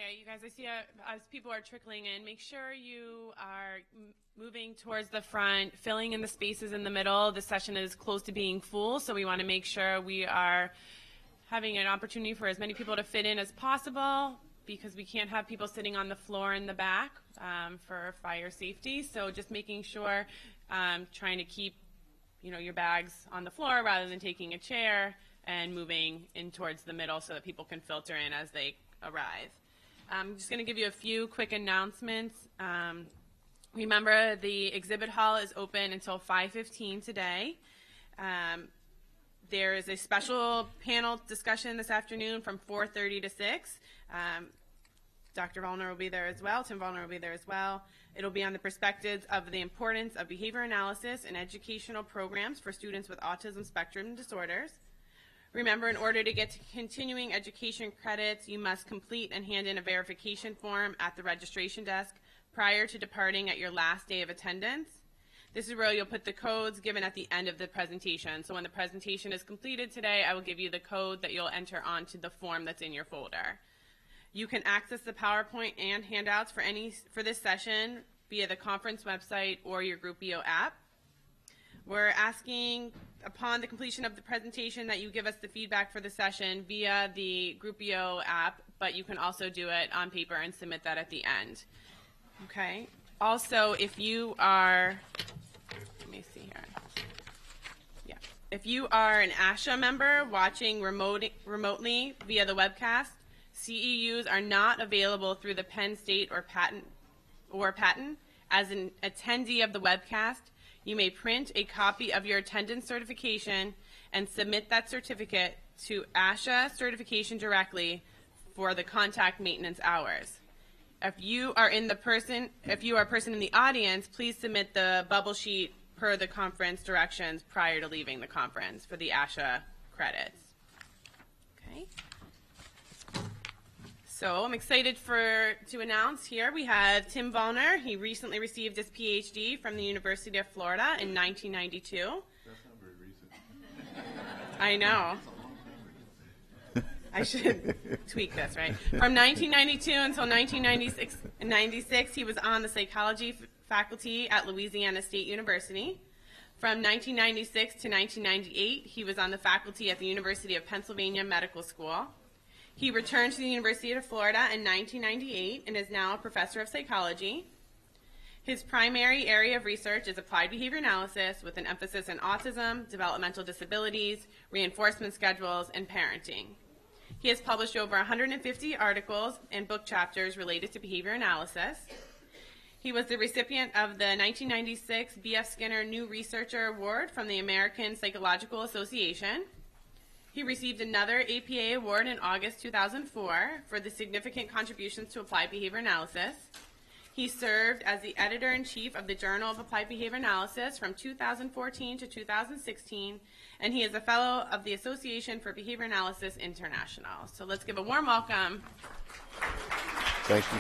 Okay, you guys, I see as people are trickling in, make sure you are moving towards the front, filling in the spaces in the middle. The session is close to being full, so we want to make sure we are having an opportunity for as many people to fit in as possible, because we can't have people sitting on the floor in the back for fire safety. So just making sure, trying to keep your bags on the floor rather than taking a chair, and moving in towards the middle so that people can filter in as they arrive. I'm just going to give you a few quick announcements. Remember, the exhibit hall is open until 5:15 today. There is a special panel discussion this afternoon from 4:30 to 6. Dr. Vollner will be there as well. Tim Vollner will be there as well. It'll be on the perspectives of the importance of behavior analysis and educational programs for students with autism spectrum disorders. Remember, in order to get to continuing education credits, you must complete and hand in a verification form at the registration desk prior to departing at your last day of attendance. This is where you'll put the codes given at the end of the presentation. So when the presentation is completed today, I will give you the code that you'll enter onto the form that's in your folder. You can access the PowerPoint and handouts for this session via the conference website or your GroupEO app. We're asking, upon the completion of the presentation, that you give us the feedback for the session via the GroupEO app, but you can also do it on paper and submit that at the end. Okay. Also, if you are, let me see here. Yeah. If you are an ASHA member watching remotely via the webcast, CEUs are not available through the Penn State or Patent. As an attendee of the webcast, you may print a copy of your attendance certification and submit that certificate to ASHA certification directly for the contact maintenance hours. If you are a person in the audience, please submit the bubble sheet per the conference directions prior to leaving the conference for the ASHA credits. Okay. So I'm excited to announce here we have Tim Vollner. He recently received his PhD from the University of Florida in 1992. That's not very recent. I know. I should tweak this, right? From 1992 until 1996, he was on the psychology faculty at Louisiana State University. From 1996 to 1998, he was on the faculty at the University of Pennsylvania Medical School. He returned to the University of Florida in 1998 and is now a professor of psychology. His primary area of research is applied behavior analysis with an emphasis on autism, developmental disabilities, reinforcement schedules, and parenting. He has published over 150 articles and book chapters related to behavior analysis. He was the recipient of the 1996 B.F. Skinner New Researcher Award from the American Psychological Association. He received another APA award in August 2004 for the significant contributions to applied behavior analysis. He served as the editor-in-chief of the Journal of Applied Behavior Analysis from 2014 to 2016, and he is a fellow of the Association for Behavior Analysis International. So let's give a warm welcome. Thank you.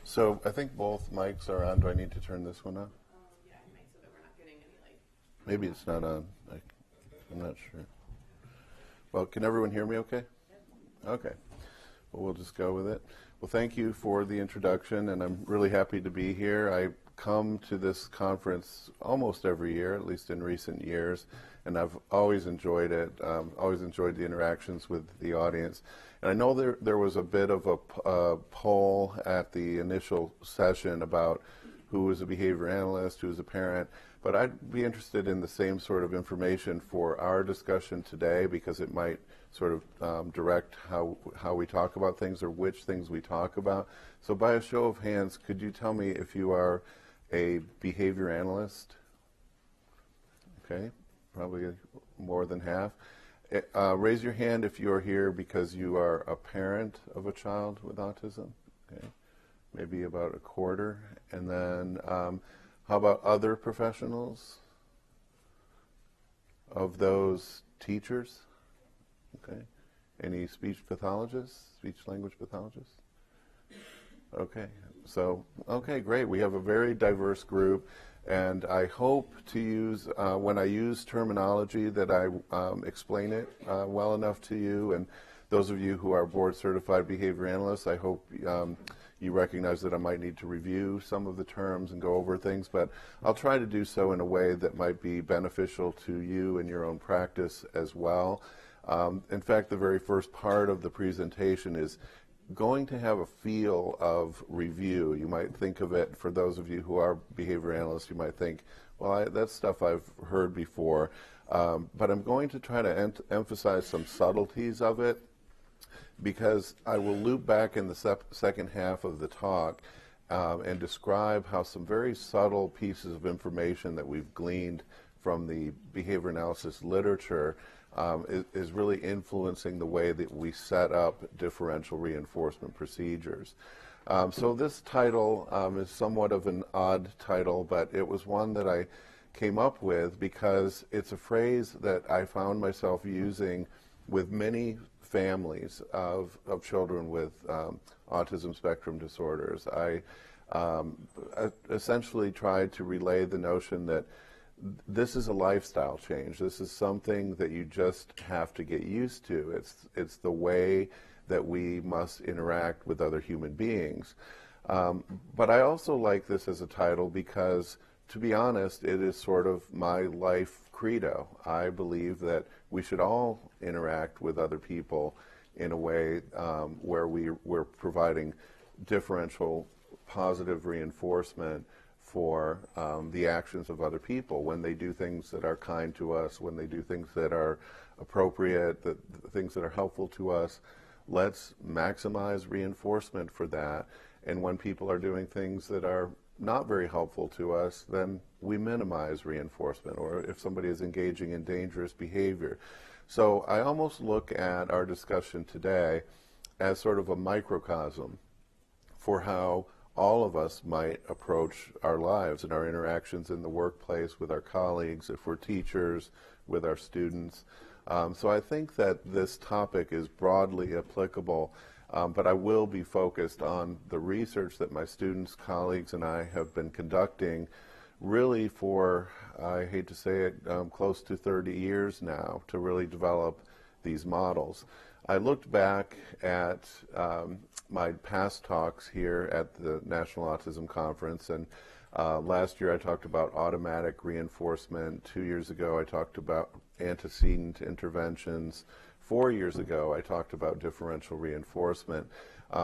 So I think both mics are on. Do I need to turn this one on? Yeah, you might, so that we're not getting any light. Maybe it's not on. I'm not sure. Well, can everyone hear me okay? Okay. Well, we'll just go with it. Well, thank you for the introduction, and I'm really happy to be here. I come to this conference almost every year, at least in recent years, and I've always enjoyed it, always enjoyed the interactions with the audience. And I know there was a bit of a poll at the initial session about who was a behavior analyst, who was a parent, but I'd be interested in the same sort of information for our discussion today, because it might sort of direct how we talk about things or which things we talk about. So by a show of hands, could you tell me if you are a behavior analyst? Okay, probably more than half. Raise your hand if you are here because you are a parent of a child with autism. Okay, maybe about a quarter. And then how about other professionals? Of those, teachers? Okay. Any speech pathologists, speech language pathologists? Okay. So, okay, great. We have a very diverse group. And I hope to use, when I use terminology, that I explain it well enough to you. And those of you who are board certified behavior analysts, I hope you recognize that I might need to review some of the terms and go over things, but I'll try to do so in a way that might be beneficial to you in your own practice as well. In fact, the very first part of the presentation is going to have a feel of review. You might think of it, for those of you who are behavior analysts, you might think, well, that's stuff I've heard before. But I'm going to try to emphasize some subtleties of it, because I will loop back in the second half of the talk and describe how some very subtle pieces of information that we've gleaned from the behavior analysis literature is really influencing the way that we set up differential reinforcement procedures. So this title is somewhat of an odd title, but it was one that I came up with because it's a phrase that I found myself using with many families of children with autism spectrum disorders. I essentially tried to relay the notion that this is a lifestyle change. This is something that you just have to get used to. It's the way that we must interact with other human beings. But I also like this as a title because, to be honest, it is sort of my life credo. I believe that we should all interact with other people in a way where we're providing differential positive reinforcement for the actions of other people when they do things that are kind to us, when they do things that are appropriate, the things that are helpful to us. Let's maximize reinforcement for that. And when people are doing things that are not very helpful to us, then we minimize reinforcement, or if somebody is engaging in dangerous behavior. So I almost look at our discussion today as sort of a microcosm for how all of us might approach our lives and our interactions in the workplace with our colleagues, if we're teachers, with our students. So I think that this topic is broadly applicable, but I will be focused on the research that my students, colleagues, and I have been conducting really for, I hate to say it, close to 30 years now to really develop these models. I looked back at my past talks here at the National Autism Conference, and last year I talked about automatic reinforcement. 2 years ago I talked about antecedent interventions. 4 years ago I talked about differential reinforcement.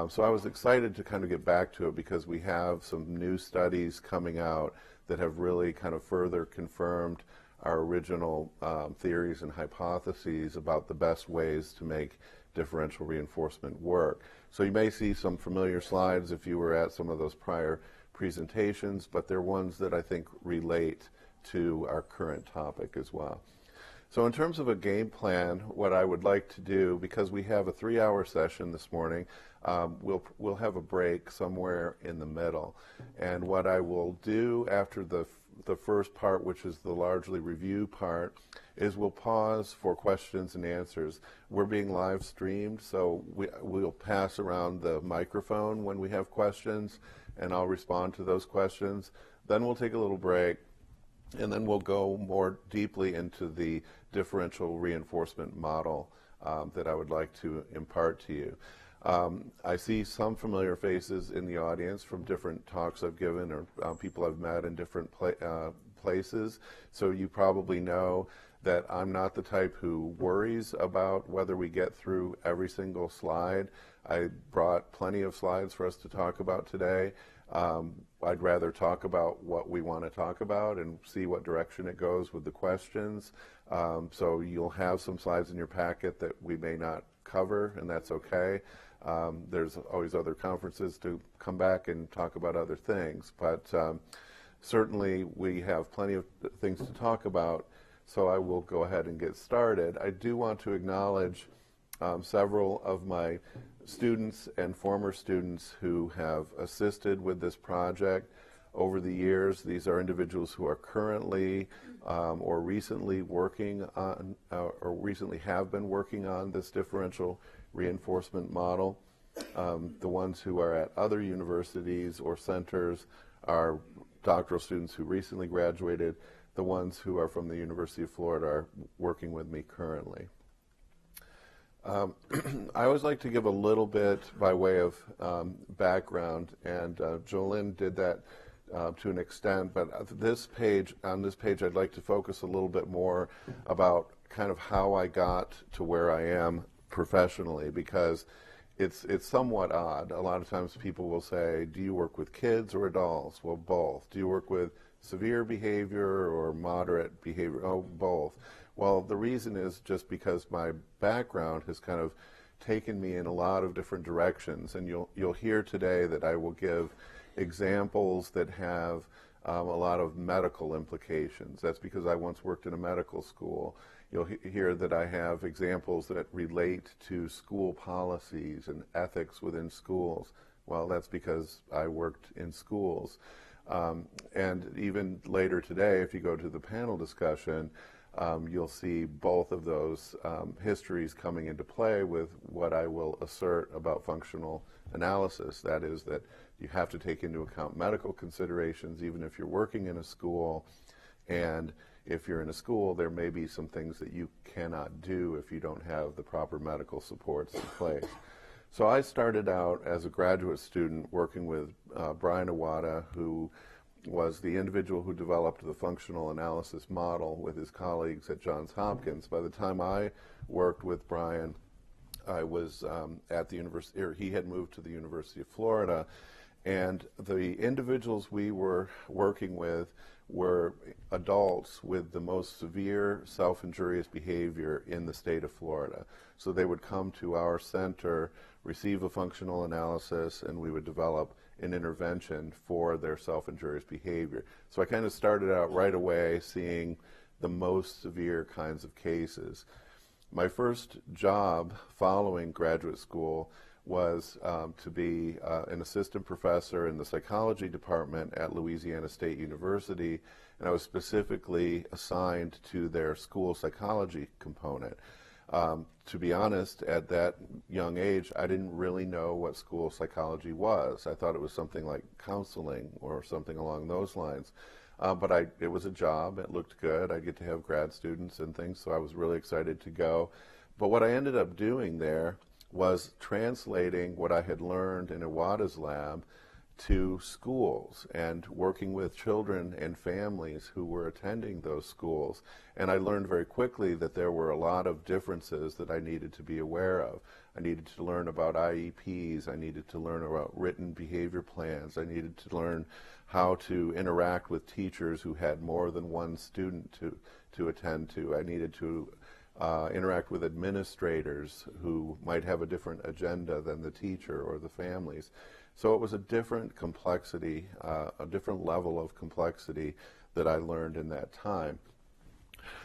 So I was excited to kind of get back to it because we have some new studies coming out that have really kind of further confirmed our original theories and hypotheses about the best ways to make differential reinforcement work. So you may see some familiar slides if you were at some of those prior presentations, but they're ones that I think relate to our current topic as well. So in terms of a game plan, what I would like to do, because we have a 3-hour session this morning, we'll have a break somewhere in the middle. And what I will do after the first part, which is the largely review part, is we'll pause for questions and answers. We're being live streamed, so we'll pass around the microphone when we have questions, and I'll respond to those questions. Then we'll take a little break, and then we'll go more deeply into the differential reinforcement model that I would like to impart to you. I see some familiar faces in the audience from different talks I've given or people I've met in different places. So you probably know that I'm not the type who worries about whether we get through every single slide. I brought plenty of slides for us to talk about today. I'd rather talk about what we want to talk about and see what direction it goes with the questions. So you'll have some slides in your packet that we may not cover, and that's okay. There's always other conferences to come back and talk about other things, but certainly we have plenty of things to talk about, so I will go ahead and get started. I do want to acknowledge several of my students and former students who have assisted with this project over the years. These are individuals who are currently or recently working on or recently have been working on this differential reinforcement model. The ones who are at other universities or centers are doctoral students who recently graduated. The ones who are from the University of Florida are working with me currently. I always like to give a little bit by way of background, and Jolene did that to an extent, but on this page, I'd like to focus a little bit more about kind of how I got to where I am professionally, because it's somewhat odd. A lot of times people will say, do you work with kids or adults? Well, both. Do you work with severe behavior or moderate behavior? Oh, both. Well, the reason is just because my background has kind of taken me in a lot of different directions, and you'll hear today that I will give examples that have a lot of medical implications. That's because I once worked in a medical school. You'll hear that I have examples that relate to school policies and ethics within schools. Well, that's because I worked in schools. And even later today, if you go to the panel discussion, you'll see both of those histories coming into play with what I will assert about functional analysis. That is that you have to take into account medical considerations even if you're working in a school, and if you're in a school, there may be some things that you cannot do if you don't have the proper medical supports in place. So I started out as a graduate student working with Brian Iwata, who was the individual who developed the functional analysis model with his colleagues at Johns Hopkins. By the time I worked with Brian, I was at the university, or he had moved to the University of Florida, and the individuals we were working with were adults with the most severe self-injurious behavior in the state of Florida. So they would come to our center, receive a functional analysis, and we would develop an intervention for their self-injurious behavior. So I kind of started out right away seeing the most severe kinds of cases. My first job following graduate school was to be an assistant professor in the psychology department at Louisiana State University, and I was specifically assigned to their school psychology component. To be honest, at that young age, I didn't really know what school psychology was. I thought it was something like counseling or something along those lines. But it was a job. It looked good. I get to have grad students and things, so I was really excited to go. But what I ended up doing there was translating what I had learned in Iwata's lab to schools and working with children and families who were attending those schools. And I learned very quickly that there were a lot of differences that I needed to be aware of. I needed to learn about IEPs. I needed to learn about written behavior plans. I needed to learn how to interact with teachers who had more than one student to attend to. I needed to interact with administrators who might have a different agenda than the teacher or the families. So it was a different complexity, a different level of complexity that I learned in that time.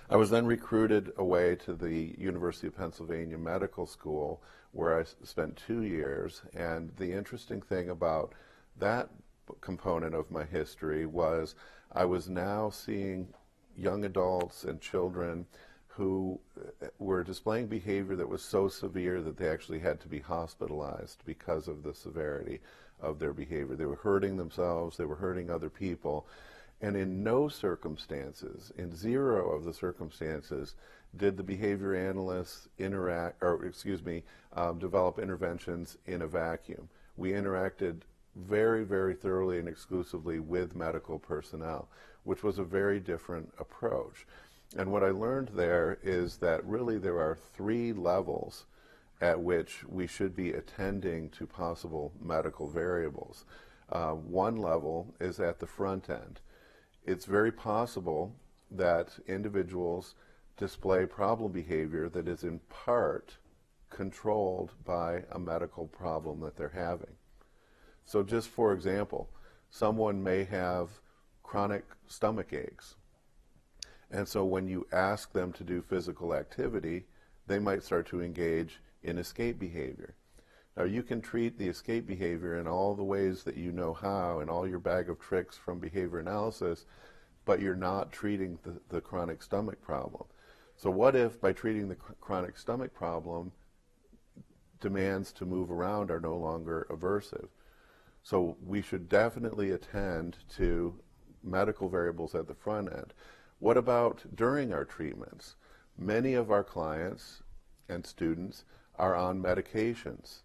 I was then recruited away to the University of Pennsylvania Medical School, where I spent 2 years. And the interesting thing about that component of my history was I was now seeing young adults and children who were displaying behavior that was so severe that they actually had to be hospitalized because of the severity of their behavior. They were hurting themselves, they were hurting other people, and in no circumstances, in zero of the circumstances, did the behavior analysts develop interventions in a vacuum. We interacted very, very thoroughly and exclusively with medical personnel, which was a very different approach. And what I learned there is that really there are 3 levels at which we should be attending to possible medical variables. One level is at the front end. It's very possible that individuals display problem behavior that is in part controlled by a medical problem that they're having. So just for example, someone may have chronic stomach aches. And so when you ask them to do physical activity, they might start to engage in escape behavior. Now you can treat the escape behavior in all the ways that you know how and all your bag of tricks from behavior analysis, but you're not treating the chronic stomach problem. So what if by treating the chronic stomach problem, demands to move around are no longer aversive? So we should definitely attend to medical variables at the front end. What about during our treatments? Many of our clients and students are on medications.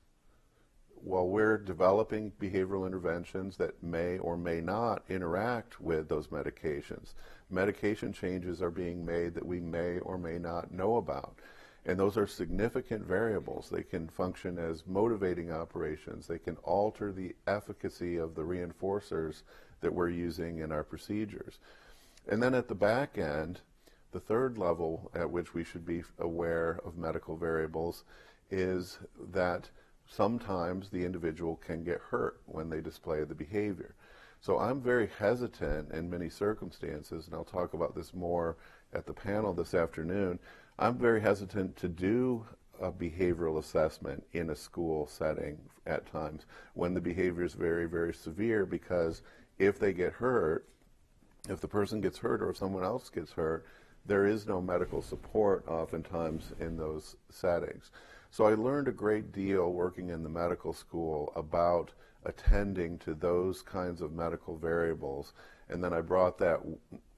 While we're developing behavioral interventions that may or may not interact with those medications, medication changes are being made that we may or may not know about. And those are significant variables. They can function as motivating operations. They can alter the efficacy of the reinforcers that we're using in our procedures. And then at the back end, the third level at which we should be aware of medical variables is that sometimes the individual can get hurt when they display the behavior. So I'm very hesitant in many circumstances, and I'll talk about this more at the panel this afternoon. I'm very hesitant to do a behavioral assessment in a school setting at times when the behavior is very, very severe, because if they get hurt, if the person gets hurt or if someone else gets hurt, there is no medical support oftentimes in those settings. So I learned a great deal working in the medical school about attending to those kinds of medical variables, and then I brought that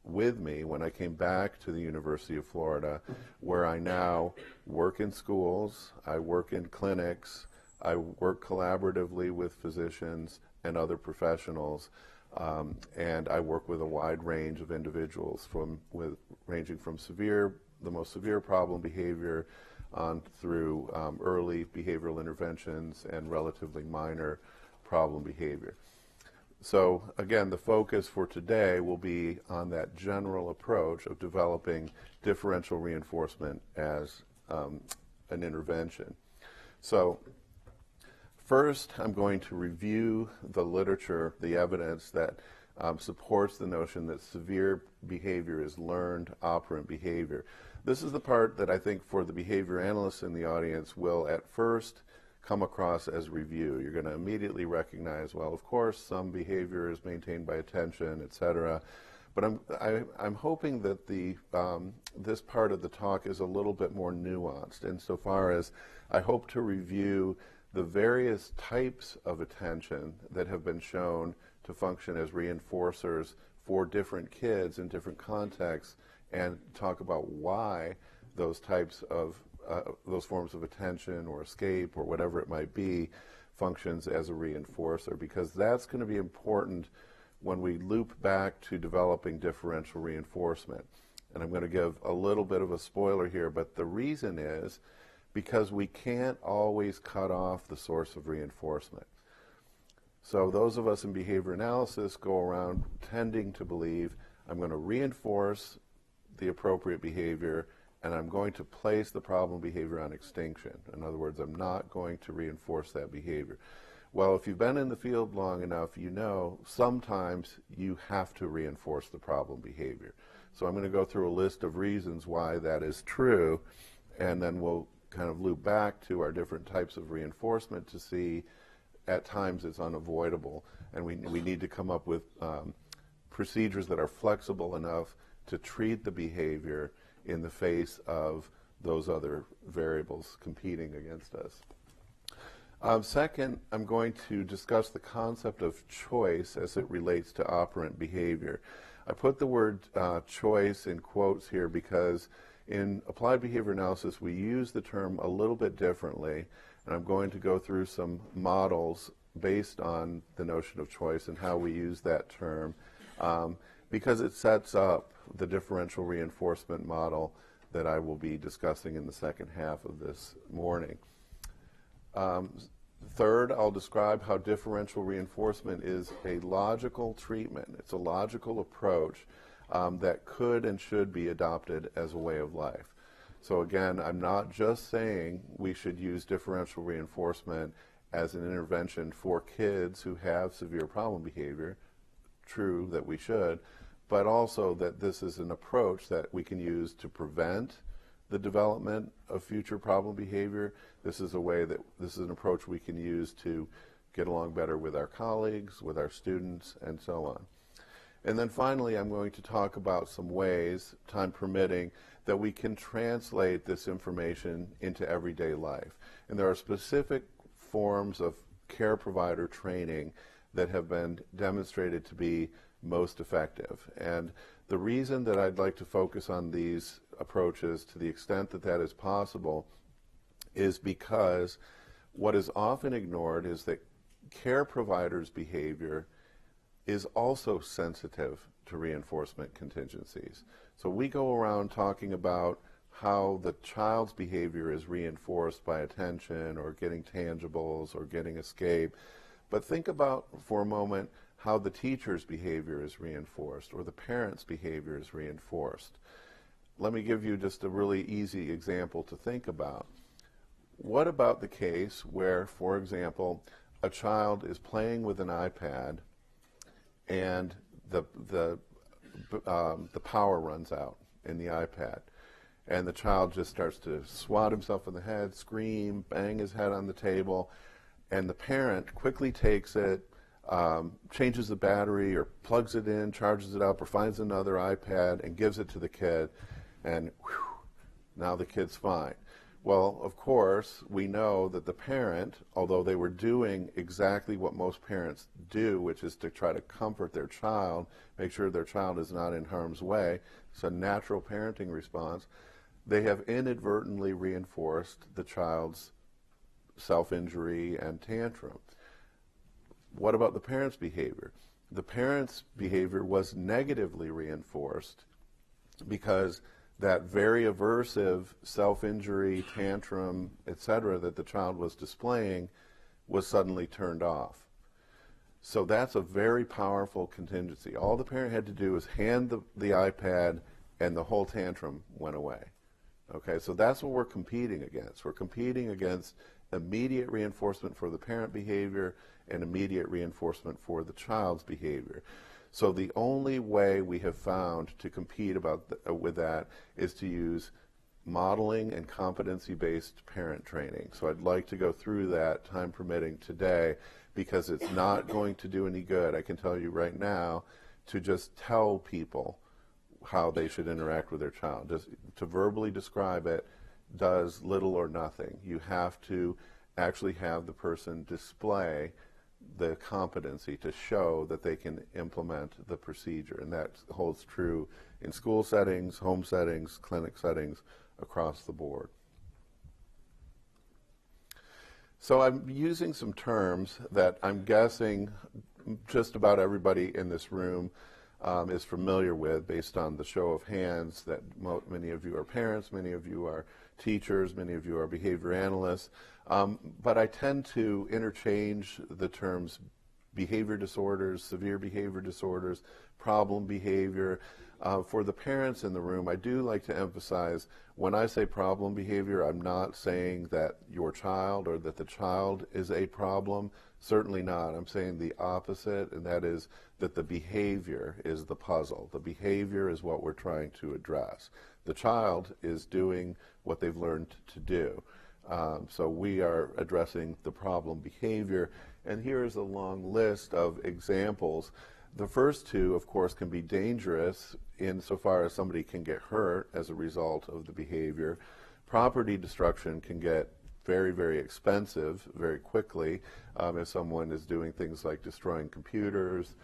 with me when I came back to the University of Florida, where I now work in schools, I work in clinics, I work collaboratively with physicians and other professionals, and I work with a wide range of individuals, ranging from the most severe problem behavior on through early behavioral interventions and relatively minor problem behavior. So again, the focus for today will be on that general approach of developing differential reinforcement as an intervention. So first, I'm going to review the literature, the evidence that supports the notion that severe behavior is learned operant behavior. This is the part that I think for the behavior analysts in the audience will at first come across as review. You're going to immediately recognize, well, of course, some behavior is maintained by attention, etc. But I'm hoping that this part of the talk is a little bit more nuanced insofar as I hope to review the various types of attention that have been shown to function as reinforcers for different kids in different contexts, and talk about why those types of those forms of attention or escape or whatever it might be functions as a reinforcer, because that's going to be important when we loop back to developing differential reinforcement. And I'm going to give a little bit of a spoiler here, but the reason is because we can't always cut off the source of reinforcement. So those of us in behavior analysis go around tending to believe I'm going to reinforce the appropriate behavior and I'm going to place the problem behavior on extinction. In other words, I'm not going to reinforce that behavior. Well, if you've been in the field long enough, you know sometimes you have to reinforce the problem behavior. So I'm going to go through a list of reasons why that is true, and then we'll kind of loop back to our different types of reinforcement to see at times it's unavoidable, and we need to come up with procedures that are flexible enough to treat the behavior in the face of those other variables competing against us. Second, I'm going to discuss the concept of choice as it relates to operant behavior. I put the word choice in quotes here because in applied behavior analysis we use the term a little bit differently, and I'm going to go through some models based on the notion of choice and how we use that term because it sets up the differential reinforcement model that I will be discussing in the second half of this morning. Third, I'll describe how differential reinforcement is a logical treatment. It's a logical approach that could and should be adopted as a way of life. So again, I'm not just saying we should use differential reinforcement as an intervention for kids who have severe problem behavior. True that we should, but also that this is an approach that we can use to prevent the development of future problem behavior. This is an approach we can use to get along better with our colleagues, with our students, and so on. And then finally, I'm going to talk about some ways, time permitting, that we can translate this information into everyday life. And there are specific forms of care provider training that have been demonstrated to be most effective. And the reason that I'd like to focus on these approaches to the extent that that is possible is because what is often ignored is that care providers' behavior is also sensitive to reinforcement contingencies. So we go around talking about how the child's behavior is reinforced by attention or getting tangibles or getting escape. But think about for a moment how the teacher's behavior is reinforced or the parent's behavior is reinforced. Let me give you just a really easy example to think about. What about the case where, for example, a child is playing with an iPad and the power runs out in the iPad, and the child just starts to swat himself in the head, scream, bang his head on the table, and the parent quickly takes it, changes the battery or plugs it in, charges it up, or finds another iPad and gives it to the kid, and whew, now the kid's fine. Well, of course, we know that the parent, although they were doing exactly what most parents do, which is to try to comfort their child, make sure their child is not in harm's way, it's a natural parenting response, they have inadvertently reinforced the child's self-injury and tantrum. What about the parent's behavior? The parent's behavior was negatively reinforced because that very aversive self-injury, tantrum, etc. that the child was displaying was suddenly turned off. So that's a very powerful contingency. All the parent had to do was hand the iPad and the whole tantrum went away. Okay, so that's what we're competing against. We're competing against immediate reinforcement for the parent behavior and immediate reinforcement for the child's behavior. So the only way we have found to compete with that is to use modeling and competency-based parent training. So I'd like to go through that, time permitting, today, because it's not going to do any good, I can tell you right now, to just tell people how they should interact with their child. Just to verbally describe it does little or nothing. You have to actually have the person display the competency to show that they can implement the procedure. And that holds true in school settings, home settings, clinic settings, across the board. So I'm using some terms that I'm guessing just about everybody in this room is familiar with based on the show of hands that many of you are parents, many of you are teachers, many of you are behavior analysts. But I tend to interchange the terms behavior disorders, severe behavior disorders, problem behavior. For the parents in the room, I do like to emphasize when I say problem behavior, I'm not saying that your child or that the child is a problem. Certainly not. I'm saying the opposite, and that is that the behavior is the puzzle. The behavior is what we're trying to address. The child is doing what they've learned to do. So we are addressing the problem behavior, and here is a long list of examples. The first two, of course, can be dangerous insofar as somebody can get hurt as a result of the behavior. Property destruction can get very, very expensive very quickly if someone is doing things like destroying computers,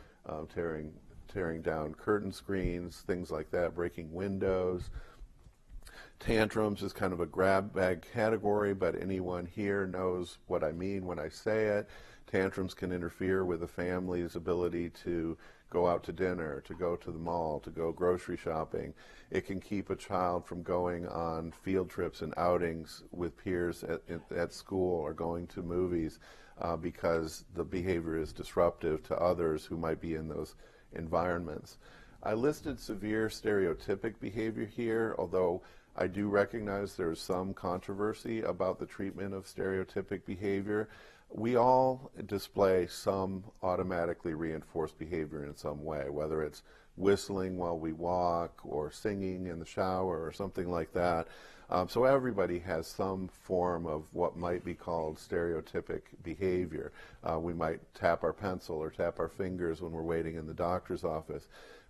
tearing down curtain screens, things like that, breaking windows. Tantrums is kind of a grab bag category, but anyone here knows what I mean when I say it. Tantrums can interfere with a family's ability to go out to dinner, to go to the mall, to go grocery shopping. It can keep a child from going on field trips and outings with peers at school or going to movies because the behavior is disruptive to others who might be in those environments. I listed severe stereotypic behavior here, although I do recognize there is some controversy about the treatment of stereotypic behavior. We all display some automatically reinforced behavior in some way, whether it's whistling while we walk or singing in the shower or something like that. So everybody has some form of what might be called stereotypic behavior. We might tap our pencil or tap our fingers when we're waiting in the doctor's office.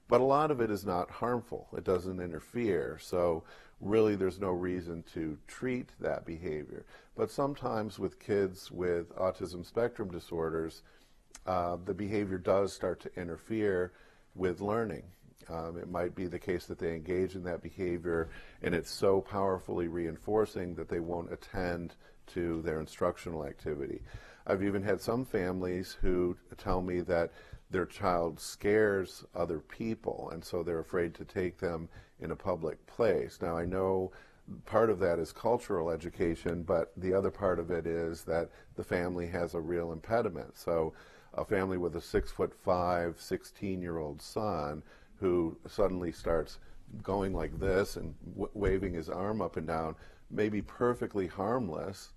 But a lot of it is not harmful. It doesn't interfere. So really there's no reason to treat that behavior. But sometimes with kids with autism spectrum disorders, the behavior does start to interfere with learning. It might be the case that they engage in that behavior and it's so powerfully reinforcing that they won't attend to their instructional activity. I've even had some families who tell me that their child scares other people, and so they're afraid to take them in a public place. Now, I know part of that is cultural education, but the other part of it is that the family has a real impediment. So a family with a 6'5", 16-year-old son who suddenly starts going like this and waving his arm up and down may be perfectly harmless.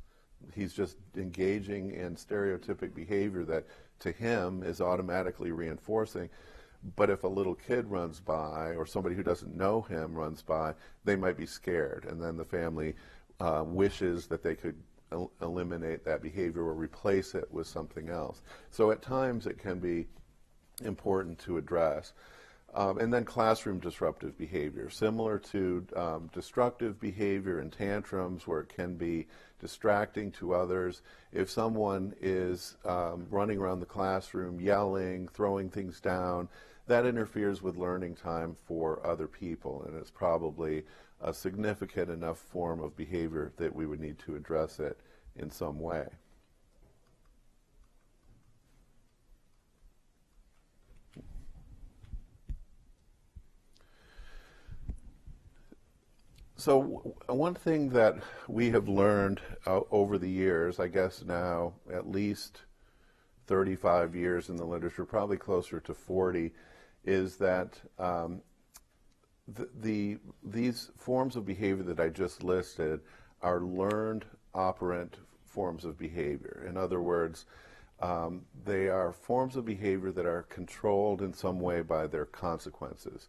He's just engaging in stereotypic behavior that to him is automatically reinforcing. But if a little kid runs by or somebody who doesn't know him runs by, they might be scared. And then the family wishes that they could eliminate that behavior or replace it with something else. So at times it can be important to address. And then classroom disruptive behavior, similar to destructive behavior and tantrums where it can be distracting to others. If someone is running around the classroom, yelling, throwing things down, that interferes with learning time for other people, and it's probably a significant enough form of behavior that we would need to address it in some way. So one thing that we have learned over the years, I guess now at least 35 years in the literature, probably closer to 40, is that these forms of behavior that I just listed are learned operant forms of behavior. In other words, they are forms of behavior that are controlled in some way by their consequences.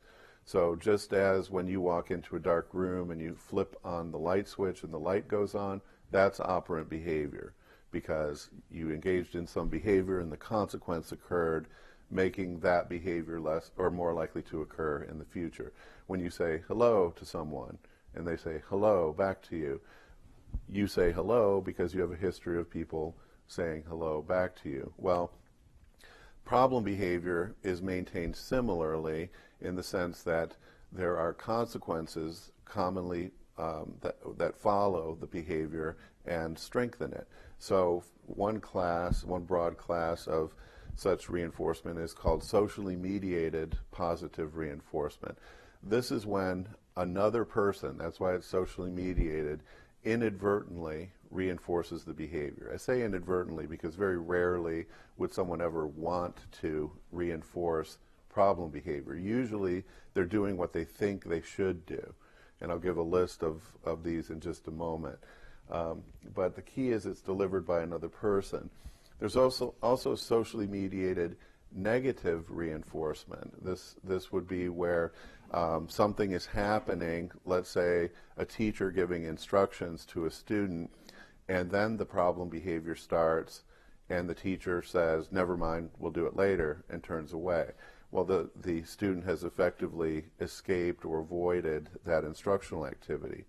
So just as when you walk into a dark room and you flip on the light switch and the light goes on, that's operant behavior because you engaged in some behavior and the consequence occurred, making that behavior less or more likely to occur in the future. When you say hello to someone and they say hello back to you, you say hello because you have a history of people saying hello back to you. Well, problem behavior is maintained similarly in the sense that there are consequences commonly that follow the behavior and strengthen it. So one broad class of such reinforcement is called socially mediated positive reinforcement. This is when another person, that's why it's socially mediated, inadvertently reinforces the behavior. I say inadvertently because very rarely would someone ever want to reinforce problem behavior. Usually they're doing what they think they should do. And I'll give a list of these in just a moment. But the key is it's delivered by another person. There's also socially mediated negative reinforcement. This would be where something is happening, let's say a teacher giving instructions to a student, and then the problem behavior starts, and the teacher says, never mind, we'll do it later, and turns away. Well, the student has effectively escaped or avoided that instructional activity.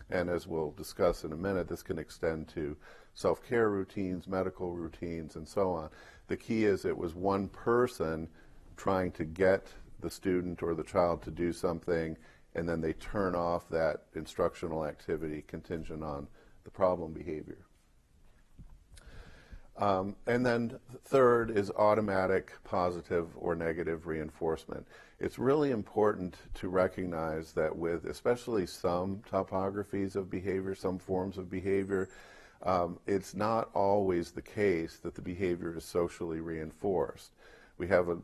And as we'll discuss in a minute, this can extend to self-care routines, medical routines, and so on. The key is it was one person trying to get the student or the child to do something, and then they turn off that instructional activity contingent on the problem behavior. And then third is automatic positive or negative reinforcement. It's really important to recognize that with especially some topographies of behavior, some forms of behavior, it's not always the case that the behavior is socially reinforced. We have a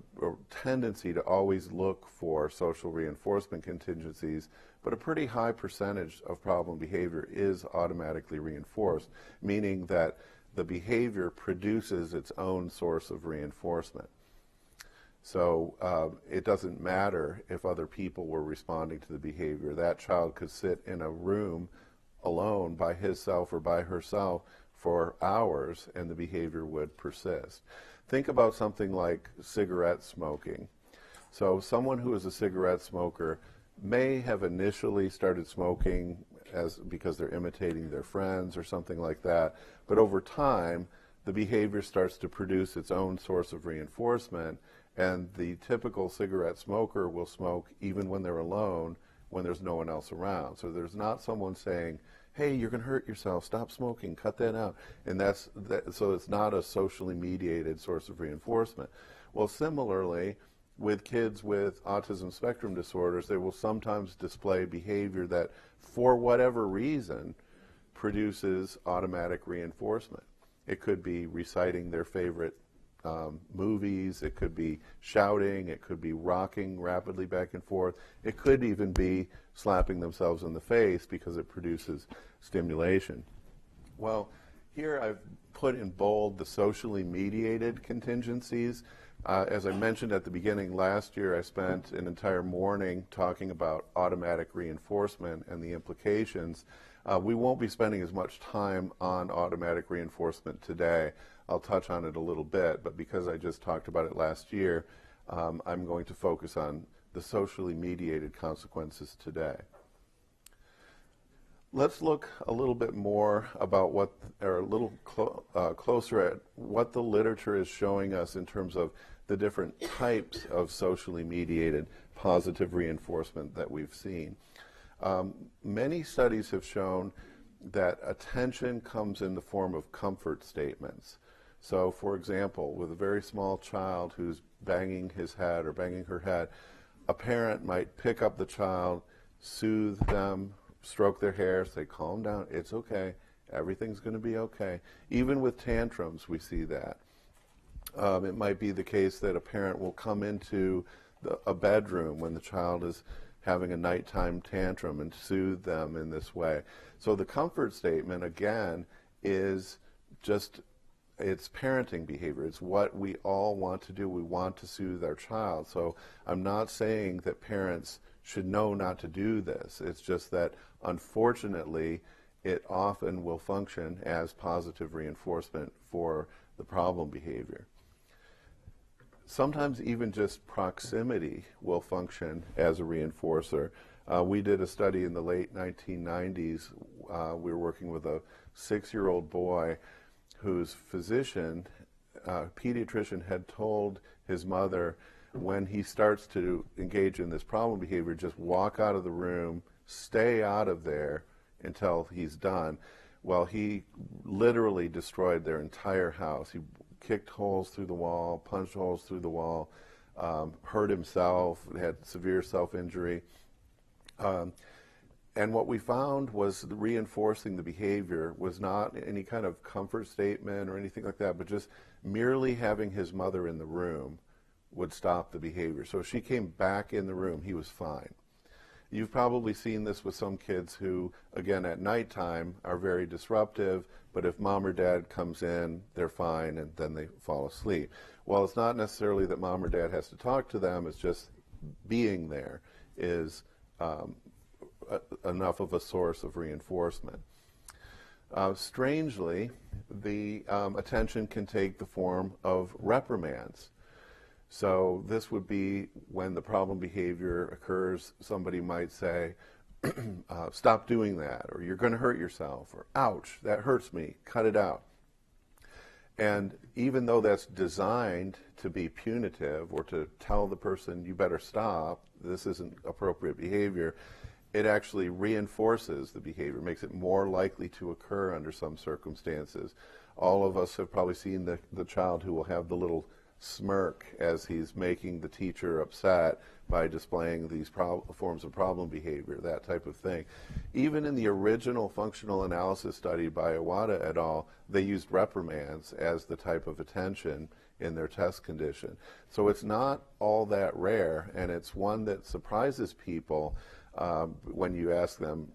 tendency to always look for social reinforcement contingencies, but a pretty high percentage of problem behavior is automatically reinforced, meaning that the behavior produces its own source of reinforcement. So it doesn't matter if other people were responding to the behavior. That child could sit in a room alone by himself or by herself for hours and the behavior would persist. Think about something like cigarette smoking. So someone who is a cigarette smoker may have initially started smoking because they're imitating their friends or something like that, but over time the behavior starts to produce its own source of reinforcement, And the typical cigarette smoker will smoke even when they're alone, when there's no one else around. So there's not someone saying, hey, you're going to hurt yourself, stop smoking, cut that out. And so it's not a socially mediated source of reinforcement. Well, similarly, with kids with autism spectrum disorders, they will sometimes display behavior that, for whatever reason, produces automatic reinforcement. It could be reciting their favorite movies, it could be shouting, it could be rocking rapidly back and forth, it could even be slapping themselves in the face because it produces stimulation. Well, here I've put in bold the socially mediated contingencies. As I mentioned at the beginning, last year I spent an entire morning talking about automatic reinforcement and the implications. We won't be spending as much time on automatic reinforcement today. I'll touch on it a little bit, but because I just talked about it last year, I'm going to focus on the socially mediated consequences today. Let's look a little bit more about closer at what the literature is showing us in terms of the different types of socially mediated positive reinforcement that we've seen. Many studies have shown that attention comes in the form of comfort statements. So, for example, with a very small child who's banging his head or banging her head, a parent might pick up the child, soothe them, stroke their hair, say, calm down, it's okay, everything's going to be okay. Even with tantrums, we see that. It might be the case that a parent will come into a bedroom when the child is having a nighttime tantrum and soothe them in this way. So the comfort statement, again, is just, it's parenting behavior. It's what we all want to do. We want to soothe our child. So I'm not saying that parents should know not to do this. It's just that, unfortunately, it often will function as positive reinforcement for the problem behavior. Sometimes even just proximity will function as a reinforcer. We did a study in the late 1990s. We were working with a 6-year-old boy whose physician, pediatrician, had told his mother, when he starts to engage in this problem behavior, just walk out of the room, stay out of there until he's done. Well, he literally destroyed their entire house. He kicked holes through the wall, punched holes through the wall, hurt himself, had severe self-injury. And what we found was reinforcing the behavior was not any kind of comfort statement or anything like that, but just merely having his mother in the room would stop the behavior. So if she came back in the room, he was fine. You've probably seen this with some kids who, again, at nighttime are very disruptive, but if mom or dad comes in, they're fine, and then they fall asleep. Well, it's not necessarily that mom or dad has to talk to them, it's just being there is enough of a source of reinforcement. Strangely, the attention can take the form of reprimands. So this would be when the problem behavior occurs, somebody might say, stop doing that, or you're going to hurt yourself, or ouch, that hurts me, cut it out. And even though that's designed to be punitive or to tell the person, you better stop, this isn't appropriate behavior, it actually reinforces the behavior, makes it more likely to occur under some circumstances. All of us have probably seen the child who will have the little smirk as he's making the teacher upset by displaying these forms of problem behavior, that type of thing. Even in the original functional analysis study by Iwata et al., they used reprimands as the type of attention in their test condition. So it's not all that rare, and it's one that surprises people when you ask them,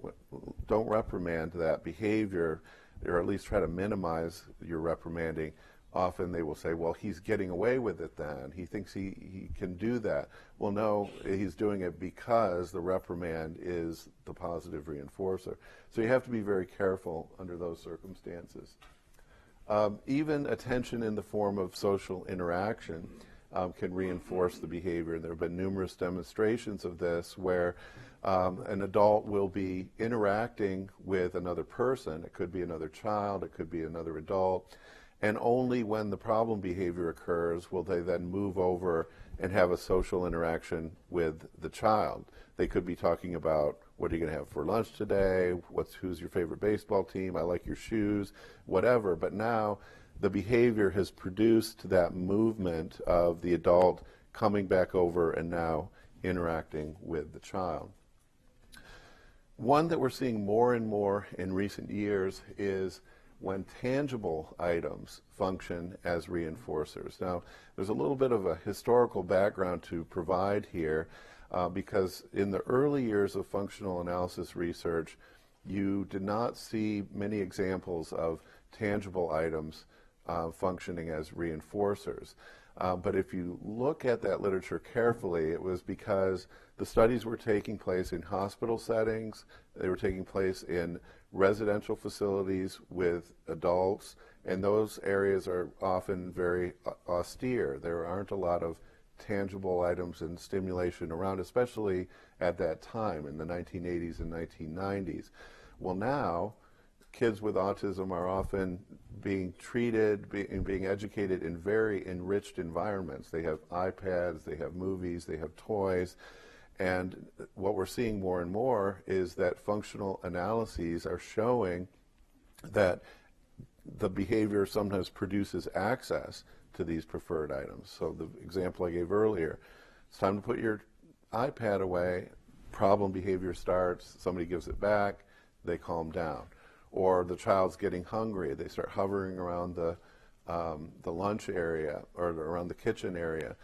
don't reprimand that behavior, or at least try to minimize your reprimanding. Often they will say, well, he's getting away with it then. He thinks he can do that. Well, no, he's doing it because the reprimand is the positive reinforcer. So you have to be very careful under those circumstances. Even attention in the form of social interaction can reinforce the behavior. There have been numerous demonstrations of this where an adult will be interacting with another person. It could be another child, it could be another adult, and only when the problem behavior occurs will they then move over and have a social interaction with the child. They could be talking about, what are you going to have for lunch today? Who's your favorite baseball team? I like your shoes, whatever. But now the behavior has produced that movement of the adult coming back over and now interacting with the child. One that we're seeing more and more in recent years is when tangible items function as reinforcers. Now, there's a little bit of a historical background to provide here, because in the early years of functional analysis research, you did not see many examples of tangible items functioning as reinforcers. But if you look at that literature carefully, it was because the studies were taking place in hospital settings, they were taking place in residential facilities with adults, and those areas are often very austere. There aren't a lot of tangible items and stimulation around, especially at that time in the 1980s and 1990s. Well, now, kids with autism are often being treated and being educated in very enriched environments. They have iPads, they have movies, they have toys, and what we're seeing more and more is that functional analyses are showing that the behavior sometimes produces access to these preferred items. So the example I gave earlier, it's time to put your iPad away, problem behavior starts, somebody gives it back, they calm down. Or the child's getting hungry, they start hovering around the lunch area or around the kitchen area.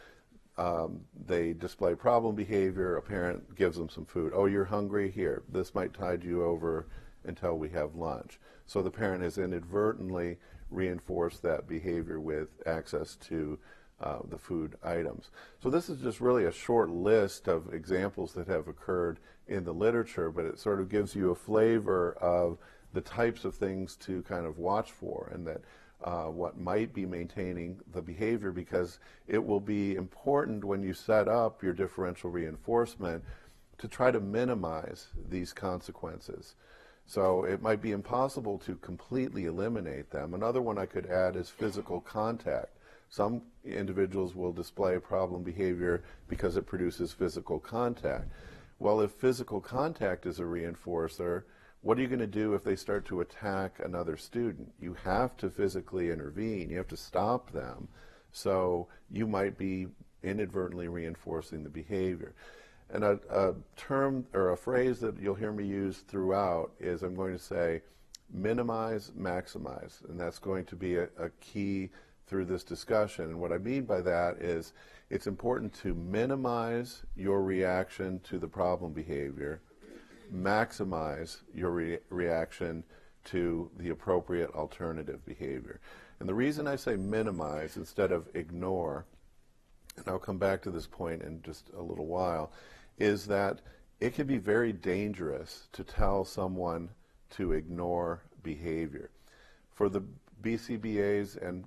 They display problem behavior, a parent gives them some food. Oh, you're hungry? Here, this might tide you over until we have lunch. So the parent has inadvertently reinforced that behavior with access to the food items. So this is just really a short list of examples that have occurred in the literature, but it sort of gives you a flavor of the types of things to kind of watch for, and that what might be maintaining the behavior, because it will be important when you set up your differential reinforcement to try to minimize these consequences. So it might be impossible to completely eliminate them. Another one I could add is physical contact. Some individuals will display problem behavior because it produces physical contact. Well, if physical contact is a reinforcer, what are you going to do if they start to attack another student? You have to physically intervene. You have to stop them. So you might be inadvertently reinforcing the behavior. And a term or a phrase that you'll hear me use throughout is I'm going to say minimize, maximize. And that's going to be a key through this discussion. And what I mean by that is it's important to minimize your reaction to the problem behavior, maximize your reaction to the appropriate alternative behavior. And the reason I say minimize instead of ignore, and I'll come back to this point in just a little while, is that it can be very dangerous to tell someone to ignore behavior. For the BCBAs and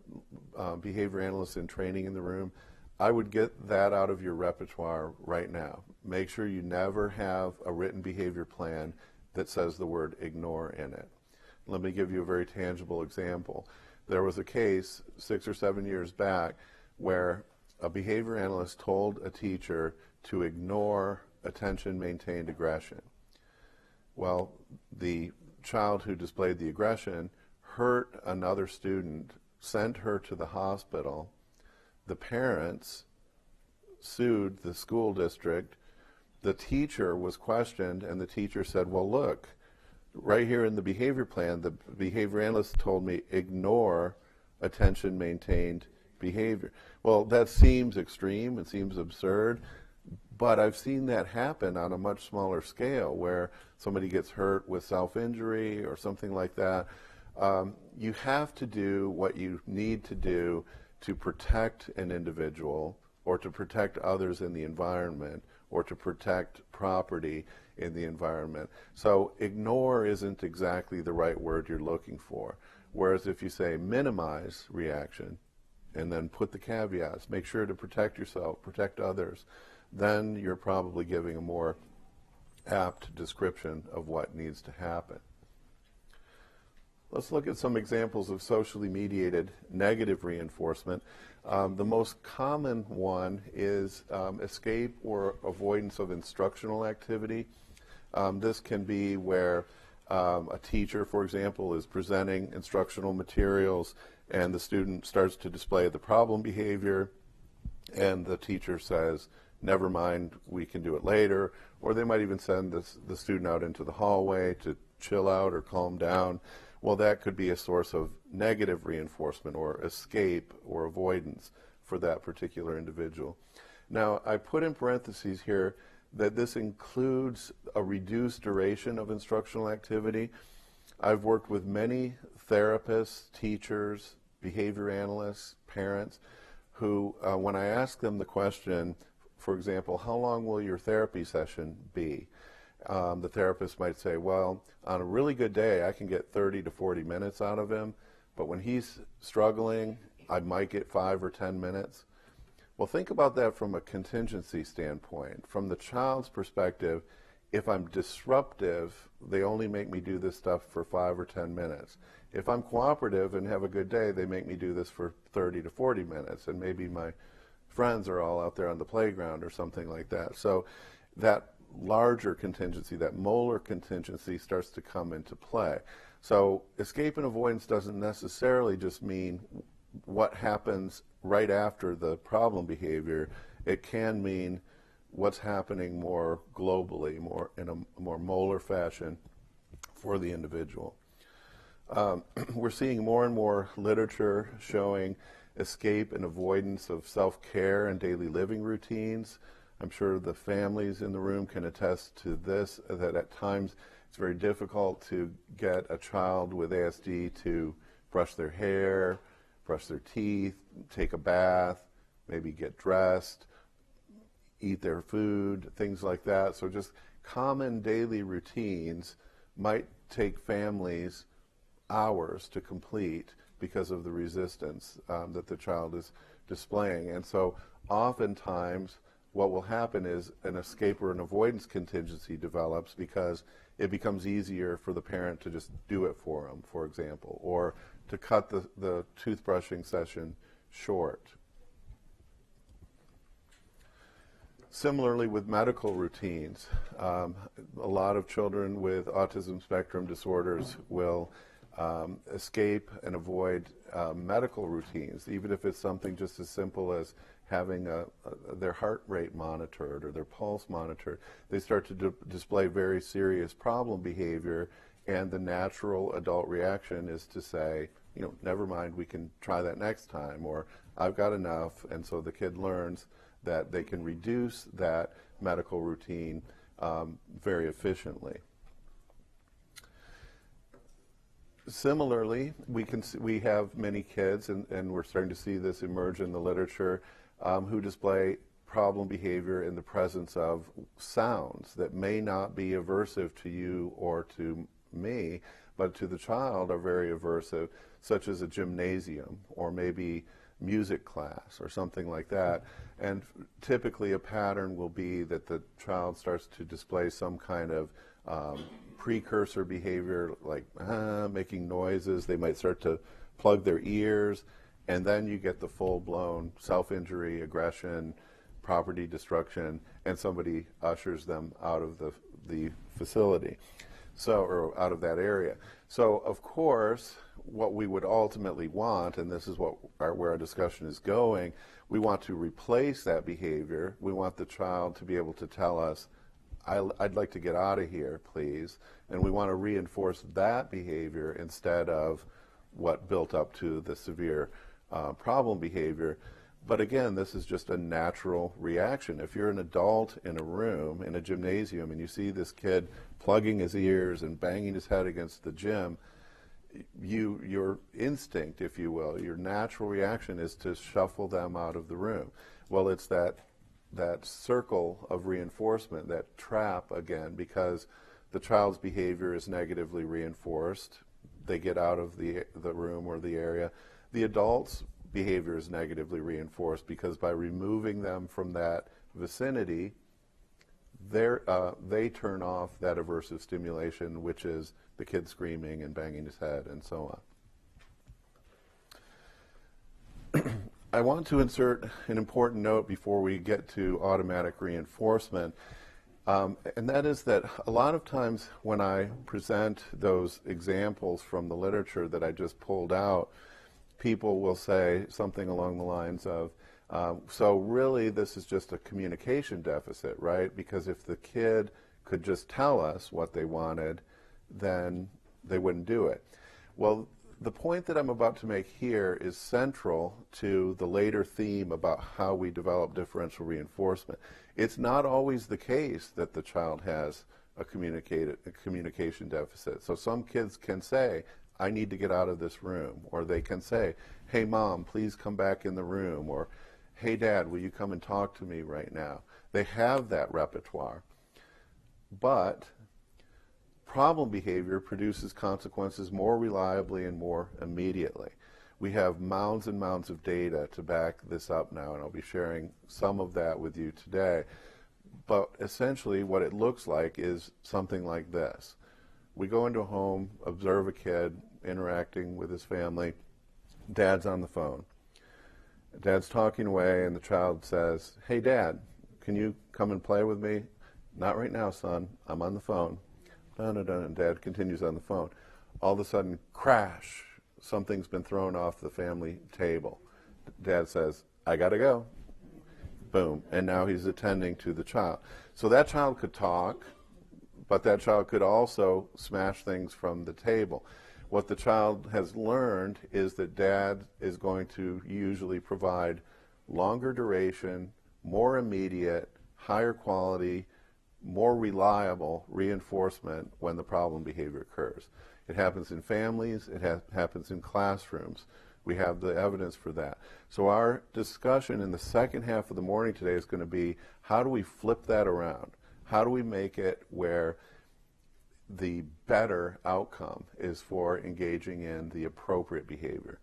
behavior analysts in training in the room, I would get that out of your repertoire right now. Make sure you never have a written behavior plan that says the word ignore in it. Let me give you a very tangible example. There was a case 6 or 7 years back where a behavior analyst told a teacher to ignore attention-maintained aggression. Well, the child who displayed the aggression hurt another student, sent her to the hospital. The parents sued the school district. The teacher was questioned, and the teacher said, well, look, right here in the behavior plan, the behavior analyst told me ignore attention-maintained behavior. Well, that seems extreme, it seems absurd, but I've seen that happen on a much smaller scale where somebody gets hurt with self-injury or something like that. You have to do what you need to do to protect an individual or to protect others in the environment or to protect property in the environment. So ignore isn't exactly the right word you're looking for. Whereas if you say minimize reaction and then put the caveats, make sure to protect yourself, protect others, then you're probably giving a more apt description of what needs to happen. Let's look at some examples of socially mediated negative reinforcement. The most common one is escape or avoidance of instructional activity. This can be where a teacher, for example, is presenting instructional materials and the student starts to display the problem behavior and the teacher says, never mind, we can do it later. Or they might even send the student out into the hallway to chill out or calm down. Well, that could be a source of negative reinforcement or escape or avoidance for that particular individual. Now, I put in parentheses here that this includes a reduced duration of instructional activity. I've worked with many therapists, teachers, behavior analysts, parents, who, when I ask them the question, for example, how long will your therapy session be? The therapist might say, well, on a really good day, I can get 30 to 40 minutes out of him, but when he's struggling, I might get 5 or 10 minutes. Well, think about that from a contingency standpoint. From the child's perspective, if I'm disruptive, they only make me do this stuff for 5 or 10 minutes. If I'm cooperative and have a good day, they make me do this for 30 to 40 minutes, and maybe my friends are all out there on the playground or something like that. So that larger contingency, that molar contingency, starts to come into play. So escape and avoidance doesn't necessarily just mean what happens right after the problem behavior. It can mean what's happening more globally, more in a more molar fashion for the individual. We're seeing more and more literature showing escape and avoidance of self-care and daily living routines. I'm sure the families in the room can attest to this, that at times it's very difficult to get a child with ASD to brush their hair, brush their teeth, take a bath, maybe get dressed, eat their food, things like that. So just common daily routines might take families hours to complete because of the resistance that the child is displaying. And so oftentimes what will happen is an escape or an avoidance contingency develops because it becomes easier for the parent to just do it for them, for example, or to cut the toothbrushing session short. Similarly with medical routines, a lot of children with autism spectrum disorders will escape and avoid medical routines, even if it's something just as simple as having their heart rate monitored or their pulse monitored. They start to display very serious problem behavior, and the natural adult reaction is to say, you know, never mind, we can try that next time, or I've got enough. And so the kid learns that they can reduce that medical routine very efficiently. Similarly, we have many kids, and we're starting to see this emerge in the literature, who display problem behavior in the presence of sounds that may not be aversive to you or to me, but to the child are very aversive, such as a gymnasium or maybe music class or something like that. And typically a pattern will be that the child starts to display some kind of precursor behavior, like making noises. They might start to plug their ears, and then you get the full-blown self-injury, aggression, property destruction, and somebody ushers them out of the facility, or out of that area. So, of course, what we would ultimately want, and this is where our discussion is going, we want to replace that behavior. We want the child to be able to tell us, I'd like to get out of here, please. And we want to reinforce that behavior instead of what built up to the severe problem behavior. But again, this is just a natural reaction. If you're an adult in a room, in a gymnasium, and you see this kid plugging his ears and banging his head against the gym, your instinct, if you will, your natural reaction is to shuffle them out of the room. Well, it's that circle of reinforcement, that trap again, because the child's behavior is negatively reinforced. They get out of the room or the area. The adult's behavior is negatively reinforced because by removing them from that vicinity, they turn off that aversive stimulation, which is the kid screaming and banging his head and so on. I want to insert an important note before we get to automatic reinforcement, and that is that a lot of times when I present those examples from the literature that I just pulled out, people will say something along the lines of, so really this is just a communication deficit, right? Because if the kid could just tell us what they wanted, then they wouldn't do it. Well, the point that I'm about to make here is central to the later theme about how we develop differential reinforcement. It's not always the case that the child has a communication deficit. So some kids can say, I need to get out of this room, or they can say, hey mom, please come back in the room, or hey dad, will you come and talk to me right now? They have that repertoire. But problem behavior produces consequences more reliably and more immediately. We have mounds and mounds of data to back this up now, and I'll be sharing some of that with you today. But essentially what it looks like is something like this. We go into a home, observe a kid interacting with his family. Dad's on the phone. Dad's talking away, and the child says, hey dad, can you come and play with me? Not right now, son. I'm on the phone. And dad continues on the phone. All of a sudden, crash, something's been thrown off the family table. Dad says, I gotta go. Boom. And now he's attending to the child. So that child could talk, but that child could also smash things from the table. What the child has learned is that dad is going to usually provide longer duration, more immediate, higher quality, more reliable reinforcement when the problem behavior occurs. It happens in families, it happens in classrooms. We have the evidence for that. So our discussion in the second half of the morning today is going to be, how do we flip that around? How do we make it where the better outcome is for engaging in the appropriate behavior,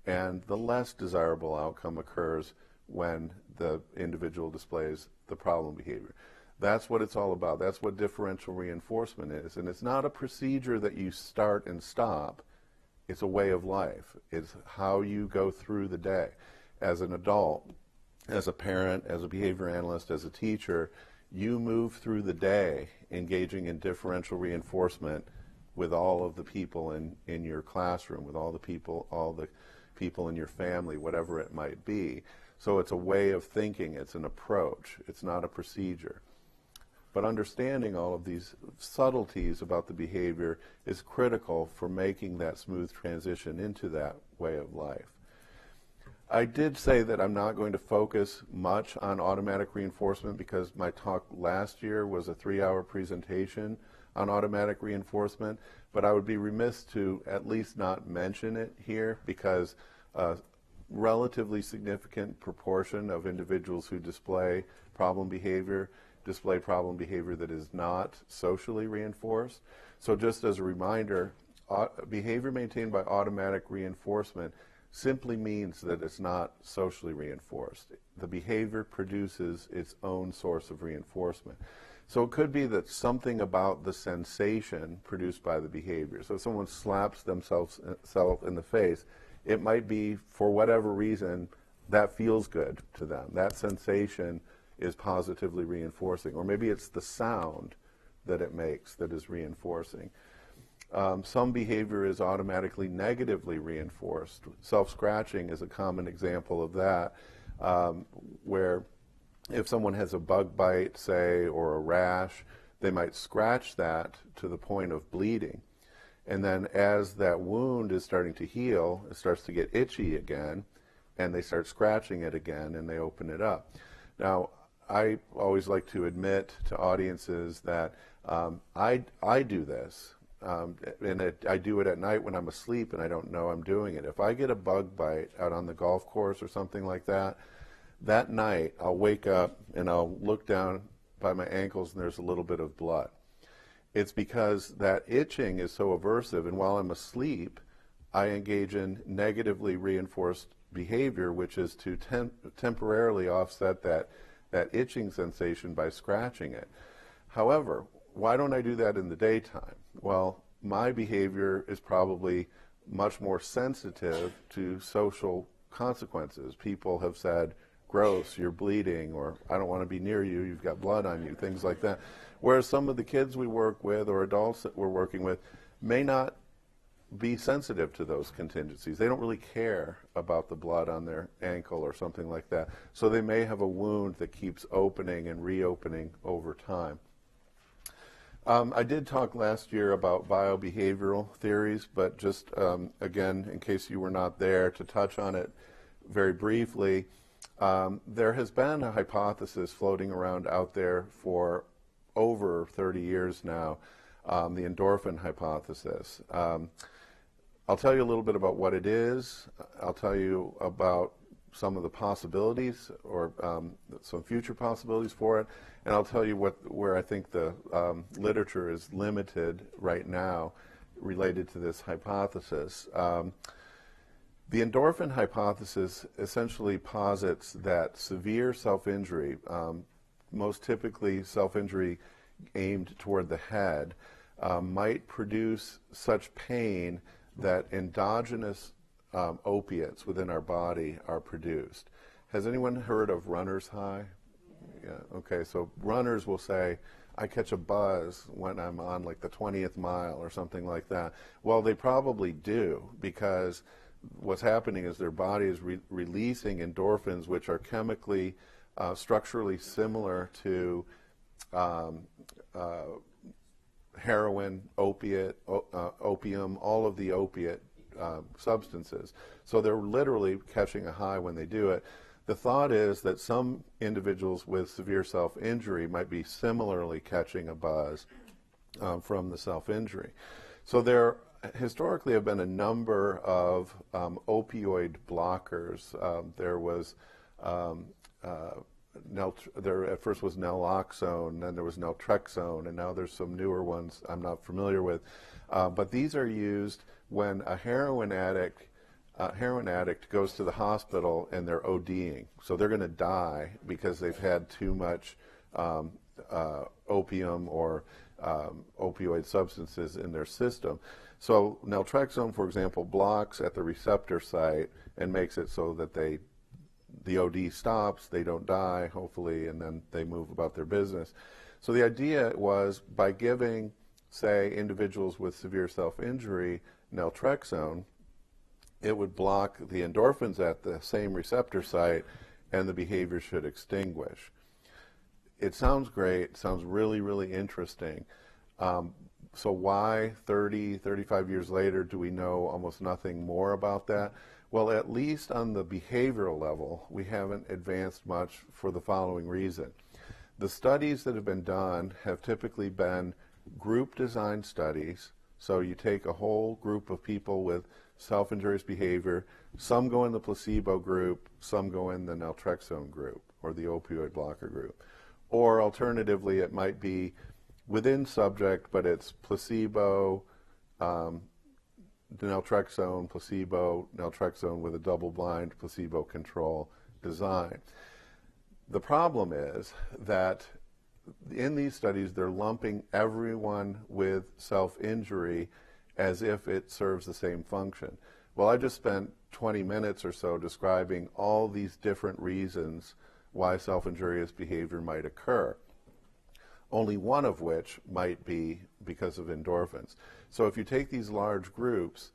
and the less desirable outcome occurs when the individual displays the problem behavior. That's what it's all about. That's what differential reinforcement is. And it's not a procedure that you start and stop. It's a way of life. It's how you go through the day. As an adult, as a parent, as a behavior analyst, as a teacher, you move through the day engaging in differential reinforcement with all of the people in your classroom, with all the people in your family, whatever it might be. So it's a way of thinking. It's an approach. It's not a procedure. But understanding all of these subtleties about the behavior is critical for making that smooth transition into that way of life. I did say that I'm not going to focus much on automatic reinforcement because my talk last year was a 3-hour presentation on automatic reinforcement, but I would be remiss to at least not mention it here because a relatively significant proportion of individuals who display problem behavior that is not socially reinforced. So just as a reminder, behavior maintained by automatic reinforcement simply means that it's not socially reinforced. The behavior produces its own source of reinforcement. So it could be that something about the sensation produced by the behavior. So if someone slaps themselves in the face, it might be, for whatever reason, that feels good to them. That sensation is positively reinforcing. Or maybe it's the sound that it makes that is reinforcing. Some behavior is automatically negatively reinforced. Self-scratching is a common example of that, where if someone has a bug bite, say, or a rash, they might scratch that to the point of bleeding. And then as that wound is starting to heal, it starts to get itchy again, and they start scratching it again, and they open it up. Now, I always like to admit to audiences that I do this. And I do it at night when I'm asleep and I don't know I'm doing it. If I get a bug bite out on the golf course or something like that, that night I'll wake up and I'll look down by my ankles and there's a little bit of blood. It's because that itching is so aversive, and while I'm asleep, I engage in negatively reinforced behavior, which is to temporarily offset that itching sensation by scratching it. However, why don't I do that in the daytime? Well, my behavior is probably much more sensitive to social consequences. People have said, gross, you're bleeding, or I don't want to be near you, you've got blood on you, things like that. Whereas some of the kids we work with or adults that we're working with may not be sensitive to those contingencies. They don't really care about the blood on their ankle or something like that. So they may have a wound that keeps opening and reopening over time. I did talk last year about biobehavioral theories, but just again, in case you were not there, to touch on it very briefly, there has been a hypothesis floating around out there for over 30 years now, the endorphin hypothesis. I'll tell you a little bit about what it is. I'll tell you about some of the possibilities or some future possibilities for it, and I'll tell you where I think the literature is limited right now related to this hypothesis. The endorphin hypothesis essentially posits that severe self-injury, most typically self-injury aimed toward the head, might produce such pain that endogenous opiates within our body are produced. Has anyone heard of runner's high? Yeah, okay, so runners will say, I catch a buzz when I'm on like the 20th mile or something like that. Well, they probably do, because what's happening is their body is releasing endorphins, which are chemically, structurally similar to heroin, opium, all of the opiate substances. So they're literally catching a high when they do it. The thought is that some individuals with severe self-injury might be similarly catching a buzz from the self-injury. So there historically have been a number of opioid blockers. There was there at first was naloxone, then there was naltrexone, and now there's some newer ones I'm not familiar with. But these are used when a heroin addict goes to the hospital and they're ODing. So they're going to die because they've had too much opium or opioid substances in their system. So naltrexone, for example, blocks at the receptor site and makes it so that the OD stops, they don't die, hopefully, and then they move about their business. So the idea was, by giving, say, individuals with severe self-injury naltrexone, it would block the endorphins at the same receptor site and the behavior should extinguish. It sounds great, sounds really, really interesting. So why 30, 35 years later do we know almost nothing more about that? Well, at least on the behavioral level, we haven't advanced much for the following reason. The studies that have been done have typically been group design studies. So you take a whole group of people with self-injurious behavior, some go in the placebo group, some go in the naltrexone group or the opioid blocker group. Or alternatively, it might be within subject, but it's placebo, naltrexone, placebo, naltrexone with a double-blind placebo control design. The problem is that in these studies, they're lumping everyone with self-injury as if it serves the same function. Well, I just spent 20 minutes or so describing all these different reasons why self-injurious behavior might occur, only one of which might be because of endorphins. So if you take these large groups,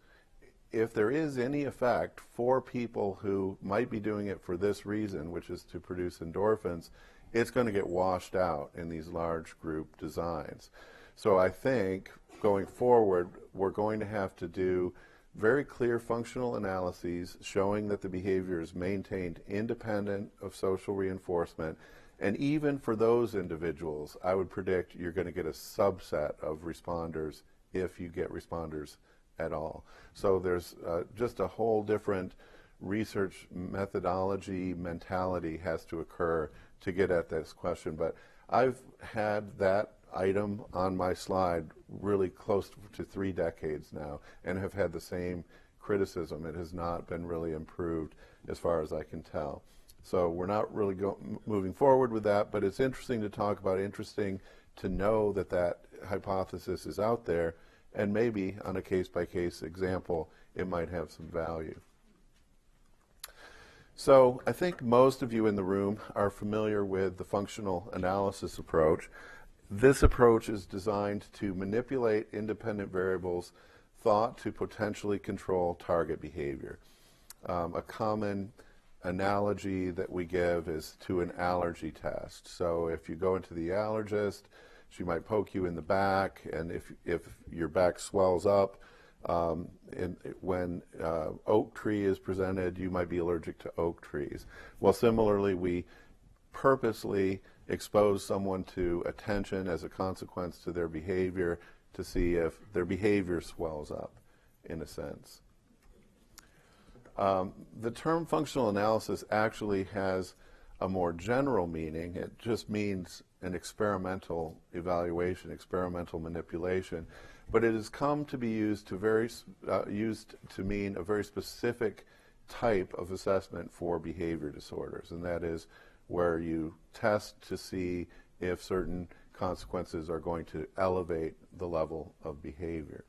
if there is any effect for people who might be doing it for this reason, which is to produce endorphins, it's going to get washed out in these large group designs. So I think going forward, we're going to have to do very clear functional analyses showing that the behavior is maintained independent of social reinforcement. And even for those individuals, I would predict you're going to get a subset of responders if you get responders at all. So there's just a whole different research methodology, mentality has to occur to get at this question. But I've had that item on my slide really close to 3 decades now and have had the same criticism. It has not been really improved as far as I can tell. So we're not really moving forward with that, but it's interesting to talk about, interesting to know that that hypothesis is out there, and maybe on a case-by-case example, it might have some value. So I think most of you in the room are familiar with the functional analysis approach. This approach is designed to manipulate independent variables thought to potentially control target behavior. A common analogy that we give is to an allergy test. So if you go into the allergist, she might poke you in the back, and if your back swells up, when oak tree is presented, you might be allergic to oak trees. Well, similarly, we purposely expose someone to attention as a consequence to their behavior to see if their behavior swells up, in a sense. The term functional analysis actually has a more general meaning. It just means an experimental evaluation, experimental manipulation, but it has come to be used to mean a very specific type of assessment for behavior disorders, and that is where you test to see if certain consequences are going to elevate the level of behavior.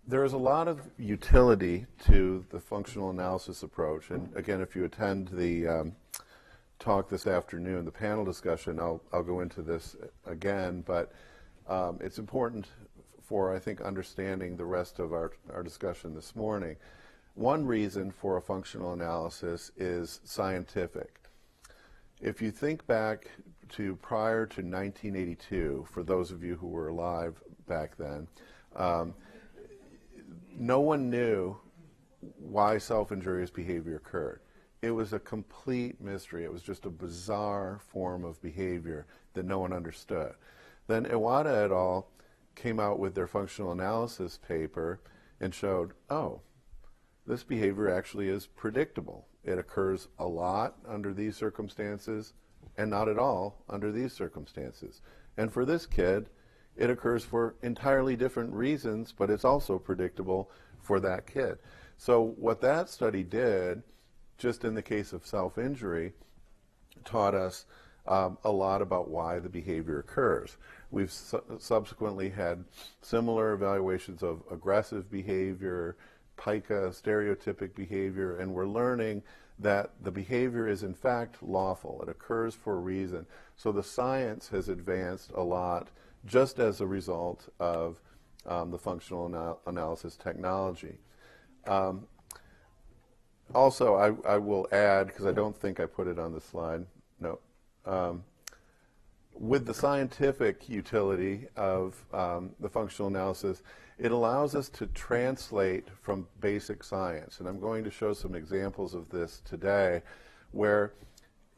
There is a lot of utility to the functional analysis approach, and again, if you attend the talk this afternoon, the panel discussion, I'll go into this again, but it's important for, I think, understanding the rest of our discussion this morning. One reason for a functional analysis is scientific. If you think back to prior to 1982, for those of you who were alive back then, no one knew why self-injurious behavior occurred. It was a complete mystery. It was just a bizarre form of behavior that no one understood. Then Iwata et al. Came out with their functional analysis paper and showed, oh, this behavior actually is predictable. It occurs a lot under these circumstances and not at all under these circumstances. And for this kid, it occurs for entirely different reasons, but it's also predictable for that kid. So what that study did, just in the case of self-injury, taught us a lot about why the behavior occurs. We've subsequently had similar evaluations of aggressive behavior, pica, stereotypic behavior, and we're learning that the behavior is in fact lawful. It occurs for a reason. So the science has advanced a lot just as a result of the functional analysis technology. Also, I will add, because I don't think I put it on the slide, no. With the scientific utility of the functional analysis, it allows us to translate from basic science. And I'm going to show some examples of this today, where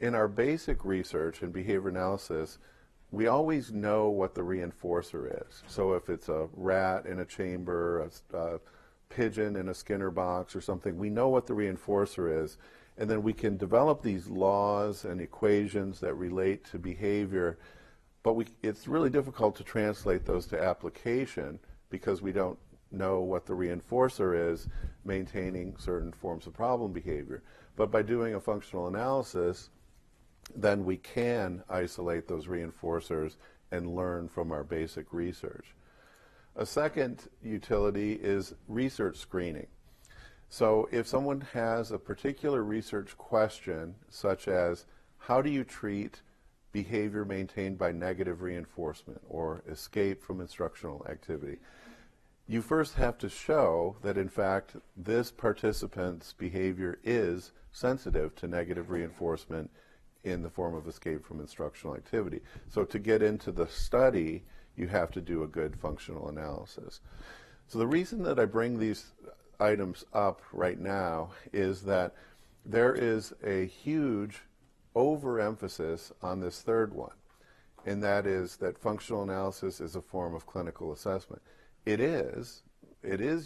in our basic research in behavior analysis, we always know what the reinforcer is. So if it's a rat in a chamber, a pigeon in a Skinner box or something, we know what the reinforcer is. And then we can develop these laws and equations that relate to behavior, but it's really difficult to translate those to application because we don't know what the reinforcer is maintaining certain forms of problem behavior. But by doing a functional analysis, then we can isolate those reinforcers and learn from our basic research. A second utility is research screening. So if someone has a particular research question, such as how do you treat behavior maintained by negative reinforcement or escape from instructional activity, you first have to show that in fact this participant's behavior is sensitive to negative reinforcement in the form of escape from instructional activity. So to get into the study, you have to do a good functional analysis. So the reason that I bring these items up right now is that there is a huge overemphasis on this third one, and that is that functional analysis is a form of clinical assessment. It is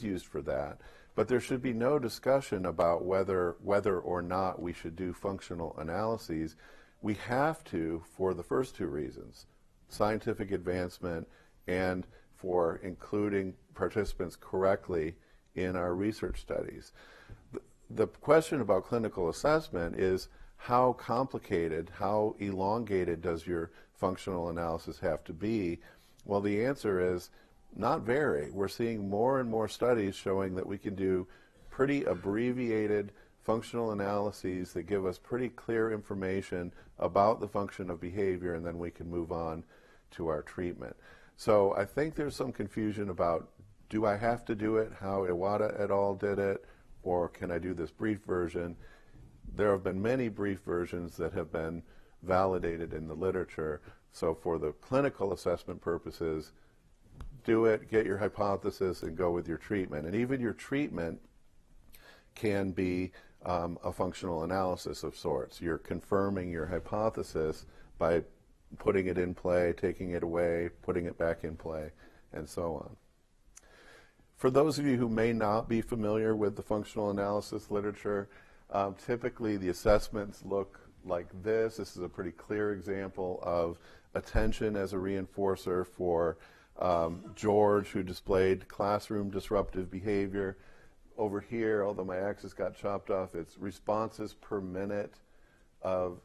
used for that, but there should be no discussion about whether or not we should do functional analyses. We have to for the first two reasons, scientific advancement and for including participants correctly in our research studies. The question about clinical assessment is how complicated, how elongated does your functional analysis have to be Well, the answer is not very. We're seeing more and more studies showing that we can do pretty abbreviated functional analyses that give us pretty clear information about the function of behavior, and then we can move on to our treatment. So I think there's some confusion about, do I have to do it how Iwata et al. Did it, or can I do this brief version? There have been many brief versions that have been validated in the literature. So for the clinical assessment purposes, do it, get your hypothesis, and go with your treatment. And even your treatment can be a functional analysis of sorts. You're confirming your hypothesis by putting it in play, taking it away, putting it back in play, and so on. For those of you who may not be familiar with the functional analysis literature, typically the assessments look like this. This is a pretty clear example of attention as a reinforcer for George, who displayed classroom disruptive behavior. Over here, although my axis got chopped off, it's responses per minute of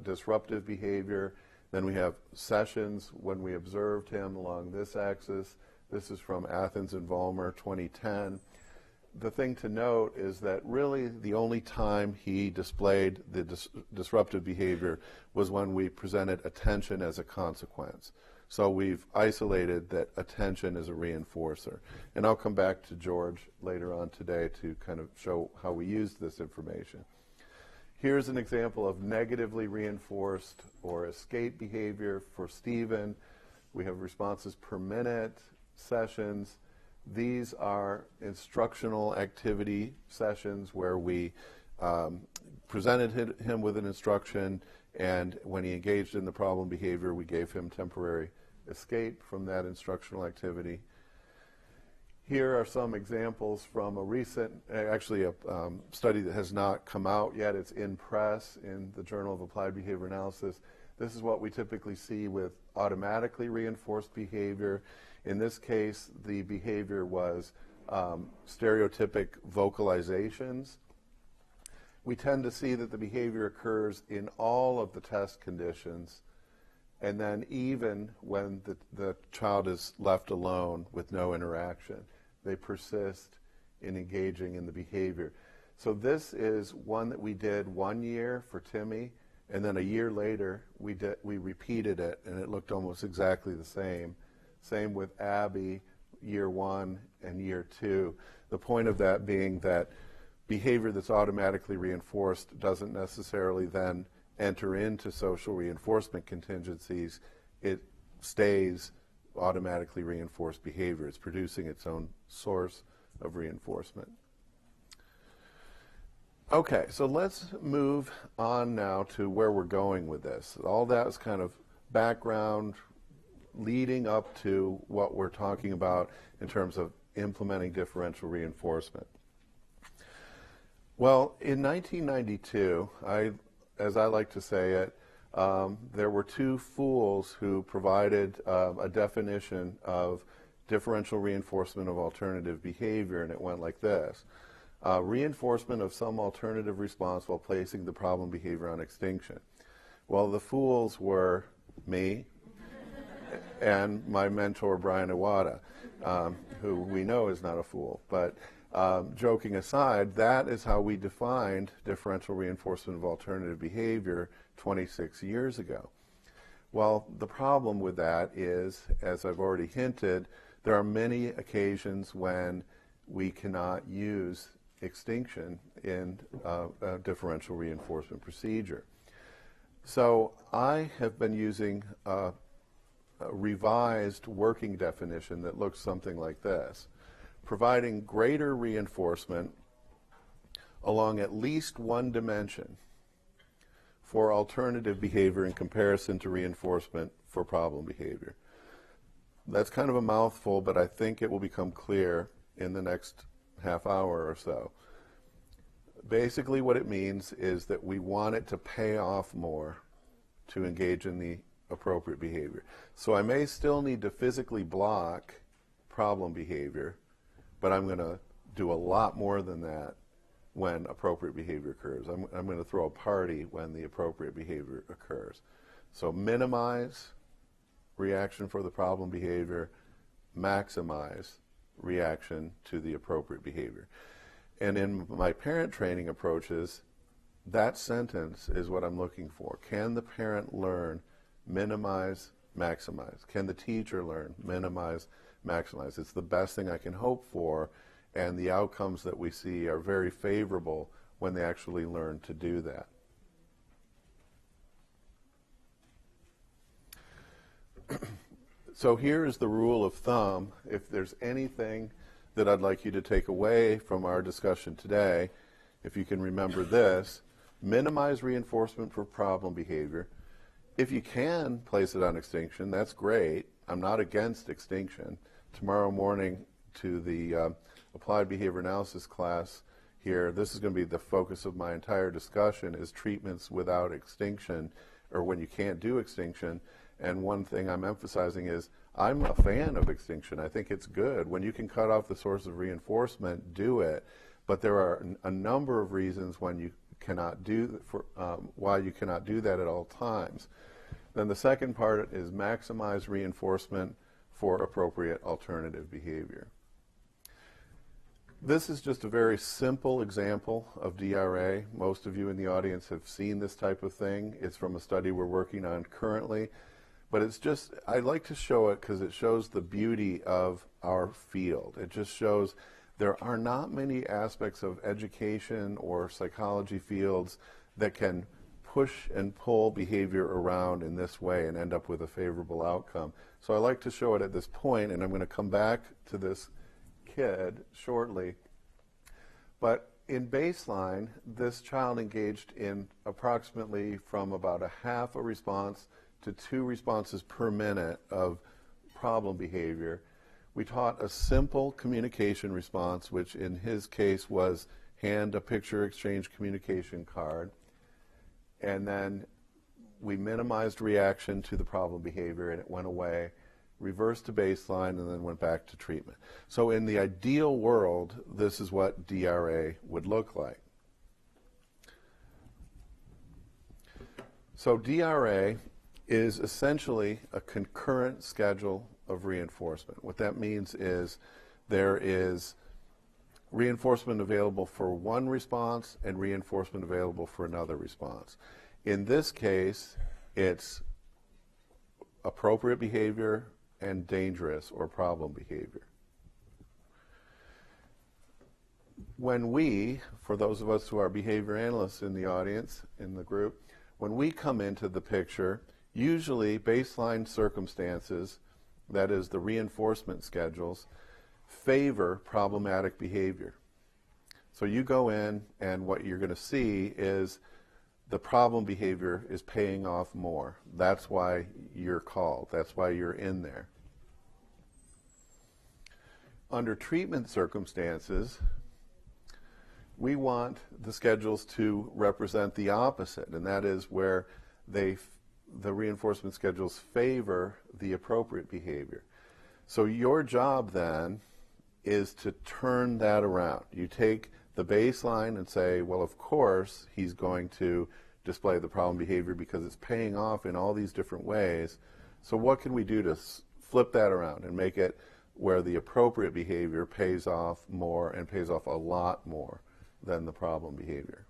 disruptive behavior. Then we have sessions when we observed him along this axis. This is from Athens and Vollmer, 2010. The thing to note is that really the only time he displayed the disruptive behavior was when we presented attention as a consequence. So we've isolated that attention is a reinforcer. And I'll come back to George later on today to kind of show how we use this information. Here's an example of negatively reinforced or escape behavior for Stephen. We have responses per minute, sessions. These are instructional activity sessions where we presented him with an instruction, and when he engaged in the problem behavior, we gave him temporary escape from that instructional activity. Here are some examples from a recent, actually a study that has not come out yet. It's in press in the Journal of Applied Behavior Analysis. This is what we typically see with automatically reinforced behavior. In this case, the behavior was stereotypic vocalizations. We tend to see that the behavior occurs in all of the test conditions, and then even when the child is left alone with no interaction, they persist in engaging in the behavior. So this is one that we did 1 year for Timmy, and then a year later we repeated it, and it looked almost exactly the same. Same with Abby, year 1 and year 2. The point of that being that behavior that's automatically reinforced doesn't necessarily then enter into social reinforcement contingencies. It stays automatically reinforced behavior. It's producing its own source of reinforcement. Okay, so let's move on now to where we're going with this. All that is kind of background leading up to what we're talking about in terms of implementing differential reinforcement. Well, in 1992, as I like to say it, there were two fools who provided a definition of differential reinforcement of alternative behavior, and it went like this. Reinforcement of some alternative response while placing the problem behavior on extinction. Well, the fools were me and my mentor, Brian Iwata, who we know is not a fool. But joking aside, that is how we defined differential reinforcement of alternative behavior 26 years ago. Well, the problem with that is, as I've already hinted, there are many occasions when we cannot use extinction in a differential reinforcement procedure. So I have been using a revised working definition that looks something like this: providing greater reinforcement along at least one dimension for alternative behavior in comparison to reinforcement for problem behavior. That's kind of a mouthful, but I think it will become clear in the next half hour or so. Basically what it means is that we want it to pay off more to engage in the appropriate behavior. So I may still need to physically block problem behavior, but I'm going to do a lot more than that when appropriate behavior occurs. I'm going to throw a party when the appropriate behavior occurs. So minimize reaction for the problem behavior, maximize reaction to the appropriate behavior. And in my parent training approaches, that sentence is what I'm looking for. Can the parent learn, minimize, maximize? Can the teacher learn, minimize, maximize? It's the best thing I can hope for, and the outcomes that we see are very favorable when they actually learn to do that. So here is the rule of thumb. If there's anything that I'd like you to take away from our discussion today, if you can remember this, minimize reinforcement for problem behavior. If you can place it on extinction, that's great. I'm not against extinction. Tomorrow morning to the applied behavior analysis class here, this is going to be the focus of my entire discussion, is treatments without extinction, or when you can't do extinction. And one thing I'm emphasizing is I'm a fan of extinction. I think it's good. When you can cut off the source of reinforcement, do it. But there are a number of reasons when you cannot do why you cannot do that at all times. Then the second part is maximize reinforcement for appropriate alternative behavior. This is just a very simple example of DRA. Most of you in the audience have seen this type of thing. It's from a study we're working on currently. But it's just, I like to show it because it shows the beauty of our field. It just shows there are not many aspects of education or psychology fields that can push and pull behavior around in this way and end up with a favorable outcome. So I like to show it at this point, and I'm going to come back to this kid shortly. But in baseline, this child engaged in approximately from about a half a response to 2 responses per minute of problem behavior. We taught a simple communication response, which in his case was hand a picture exchange communication card. And then we minimized reaction to the problem behavior, and it went away, reversed to baseline, and then went back to treatment. So in the ideal world, this is what DRA would look like. So DRA is essentially a concurrent schedule of reinforcement. What that means is there is reinforcement available for one response and reinforcement available for another response. In this case, it's appropriate behavior and dangerous or problem behavior. When we, for those of us who are behavior analysts in the audience, in the group, when we come into the picture, usually baseline circumstances, that is the reinforcement schedules, favor problematic behavior. So you go in and what you're going to see is the problem behavior is paying off more. That's why you're called. That's why you're in there. Under treatment circumstances, we want the schedules to represent the opposite, and that is where the reinforcement schedules favor the appropriate behavior. So your job then is to turn that around. You take the baseline and say, well, of course he's going to display the problem behavior because it's paying off in all these different ways. So what can we do to flip that around and make it where the appropriate behavior pays off more and pays off a lot more than the problem behavior?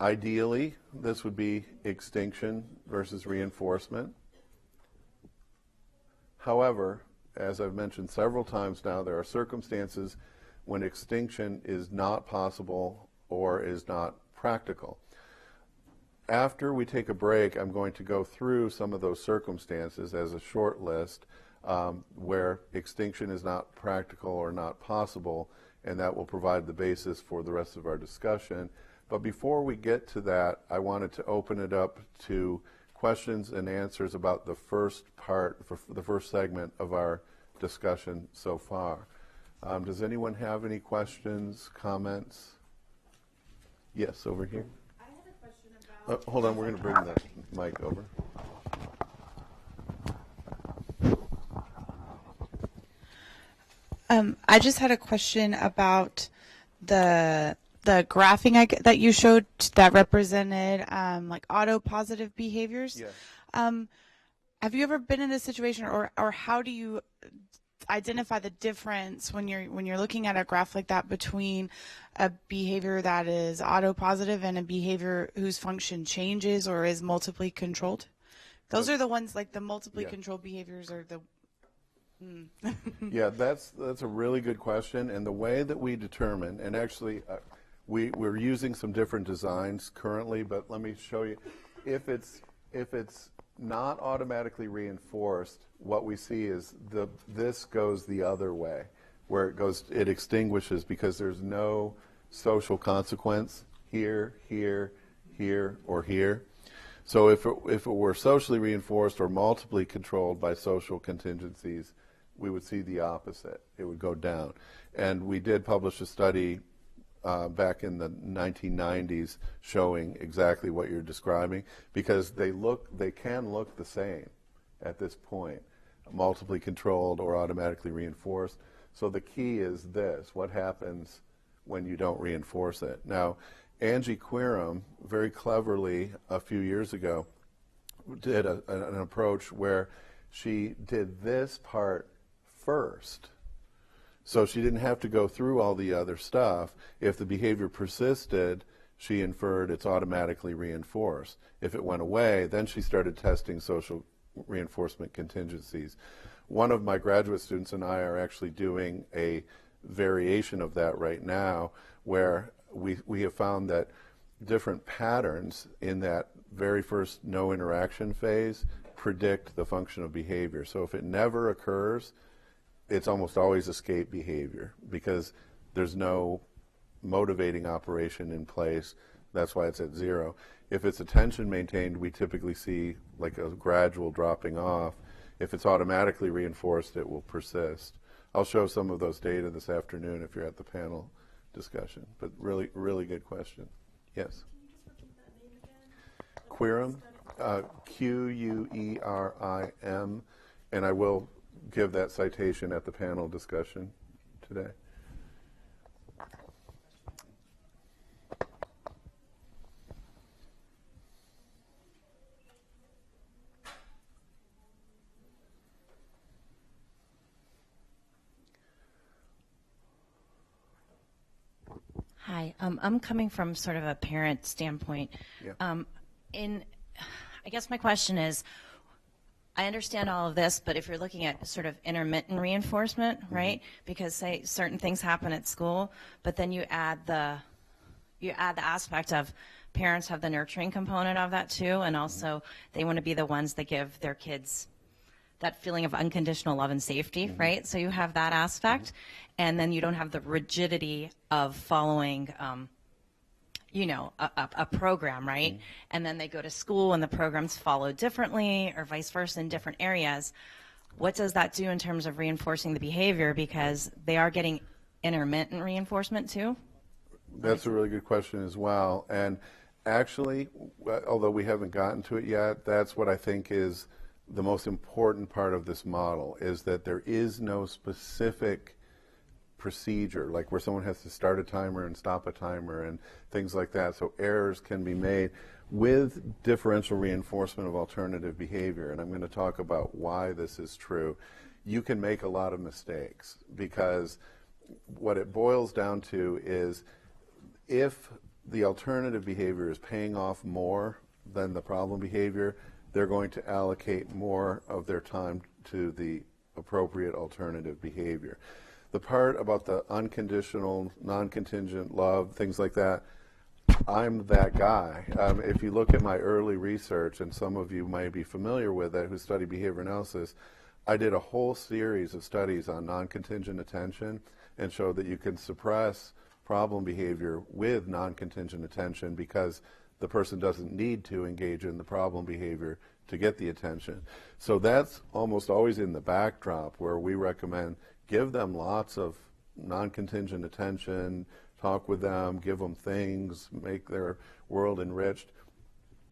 Ideally, this would be extinction versus reinforcement. However, as I've mentioned several times now, there are circumstances when extinction is not possible or is not practical. After we take a break, I'm going to go through some of those circumstances as a short list where extinction is not practical or not possible, and that will provide the basis for the rest of our discussion. But before we get to that, I wanted to open it up to questions and answers about the first part, the first segment of our discussion so far. Does anyone have any questions, comments? Yes, over here. I have a question about... Hold on, we're going to bring the mic over. I just had a question about the graphing that you showed that represented like auto-positive behaviors. Yes. Have you ever been in a situation, or how do you identify the difference when you're looking at a graph like that between a behavior that is autopositive and a behavior whose function changes or is multiply controlled? Those are the ones, like the multiply Yeah. controlled behaviors are the Yeah, that's a really good question, and the way that we determine, and actually we're using some different designs currently, but let me show you. If it's not automatically reinforced, what we see is this goes the other way, where it extinguishes because there's no social consequence here, here, here, or here. So if it were socially reinforced or multiply controlled by social contingencies, we would see the opposite. It would go down. And we did publish a study back in the 1990s showing exactly what you're describing, because they can look the same at this point, multiply controlled or automatically reinforced. So the key is this: what happens when you don't reinforce it? Now, Angie Quirum very cleverly a few years ago did an approach where she did this part first. So she didn't have to go through all the other stuff. If the behavior persisted, she inferred it's automatically reinforced. If it went away, then she started testing social reinforcement contingencies. One of my graduate students and I are actually doing a variation of that right now, where we have found that different patterns in that very first no interaction phase predict the function of behavior. So if it never occurs, it's almost always escape behavior because there's no motivating operation in place. That's why it's at 0. If it's attention maintained, we typically see like a gradual dropping off. If it's automatically reinforced, it will persist. I'll show some of those data this afternoon if you're at the panel discussion. But really, really good question. Yes? Quirum, Querim, and I will give that citation at the panel discussion today. Hi, I'm coming from sort of a parent standpoint. Yeah. I guess my question is, I understand all of this, but if you're looking at sort of intermittent reinforcement, right? Because say certain things happen at school, but then you add the aspect of parents have the nurturing component of that too, and also they want to be the ones that give their kids that feeling of unconditional love and safety, right? So you have that aspect, and then you don't have the rigidity of following a program, right? And then they go to school and the programs follow differently or vice versa in different areas. What does that do in terms of reinforcing the behavior? Because they are getting intermittent reinforcement too. That's a really good question as well. And actually, although we haven't gotten to it yet, that's what I think is the most important part of this model, is that there is no specific procedure, like where someone has to start a timer and stop a timer and things like that, so errors can be made. With differential reinforcement of alternative behavior, and I'm going to talk about why this is true, you can make a lot of mistakes, because what it boils down to is if the alternative behavior is paying off more than the problem behavior, they're going to allocate more of their time to the appropriate alternative behavior. The part about the unconditional, non-contingent love, things like that, I'm that guy. If you look at my early research, and some of you might be familiar with it who study behavior analysis, I did a whole series of studies on non-contingent attention and showed that you can suppress problem behavior with non-contingent attention because the person doesn't need to engage in the problem behavior to get the attention. So that's almost always in the backdrop where we recommend give them lots of non-contingent attention, talk with them, give them things, make their world enriched.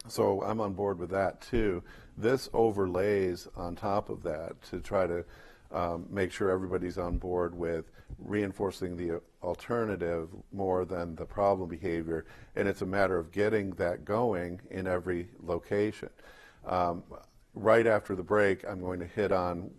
So I'm on board with that too. This overlays on top of that to try to make sure everybody's on board with reinforcing the alternative more than the problem behavior, and it's a matter of getting that going in every location. right after the break, I'm going to hit on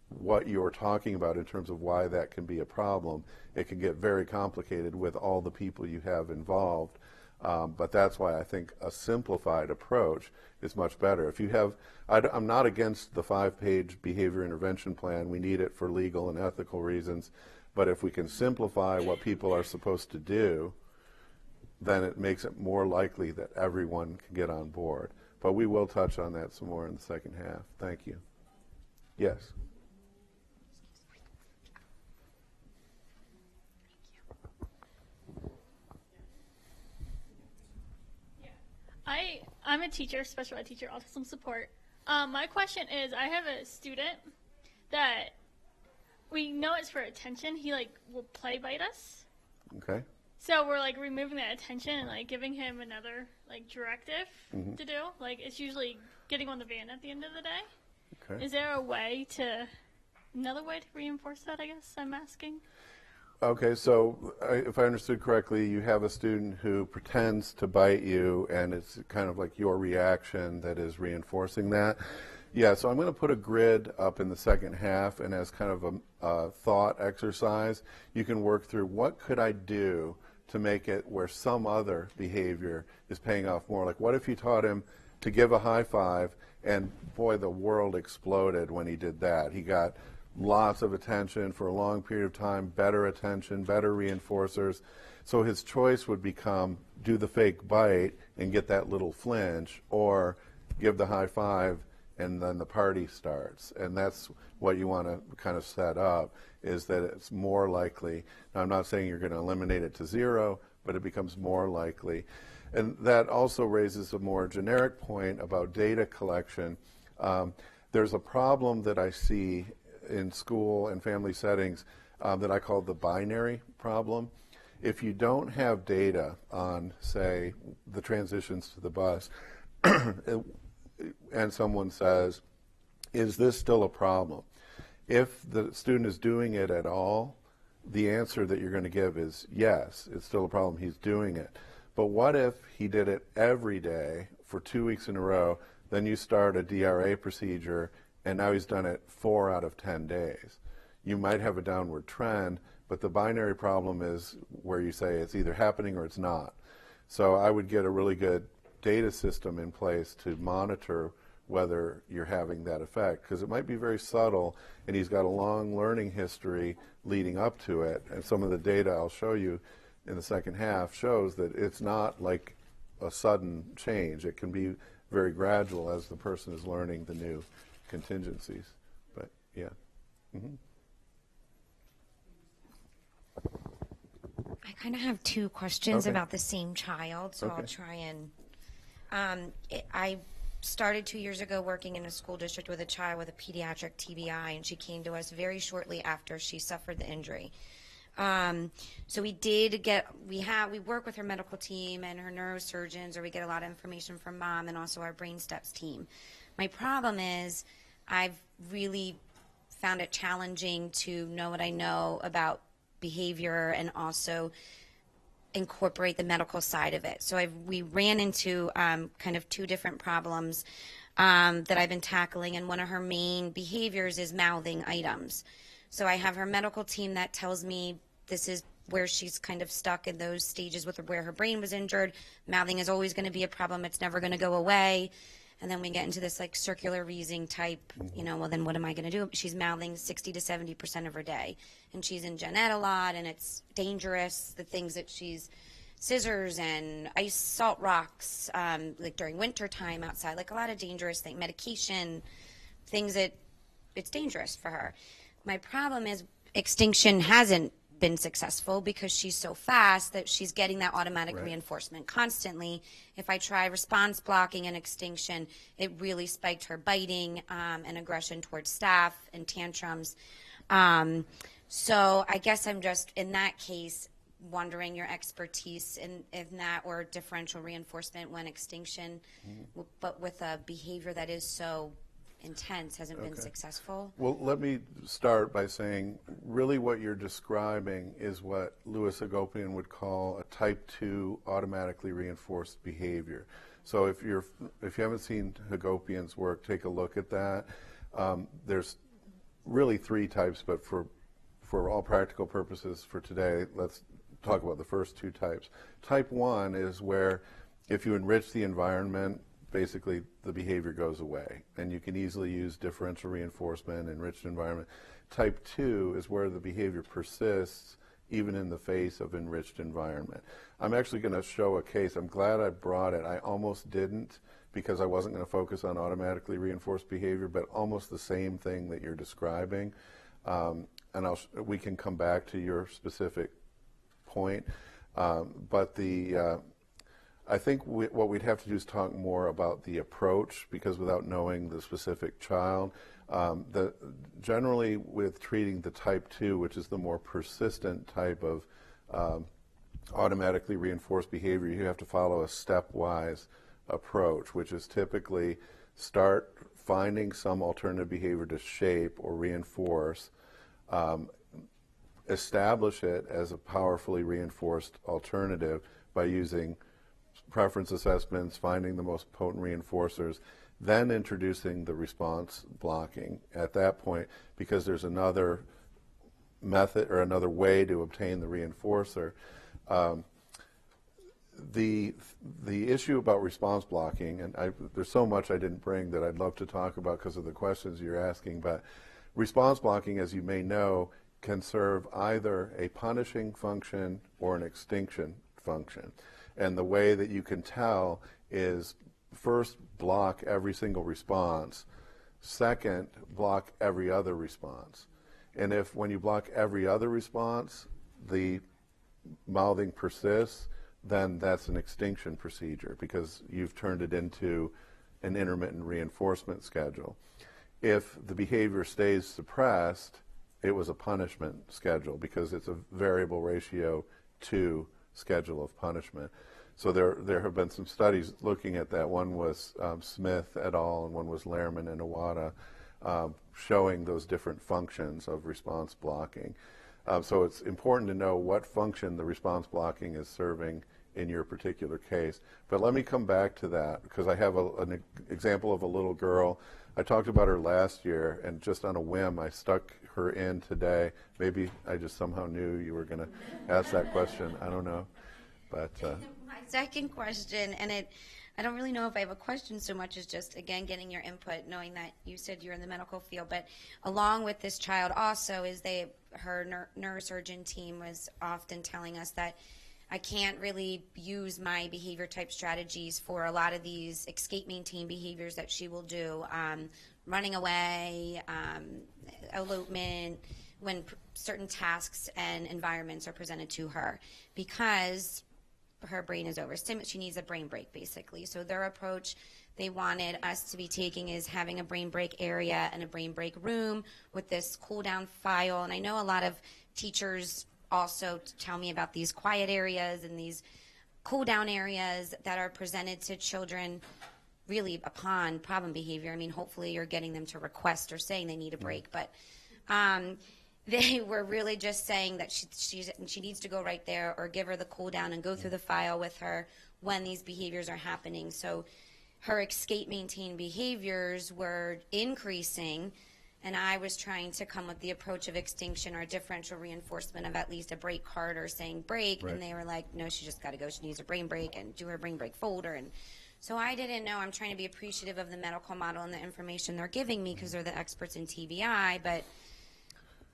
what you're talking about in terms of why that can be a problem. It can get very complicated with all the people you have involved, but that's why I think a simplified approach is much better. If you have, I'm not against the 5-page behavior intervention plan. We need it for legal and ethical reasons, but if we can simplify what people are supposed to do, then it makes it more likely that everyone can get on board. But we will touch on that some more in the second half. Thank you. Yes. I'm a teacher, special ed teacher, autism support. My question is, I have a student that we know it's for attention. He will play bite us. Okay. So we're removing that attention and giving him another directive to do. It's usually getting on the van at the end of the day. Okay. Is there another way to reinforce that, I guess I'm asking? Okay, so if I understood correctly, you have a student who pretends to bite you, and it's kind of like your reaction that is reinforcing that. Yeah, so I'm going to put a grid up in the second half, and as kind of a thought exercise, you can work through what could I do to make it where some other behavior is paying off more. Like, what if you taught him to give a high five, and boy, the world exploded when he did that. He got lots of attention for a long period of time, better attention, better reinforcers. So his choice would become do the fake bite and get that little flinch, or give the high five and then the party starts. And that's what you want to kind of set up, is that it's more likely. Now, I'm not saying you're going to eliminate it to zero, but it becomes more likely. And that also raises a more generic point about data collection. There's a problem that I see in school and family settings that I call the binary problem. If you don't have data on, say, the transitions to the bus, and someone says, is this still a problem? If the student is doing it at all, the answer that you're going to give is yes, it's still a problem, he's doing it. But what if he did it every day for 2 weeks in a row, then you start a DRA procedure, and now he's done it 4 out of 10 days. You might have a downward trend, but the binary problem is where you say it's either happening or it's not. So I would get a really good data system in place to monitor whether you're having that effect, because it might be very subtle, and he's got a long learning history leading up to it. And some of the data I'll show you in the second half shows that it's not like a sudden change. It can be very gradual as the person is learning the new contingencies. But yeah. I kind of have 2 questions Okay. about the same child, so Okay. I'll try and I started 2 years ago working in a school district with a child with a pediatric TBI, and she came to us very shortly after she suffered the injury. So we work with her medical team and her neurosurgeons, or we get a lot of information from mom and also our Brain Steps team. My problem is I've really found it challenging to know what I know about behavior and also incorporate the medical side of it. So we ran into kind of 2 different problems that I've been tackling, and one of her main behaviors is mouthing items. So I have her medical team that tells me this is where she's kind of stuck in those stages with where her brain was injured. Mouthing is always going to be a problem. It's never going to go away. And then we get into this circular wheezing type, well, then what am I going to do? She's mouthing 60 to 70% of her day. And she's in gen ed a lot, and it's dangerous, the things that scissors and ice salt rocks, during winter time outside, a lot of dangerous things, medication, things that it's dangerous for her. My problem is extinction hasn't been successful because she's so fast that she's getting that automatic reinforcement constantly. If I try response blocking and extinction, it really spiked her biting and aggression towards staff and tantrums. So I guess I'm just, in that case, wondering your expertise in that, or differential reinforcement when extinction, but with a behavior that is so intense hasn't been successful. Well, let me start by saying really what you're describing is what Louis Hagopian would call a type 2 automatically reinforced behavior. So if you haven't seen Hagopian's work, take a look at that. There's really 3 types, but for all practical purposes for today, let's talk about the first 2 types. Type 1 is where if you enrich the environment, basically the behavior goes away, and you can easily use differential reinforcement, enriched environment. Type 2 is where the behavior persists even in the face of enriched environment. I'm actually going to show a case. I'm glad I brought it. I almost didn't because I wasn't going to focus on automatically reinforced behavior, but almost the same thing that you're describing. And we can come back to your specific point. But I think what we'd have to do is talk more about the approach, because without knowing the specific child, generally with treating the type 2, which is the more persistent type of automatically reinforced behavior, you have to follow a stepwise approach, which is typically start finding some alternative behavior to shape or reinforce, establish it as a powerfully reinforced alternative by using preference assessments, finding the most potent reinforcers, then introducing the response blocking at that point, because there's another method or another way to obtain the reinforcer. The issue about response blocking, and there's so much I didn't bring that I'd love to talk about because of the questions you're asking, but response blocking, as you may know, can serve either a punishing function or an extinction function. And the way that you can tell is first block every single response, second block every other response. And if when you block every other response the mouthing persists, then that's an extinction procedure because you've turned it into an intermittent reinforcement schedule. If the behavior stays suppressed, it was a punishment schedule because it's a variable ratio 2 schedule of punishment. So there have been some studies looking at that. One was Smith et al. And one was Lehrman and Iwata, showing those different functions of response blocking. So it's important to know what function the response blocking is serving in your particular case. But let me come back to that because I have an example of a little girl. I talked about her last year, and just on a whim, I stuck her in today. Maybe I just somehow knew you were going to ask that question. I don't know. But my second question, and I don't really know if I have a question so much as just, again, getting your input, knowing that you said you're in the medical field, but along with this child also is her neurosurgeon team was often telling us that I can't really use my behavior type strategies for a lot of these escape maintain behaviors that she will do, running away, elopement, when certain tasks and environments are presented to her, because her brain is overstimulated. She needs a brain break, basically. So their approach they wanted us to be taking is having a brain break area and a brain break room with this cool down file. And I know a lot of teachers also tell me about these quiet areas and these cool down areas that are presented to children really upon problem behavior. I mean, hopefully you're getting them to request or saying they need a break, but they were really just saying that she needs to go right there, or give her the cool down and go through the file with her when these behaviors are happening. So her escape maintain behaviors were increasing, and I was trying to come with the approach of extinction or differential reinforcement of at least a break card or saying break, Right. And they were like, no, she just got to go. She needs a brain break and do her brain break folder. And so I didn't know. I'm trying to be appreciative of the medical model and the information they're giving me because they're the experts in TBI, but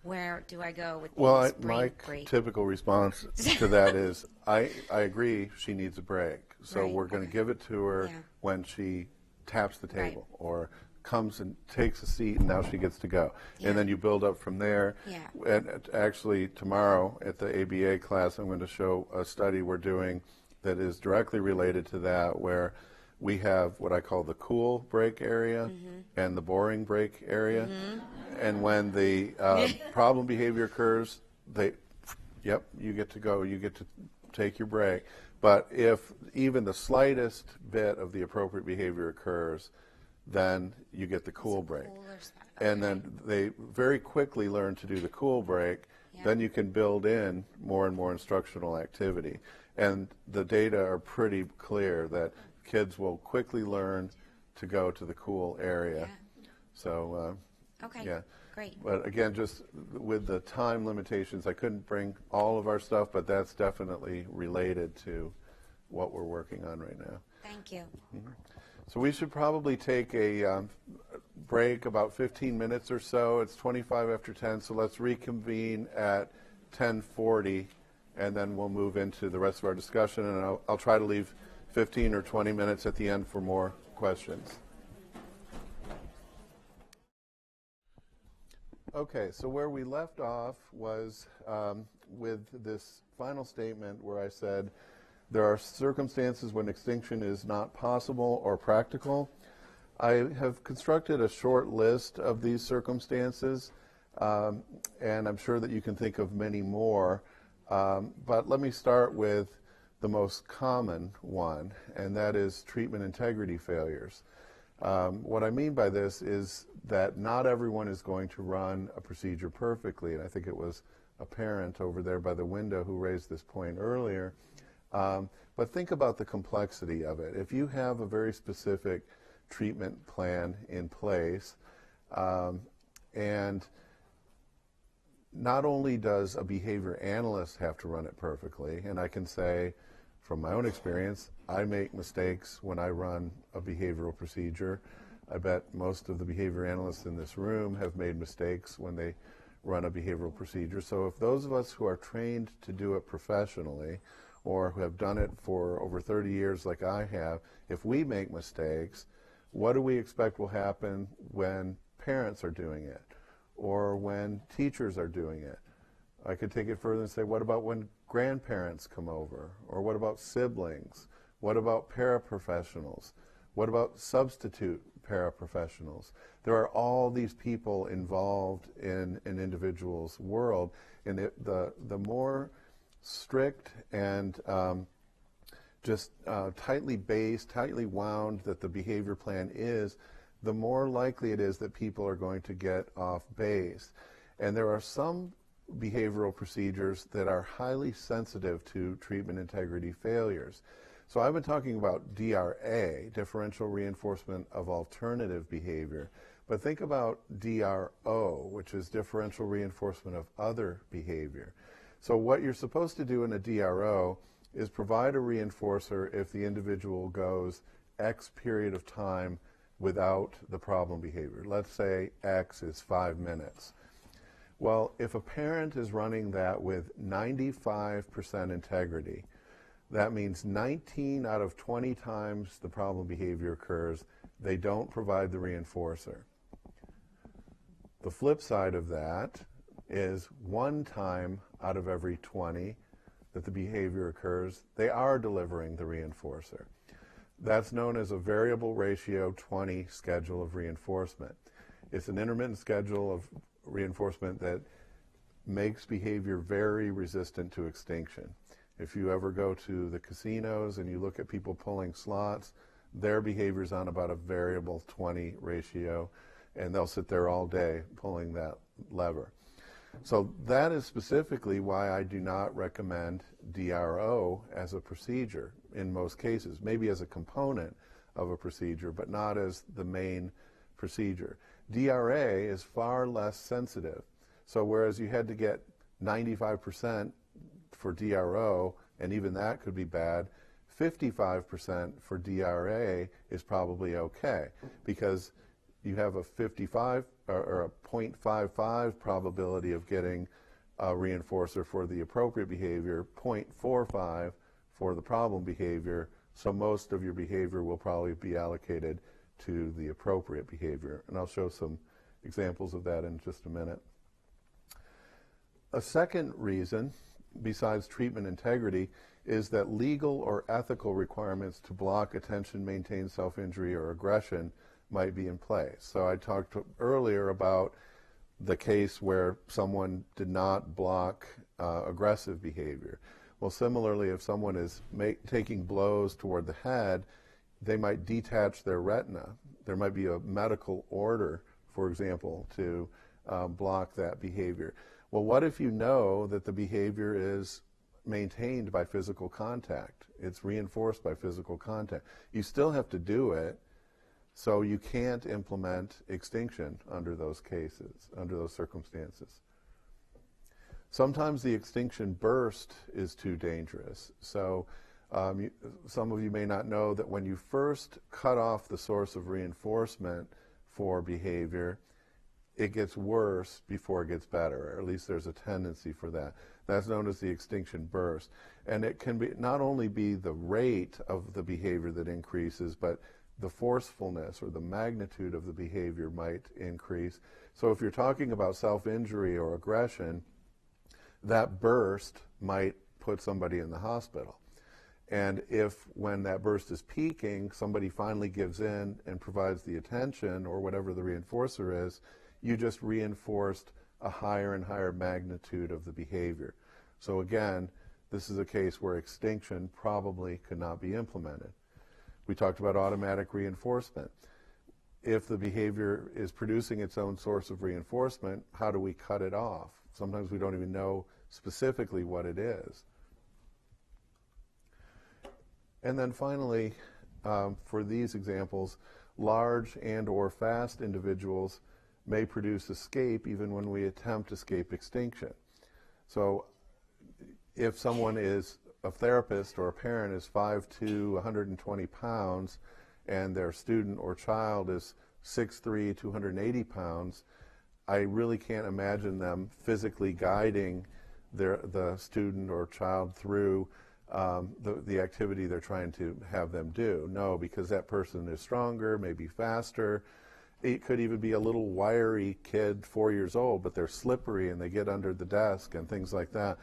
where do I go with well, these my break? typical response to that is I agree she needs a break. So Right, we're going to okay. give it to her Yeah. when she taps the Right. table or comes and takes a seat and now she gets to go. Yeah. And then you build up from there. Yeah. And actually tomorrow at the ABA class I'm going to show a study we're doing that is directly related to that, where we have what I call the cool break area and the boring break area. And when the problem behavior occurs, you get to go, you get to take your break. But if even the slightest bit of the appropriate behavior occurs, then you get the cool break. Cooler spot. And then they very quickly learn to do the cool break. Yeah. Then you can build in more and more instructional activity. And the data are pretty clear that kids will quickly learn to go to the cool area. Yeah. So, Okay. yeah. Great. But again, just with the time limitations, I couldn't bring all of our stuff, but that's definitely related to what we're working on right now. Thank you. So we should probably take a break about 15 minutes or so. It's 25 after 10, so let's reconvene at 10:40, and then we'll move into the rest of our discussion, and I'll try to leave 15 or 20 minutes at the end for more questions. Okay, so where we left off was with this final statement where I said there are circumstances when extinction is not possible or practical. I have constructed a short list of these circumstances, and I'm sure that you can think of many more, but let me start with the most common one, and that is treatment integrity failures. What I mean by this is that not everyone is going to run a procedure perfectly, and I think it was a parent over there by the window who raised this point earlier. But think about the complexity of it. If you have a very specific treatment plan in place, and not only does a behavior analyst have to run it perfectly, and I can say from my own experience, I make mistakes when I run a behavioral procedure. I bet most of the behavior analysts in this room have made mistakes when they run a behavioral procedure. So if those of us who are trained to do it professionally, or who have done it for over 30 years like I have, if we make mistakes, what do we expect will happen when parents are doing it, or when teachers are doing it? I could take it further and say, what about when grandparents come over? Or what about siblings? What about paraprofessionals? What about substitute paraprofessionals? There are all these people involved in an individual's world, and the more strict and just tightly based, tightly wound that the behavior plan is, the more likely it is that people are going to get off base. And there are some behavioral procedures that are highly sensitive to treatment integrity failures. So I've been talking about DRA, Differential Reinforcement of Alternative Behavior, but think about DRO, which is Differential Reinforcement of Other Behavior. So what you're supposed to do in a DRO is provide a reinforcer if the individual goes X period of time without the problem behavior. Let's say X is 5 minutes. Well, if a parent is running that with 95% integrity, that means 19 out of 20 times the problem behavior occurs, they don't provide the reinforcer. The flip side of that is 1 time out of every 20 that the behavior occurs, they are delivering the reinforcer. That's known as a variable ratio 20 schedule of reinforcement. It's an intermittent schedule of reinforcement that makes behavior very resistant to extinction. If you ever go to the casinos and you look at people pulling slots, their behavior is on about a variable 20 ratio, and they'll sit there all day pulling that lever. So that is specifically why I do not recommend DRO as a procedure in most cases, maybe as a component of a procedure, but not as the main procedure. DRA is far less sensitive. So whereas you had to get 95% for DRO, and even that could be bad, 55% for DRA is probably okay, because you have a 55 or a 0.55 probability of getting a reinforcer for the appropriate behavior, 0.45 for the problem behavior, so most of your behavior will probably be allocated to the appropriate behavior. And I'll show some examples of that in just a minute. A second reason, besides treatment integrity, is that legal or ethical requirements to block attention, maintain self-injury, or aggression might be in place. So I talked earlier about the case where someone did not block aggressive behavior. Well, similarly, if someone is taking blows toward the head, they might detach their retina There might be a medical order, for example, to block that behavior. Well, what if you know that the behavior is maintained by physical contact? It's reinforced by physical contact. You still have to do it, so you can't implement extinction under those cases, under those circumstances. Sometimes the extinction burst is too dangerous. So some of you may not know that when you first cut off the source of reinforcement for behavior, it gets worse before it gets better, or at least there's a tendency for that. That's known as the extinction burst. And it can be not only be the rate of the behavior that increases, but the forcefulness or the magnitude of the behavior might increase. So if you're talking about self-injury or aggression, that burst might put somebody in the hospital. And if, when that burst is peaking, somebody finally gives in and provides the attention or whatever the reinforcer is, you just reinforced a higher and higher magnitude of the behavior. So again, this is a case where extinction probably could not be implemented. We talked about automatic reinforcement. If the behavior is producing its own source of reinforcement, how do we cut it off? Sometimes we don't even know specifically what it is. And then finally, for these examples, large and or fast individuals may produce escape even when we attempt escape extinction. So if someone is a therapist or a parent is 5'2", 120 pounds, and their student or child is 6'3", 280 pounds, I really can't imagine them physically guiding the student or child through the activity they're trying to have them do. No, because that person is stronger, maybe faster. It could even be a little wiry kid, 4 years old, but they're slippery and they get under the desk and things like that.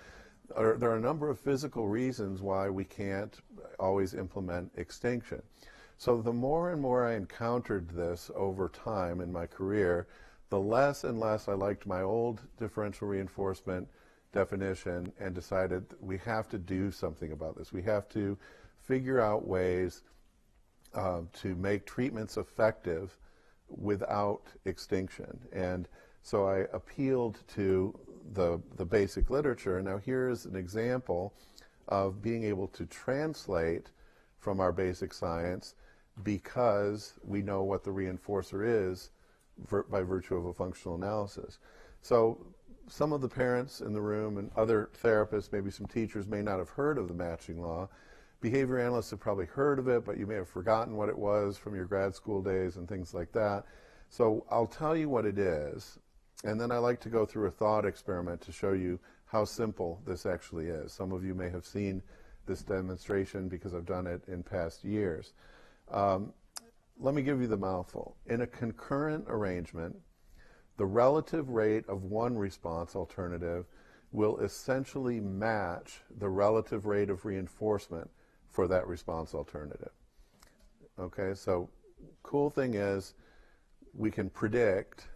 There are a number of physical reasons why we can't always implement extinction. So the more and more I encountered this over time in my career, the less and less I liked my old differential reinforcement definition and decided that we have to do something about this. We have to figure out ways to make treatments effective without extinction. And so I appealed to the basic literature. Now here's an example of being able to translate from our basic science because we know what the reinforcer is by virtue of a functional analysis. So some of the parents in the room and other therapists, maybe some teachers, may not have heard of the matching law. Behavior analysts have probably heard of it, but you may have forgotten what it was from your grad school days and things like that. So I'll tell you what it is, and then I like to go through a thought experiment to show you how simple this actually is. Some of you may have seen this demonstration because I've done it in past years. Let me give you the mouthful. In a concurrent arrangement, the relative rate of one response alternative will essentially match the relative rate of reinforcement for that response alternative. Okay, so cool thing is we can predict,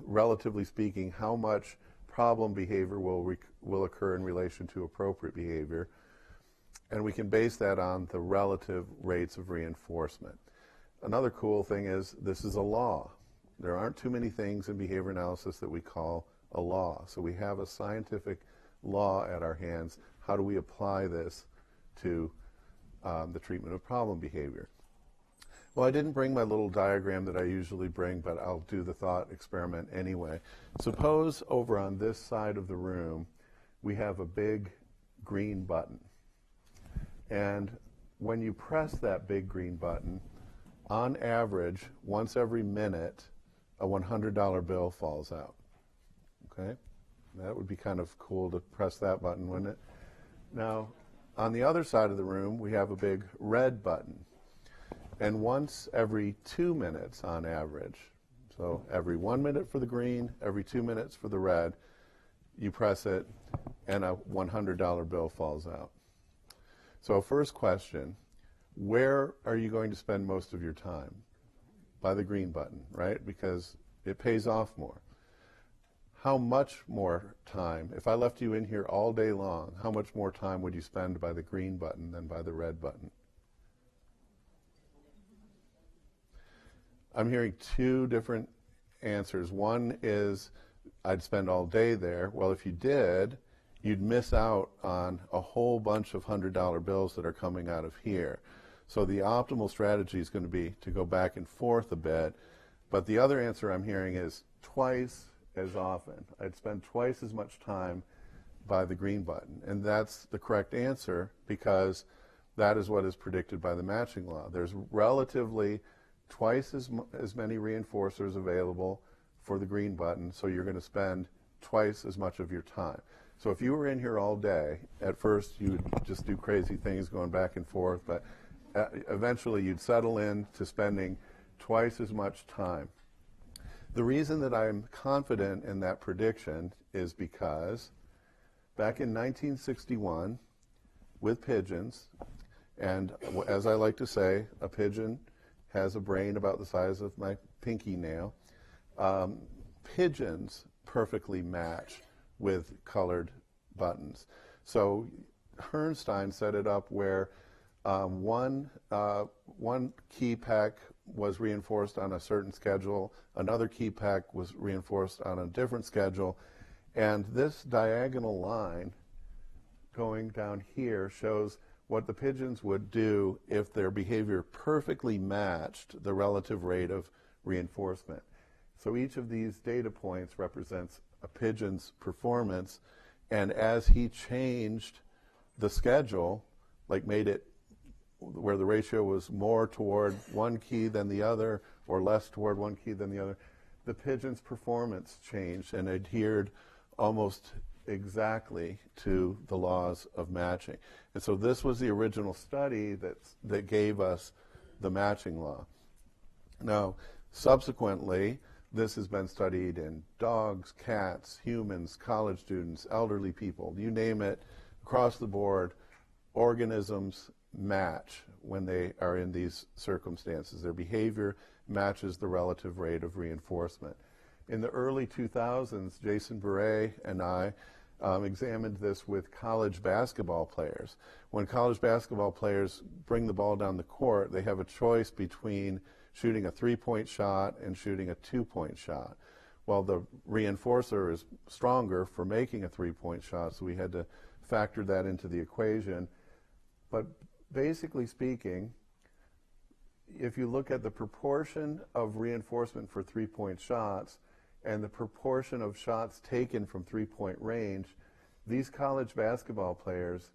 relatively speaking, how much problem behavior will occur in relation to appropriate behavior, and we can base that on the relative rates of reinforcement. Another cool thing is this is a law. There aren't too many things in behavior analysis that we call a law. So we have a scientific law at our hands. How do we apply this to the treatment of problem behavior? Well, I didn't bring my little diagram that I usually bring, but I'll do the thought experiment anyway. Suppose over on this side of the room, we have a big green button. And when you press that big green button, on average, once every minute, a $100 bill falls out. Okay? That would be kind of cool to press that button, wouldn't it? Now, on the other side of the room, we have a big red button. And once every 2 minutes on average, so every 1 minute for the green, every 2 minutes for the red, you press it and a $100 bill falls out. So first question, where are you going to spend most of your time? By the green button, right? Because it pays off more. How much more time, if I left you in here all day long, how much more time would you spend by the green button than by the red button? I'm hearing two different answers. One is I'd spend all day there. Well, if you did, you'd miss out on a whole bunch of $100 bills that are coming out of here. So the optimal strategy is going to be to go back and forth a bit. But the other answer I'm hearing is twice as often. I'd spend twice as much time by the green button. And that's the correct answer because that is what is predicted by the matching law. There's relatively twice as many reinforcers available for the green button, so you're going to spend twice as much of your time. So if you were in here all day, at first you would just do crazy things going back and forth, but eventually you'd settle in to spending twice as much time. The reason that I'm confident in that prediction is because back in 1961, with pigeons, and as I like to say, a pigeon has a brain about the size of my pinky nail. Pigeons perfectly match with colored buttons. So Herrnstein set it up where one key pack was reinforced on a certain schedule, another key pack was reinforced on a different schedule, and this diagonal line going down here shows what the pigeons would do if their behavior perfectly matched the relative rate of reinforcement. So each of these data points represents a pigeon's performance, and as he changed the schedule, like made it where the ratio was more toward one key than the other or less toward one key than the other, the pigeon's performance changed and adhered almost exactly to the laws of matching. And so this was the original study that gave us the matching law. Now, subsequently, this has been studied in dogs, cats, humans, college students, elderly people, you name it, across the board. Organisms match when they are in these circumstances. Their behavior matches the relative rate of reinforcement. In the early 2000s, Jason Beret and I examined this with college basketball players. When college basketball players bring the ball down the court, they have a choice between shooting a three-point shot and shooting a two-point shot. Well, the reinforcer is stronger for making a three-point shot, so we had to factor that into the equation. But basically speaking, if you look at the proportion of reinforcement for three-point shots and the proportion of shots taken from three-point range, these college basketball players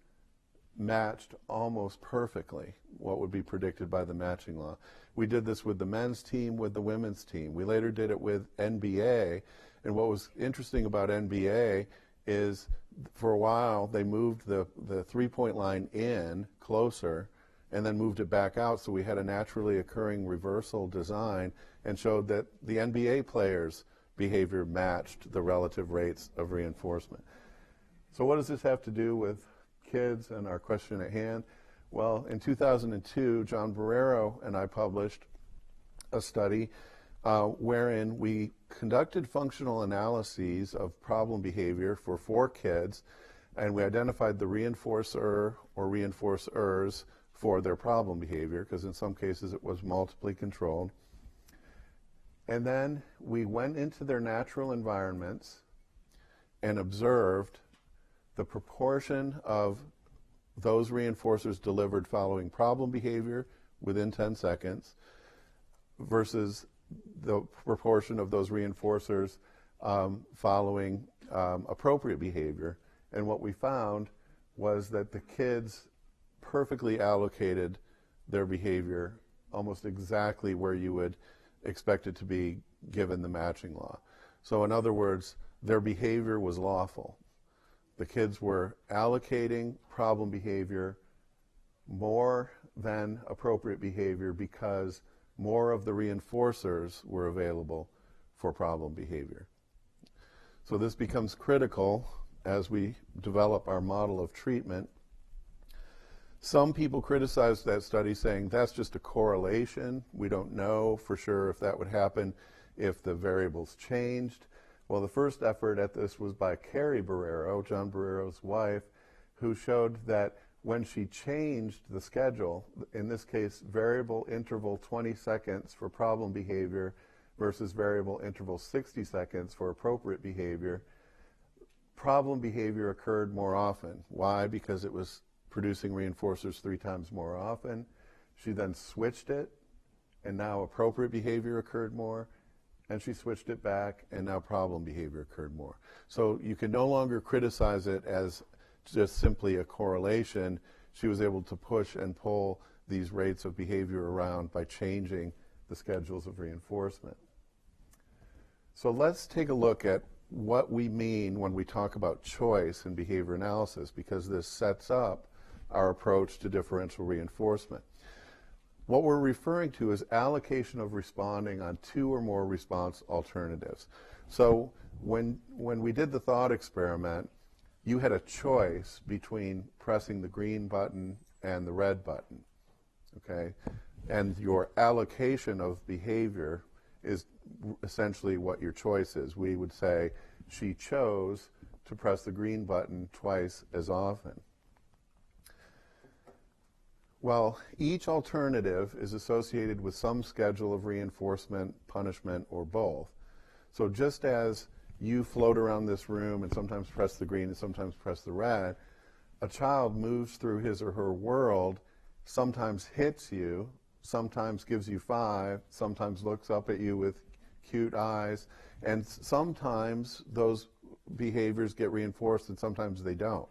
matched almost perfectly what would be predicted by the matching law. We did this with the men's team, with the women's team. We later did it with NBA, and what was interesting about NBA is for a while they moved the three-point line in closer and then moved it back out, so we had a naturally occurring reversal design and showed that the NBA players' behavior matched the relative rates of reinforcement. So what does this have to do with kids and our question at hand? Well, in 2002, John Barrero and I published a study wherein we conducted functional analyses of problem behavior for 4 kids, and we identified the reinforcer or reinforcers for their problem behavior, because in some cases it was multiply controlled. And then we went into their natural environments and observed the proportion of those reinforcers delivered following problem behavior within 10 seconds versus the proportion of those reinforcers following appropriate behavior. And what we found was that the kids perfectly allocated their behavior almost exactly where you would expect it to be given the matching law. So in other words, their behavior was lawful. The kids were allocating problem behavior more than appropriate behavior because more of the reinforcers were available for problem behavior. So this becomes critical as we develop our model of treatment. Some people criticized that study saying that's just a correlation. We don't know for sure if that would happen if the variables changed. Well, the first effort at this was by Carrie Barrero, John Barrero's wife, who showed that when she changed the schedule, in this case, variable interval 20 seconds for problem behavior versus variable interval 60 seconds for appropriate behavior, problem behavior occurred more often. Why? Because it was producing reinforcers 3 times more often. She then switched it, and now appropriate behavior occurred more, and she switched it back, and now problem behavior occurred more. So you can no longer criticize it as just simply a correlation. She was able to push and pull these rates of behavior around by changing the schedules of reinforcement. So let's take a look at what we mean when we talk about choice in behavior analysis, because this sets up our approach to differential reinforcement. What we're referring to is allocation of responding on 2 or more response alternatives. So when we did the thought experiment, you had a choice between pressing the green button and the red button, okay? And your allocation of behavior is essentially what your choice is. We would say she chose to press the green button twice as often. Well, each alternative is associated with some schedule of reinforcement, punishment, or both. So just as you float around this room and sometimes press the green and sometimes press the red, a child moves through his or her world, sometimes hits you, sometimes gives you 5, sometimes looks up at you with cute eyes, and sometimes those behaviors get reinforced and sometimes they don't.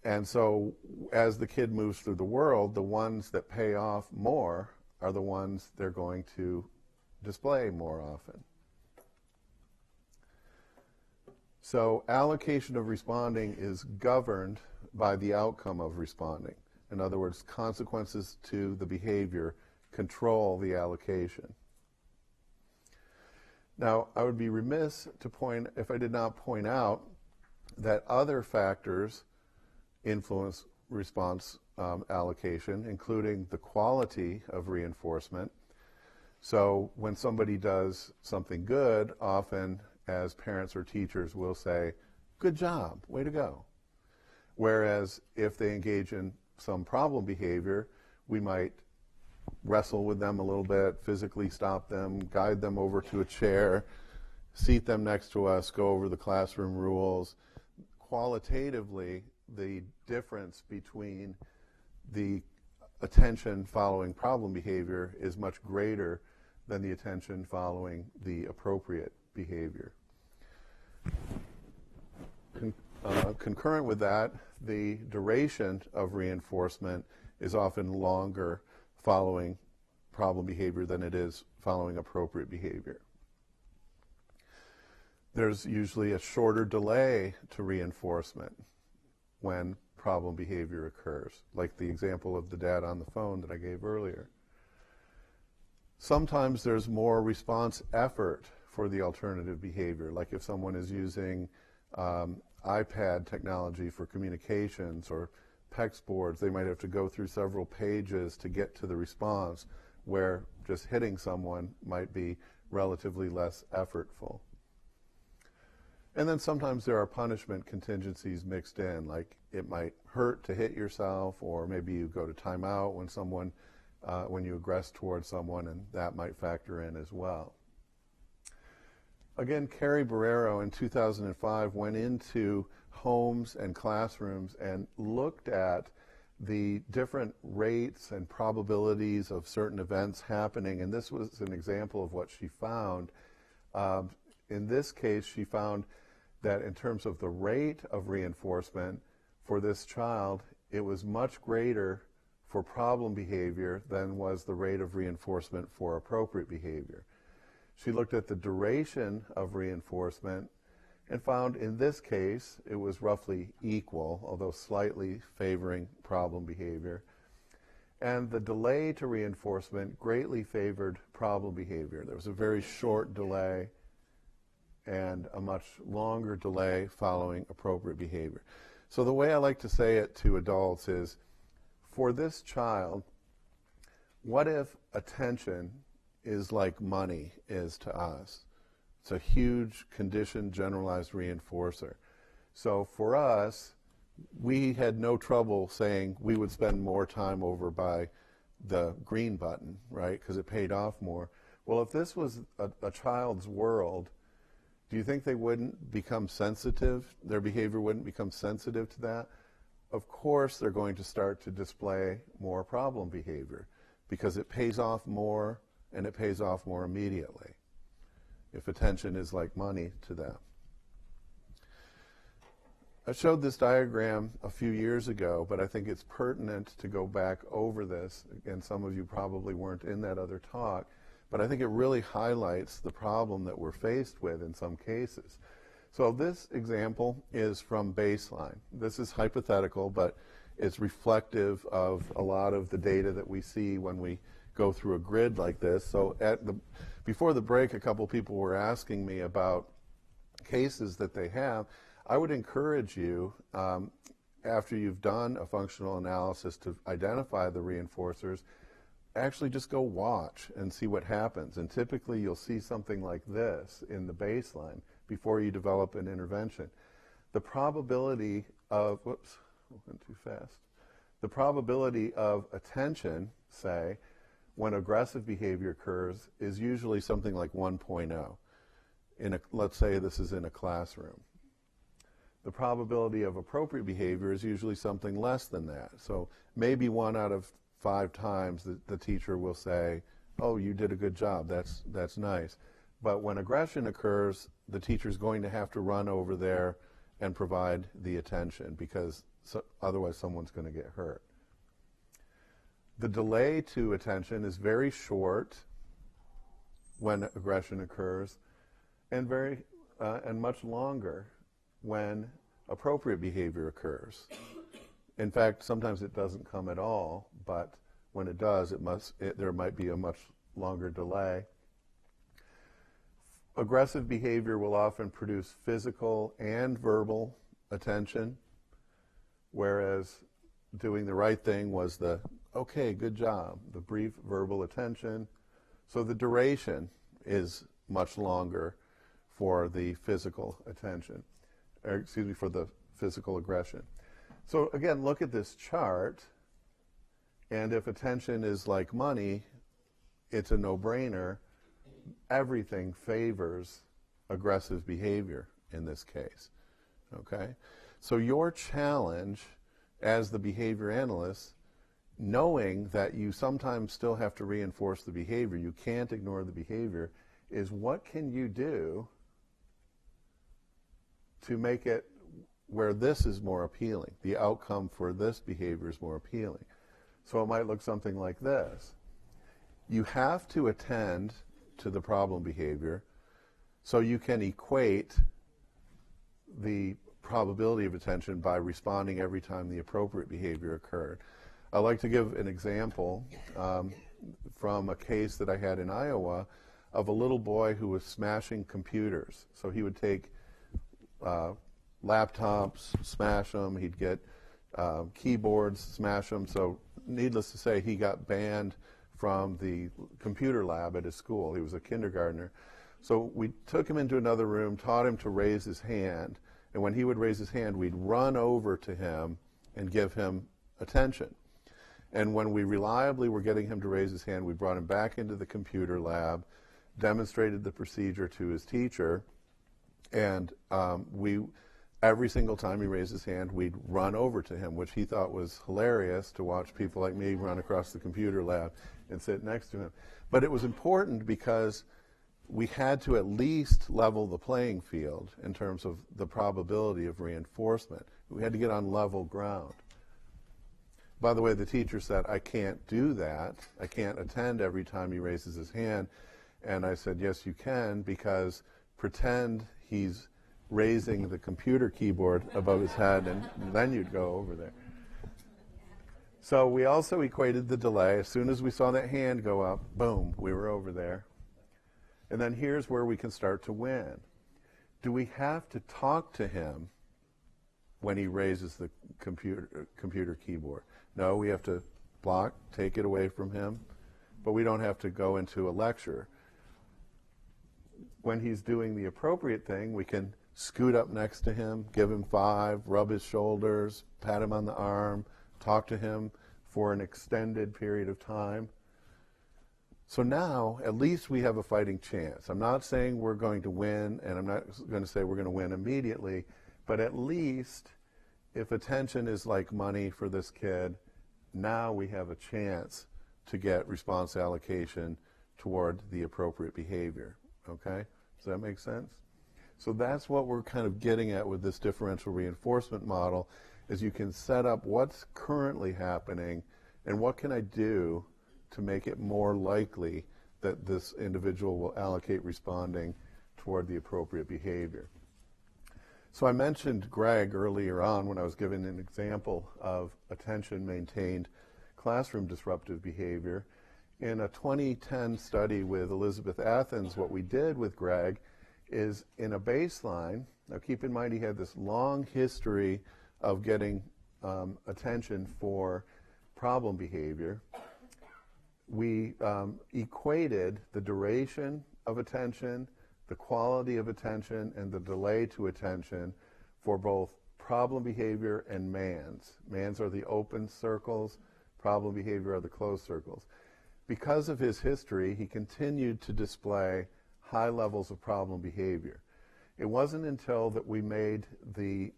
And so as the kid moves through the world, the ones that pay off more are the ones they're going to display more often. So allocation of responding is governed by the outcome of responding. In other words, consequences to the behavior control the allocation. Now, I would be remiss if I did not point out that other factors influence response allocation, including the quality of reinforcement. So when somebody does something good, often as parents or teachers will say, "Good job, way to go." Whereas if they engage in some problem behavior, we might wrestle with them a little bit, physically stop them, guide them over to a chair, seat them next to us, go over the classroom rules. Qualitatively, the difference between the attention following problem behavior is much greater than the attention following the appropriate behavior. Concurrent with that, the duration of reinforcement is often longer following problem behavior than it is following appropriate behavior. There's usually a shorter delay to reinforcement when problem behavior occurs, like the example of the dad on the phone that I gave earlier. Sometimes there's more response effort for the alternative behavior, like if someone is using iPad technology for communications or PEX boards, they might have to go through several pages to get to the response, where just hitting someone might be relatively less effortful. And then sometimes there are punishment contingencies mixed in, like it might hurt to hit yourself, or maybe you go to timeout when you aggress towards someone, and that might factor in as well. Again, Carrie Barrero in 2005 went into homes and classrooms and looked at the different rates and probabilities of certain events happening, and this was an example of what she found. In this case, she found that in terms of the rate of reinforcement for this child, it was much greater for problem behavior than was the rate of reinforcement for appropriate behavior. She looked at the duration of reinforcement and found in this case it was roughly equal, although slightly favoring problem behavior. And the delay to reinforcement greatly favored problem behavior. There was a very short delay and a much longer delay following appropriate behavior. So the way I like to say it to adults is, for this child, what if attention is like money is to us? It's a huge conditioned generalized reinforcer. So for us, we had no trouble saying we would spend more time over by the green button, right, because it paid off more. Well, if this was a child's world, do you think they wouldn't become sensitive? Their behavior wouldn't become sensitive to that? Of course they're going to start to display more problem behavior because it pays off more and it pays off more immediately if attention is like money to them. I showed this diagram a few years ago, but I think it's pertinent to go back over this. Again, some of you probably weren't in that other talk, but I think it really highlights the problem that we're faced with in some cases. So this example is from baseline. This is hypothetical, but it's reflective of a lot of the data that we see when we go through a grid like this. So before the break, a couple people were asking me about cases that they have. I would encourage you, after you've done a functional analysis to identify the reinforcers, actually just go watch and see what happens. And typically you'll see something like this in the baseline before you develop an intervention. The probability of, whoops, went too fast. The probability of attention, say, when aggressive behavior occurs is usually something like 1.0. Let's say this is in a classroom. The probability of appropriate behavior is usually something less than that. So maybe 1 out of 5 times the teacher will say, oh, you did a good job, that's nice. But when aggression occurs, the teacher's going to have to run over there and provide the attention because otherwise someone's going to get hurt. The delay to attention is very short when aggression occurs and much longer when appropriate behavior occurs. In fact, sometimes it doesn't come at all, but when it does, there might be a much longer delay. Aggressive behavior will often produce physical and verbal attention, whereas doing the right thing was the, okay, good job, the brief verbal attention. So the duration is much longer for the physical attention. For the physical aggression. So again, look at this chart, and if attention is like money, it's a no-brainer. Everything favors aggressive behavior in this case, okay? So your challenge as the behavior analyst, knowing that you sometimes still have to reinforce the behavior, you can't ignore the behavior, is what can you do to make it where this is more appealing, the outcome for this behavior is more appealing. So it might look something like this. You have to attend to the problem behavior so you can equate the probability of attention by responding every time the appropriate behavior occurred. I'd like to give an example from a case that I had in Iowa of a little boy who was smashing computers. So he would take laptops, smash them. He'd get keyboards, smash them. So needless to say, he got banned from the computer lab at his school. He was a kindergartner. So we took him into another room, taught him to raise his hand. And when he would raise his hand, we'd run over to him and give him attention. And when we reliably were getting him to raise his hand, we brought him back into the computer lab, demonstrated the procedure to his teacher, and every single time he raised his hand, we'd run over to him, which he thought was hilarious to watch people like me run across the computer lab and sit next to him. But it was important because we had to at least level the playing field in terms of the probability of reinforcement. We had to get on level ground. By the way, the teacher said, I can't do that. I can't attend every time he raises his hand. And I said, yes, you can, because pretend he's raising the computer keyboard above his head, and then you'd go over there. So we also equated the delay. As soon as we saw that hand go up, boom, we were over there. And then here's where we can start to win. Do we have to talk to him when he raises the computer keyboard? No, we have to block, take it away from him, but we don't have to go into a lecture. When he's doing the appropriate thing, we can scoot up next to him, give him 5, rub his shoulders, pat him on the arm, talk to him for an extended period of time. So now, at least we have a fighting chance. I'm not saying we're going to win, and I'm not going to say we're going to win immediately, but at least if attention is like money for this kid, now we have a chance to get response allocation toward the appropriate behavior. Okay? Does that make sense? So that's what we're kind of getting at with this differential reinforcement model, is you can set up what's currently happening and what can I do to make it more likely that this individual will allocate responding toward the appropriate behavior. So I mentioned Greg earlier on when I was giving an example of attention-maintained classroom disruptive behavior. In a 2010 study with Elizabeth Athens, what we did with Greg is in a baseline, now keep in mind he had this long history of getting attention for problem behavior. We equated the duration of attention, the quality of attention, and the delay to attention for both problem behavior and MANs. MANs are the open circles, problem behavior are the closed circles. Because of his history, he continued to display high levels of problem behavior. It wasn't until that we made the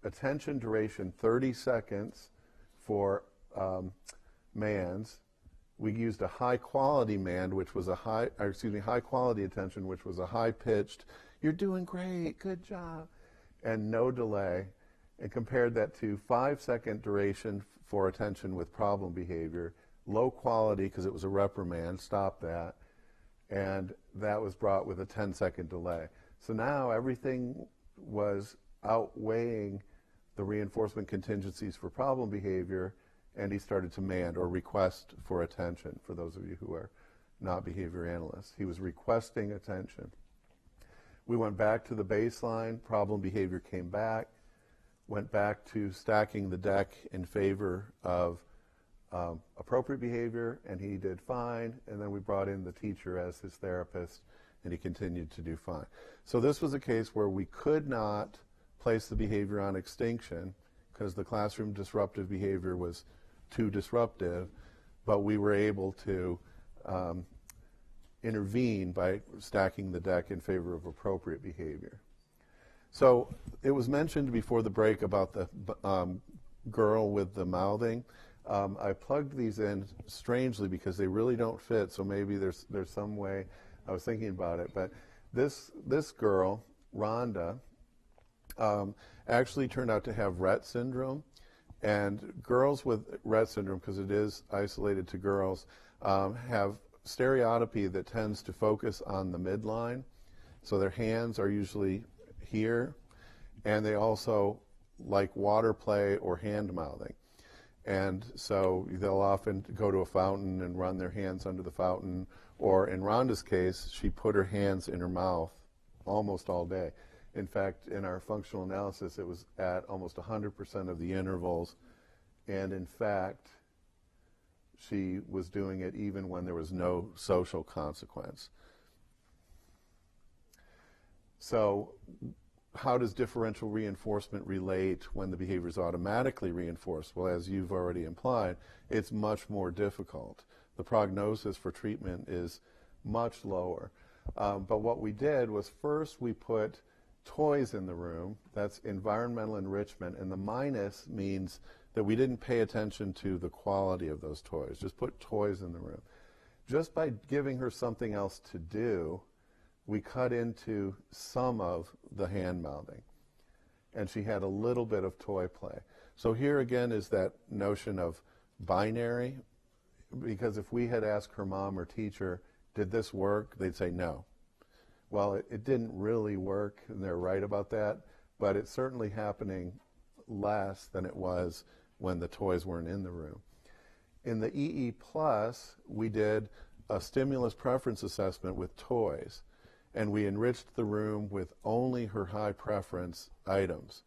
attention duration 30 seconds for MANs. We used a high quality MAN, which was high quality attention, which was a high pitched, "You're doing great, good job," and no delay, and compared that to 5-second duration for attention with problem behavior, low quality because it was a reprimand, stop that, and that was brought with a 10-second delay. So now everything was outweighing the reinforcement contingencies for problem behavior, and he started to MAN, or request for attention, for those of you who are not behavior analysts. He was requesting attention. We went back to the baseline, problem behavior came back, went back to stacking the deck in favor of appropriate behavior, and he did fine, and then we brought in the teacher as his therapist, and he continued to do fine. So this was a case where we could not place the behavior on extinction because the classroom disruptive behavior was too disruptive, but we were able to intervene by stacking the deck in favor of appropriate behavior. So it was mentioned before the break about the girl with the mouthing. I plugged these in strangely because they really don't fit, so maybe there's some way. I was thinking about it, but this girl, Rhonda, actually turned out to have Rett syndrome. And girls with Rett syndrome, because it is isolated to girls, have stereotypy that tends to focus on the midline. So their hands are usually here, and they also like water play or hand mouthing. And so they'll often go to a fountain and run their hands under the fountain, or in Rhonda's case, she put her hands in her mouth almost all day. In fact, in our functional analysis, it was at almost 100% of the intervals, and in fact, she was doing it even when there was no social consequence. So how does differential reinforcement relate when the behavior is automatically reinforced? Well, as you've already implied, it's much more difficult. The prognosis for treatment is much lower. But what we did was first we put toys in the room. That's environmental enrichment, and the minus means that we didn't pay attention to the quality of those toys. Just put toys in the room. Just by giving her something else to do, we cut into some of the hand mouthing, and she had a little bit of toy play. So here again is that notion of binary, because if we had asked her mom or teacher, did this work, they'd say no. Well, it didn't really work, and they're right about that, but it's certainly happening less than it was when the toys weren't in the room. In the EE+, we did a stimulus preference assessment with toys, and we enriched the room with only her high preference items.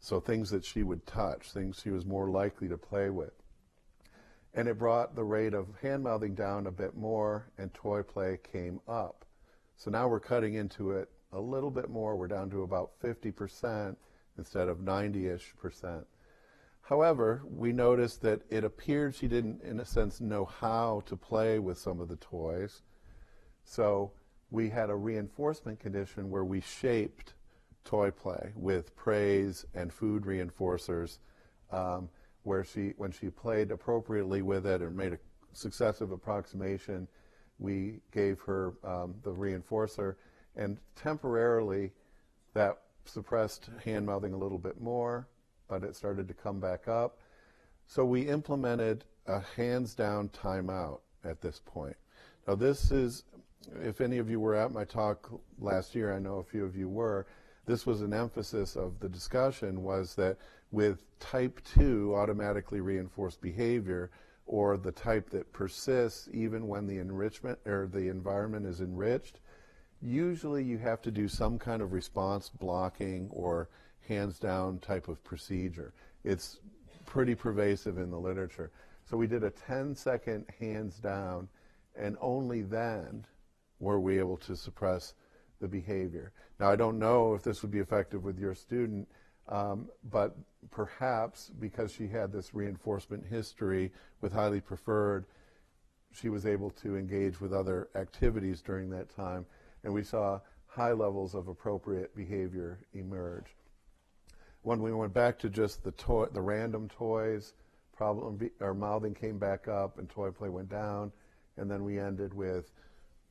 So things that she would touch, things she was more likely to play with. And it brought the rate of hand mouthing down a bit more, and toy play came up. So now we're cutting into it a little bit more. We're down to about 50% instead of 90-ish%. However, we noticed that it appeared she didn't, in a sense, know how to play with some of the toys. So we had a reinforcement condition where we shaped toy play with praise and food reinforcers, where when she played appropriately with it or made a successive approximation, we gave her the reinforcer, and temporarily that suppressed hand-mouthing a little bit more, but it started to come back up. So we implemented a hands-down timeout at this point. Now this is, if any of you were at my talk last year, I know a few of you were, this was an emphasis of the discussion, was that with type 2 automatically reinforced behavior, or the type that persists even when the enrichment or the environment is enriched, usually you have to do some kind of response blocking or hands down type of procedure. It's pretty pervasive in the literature. So we did a 10-second hands down, and only then were we able to suppress the behavior. Now, I don't know if this would be effective with your student, but perhaps because she had this reinforcement history with highly preferred, she was able to engage with other activities during that time, and we saw high levels of appropriate behavior emerge. When we went back to just the random toys, mouthing came back up and toy play went down, and then we ended with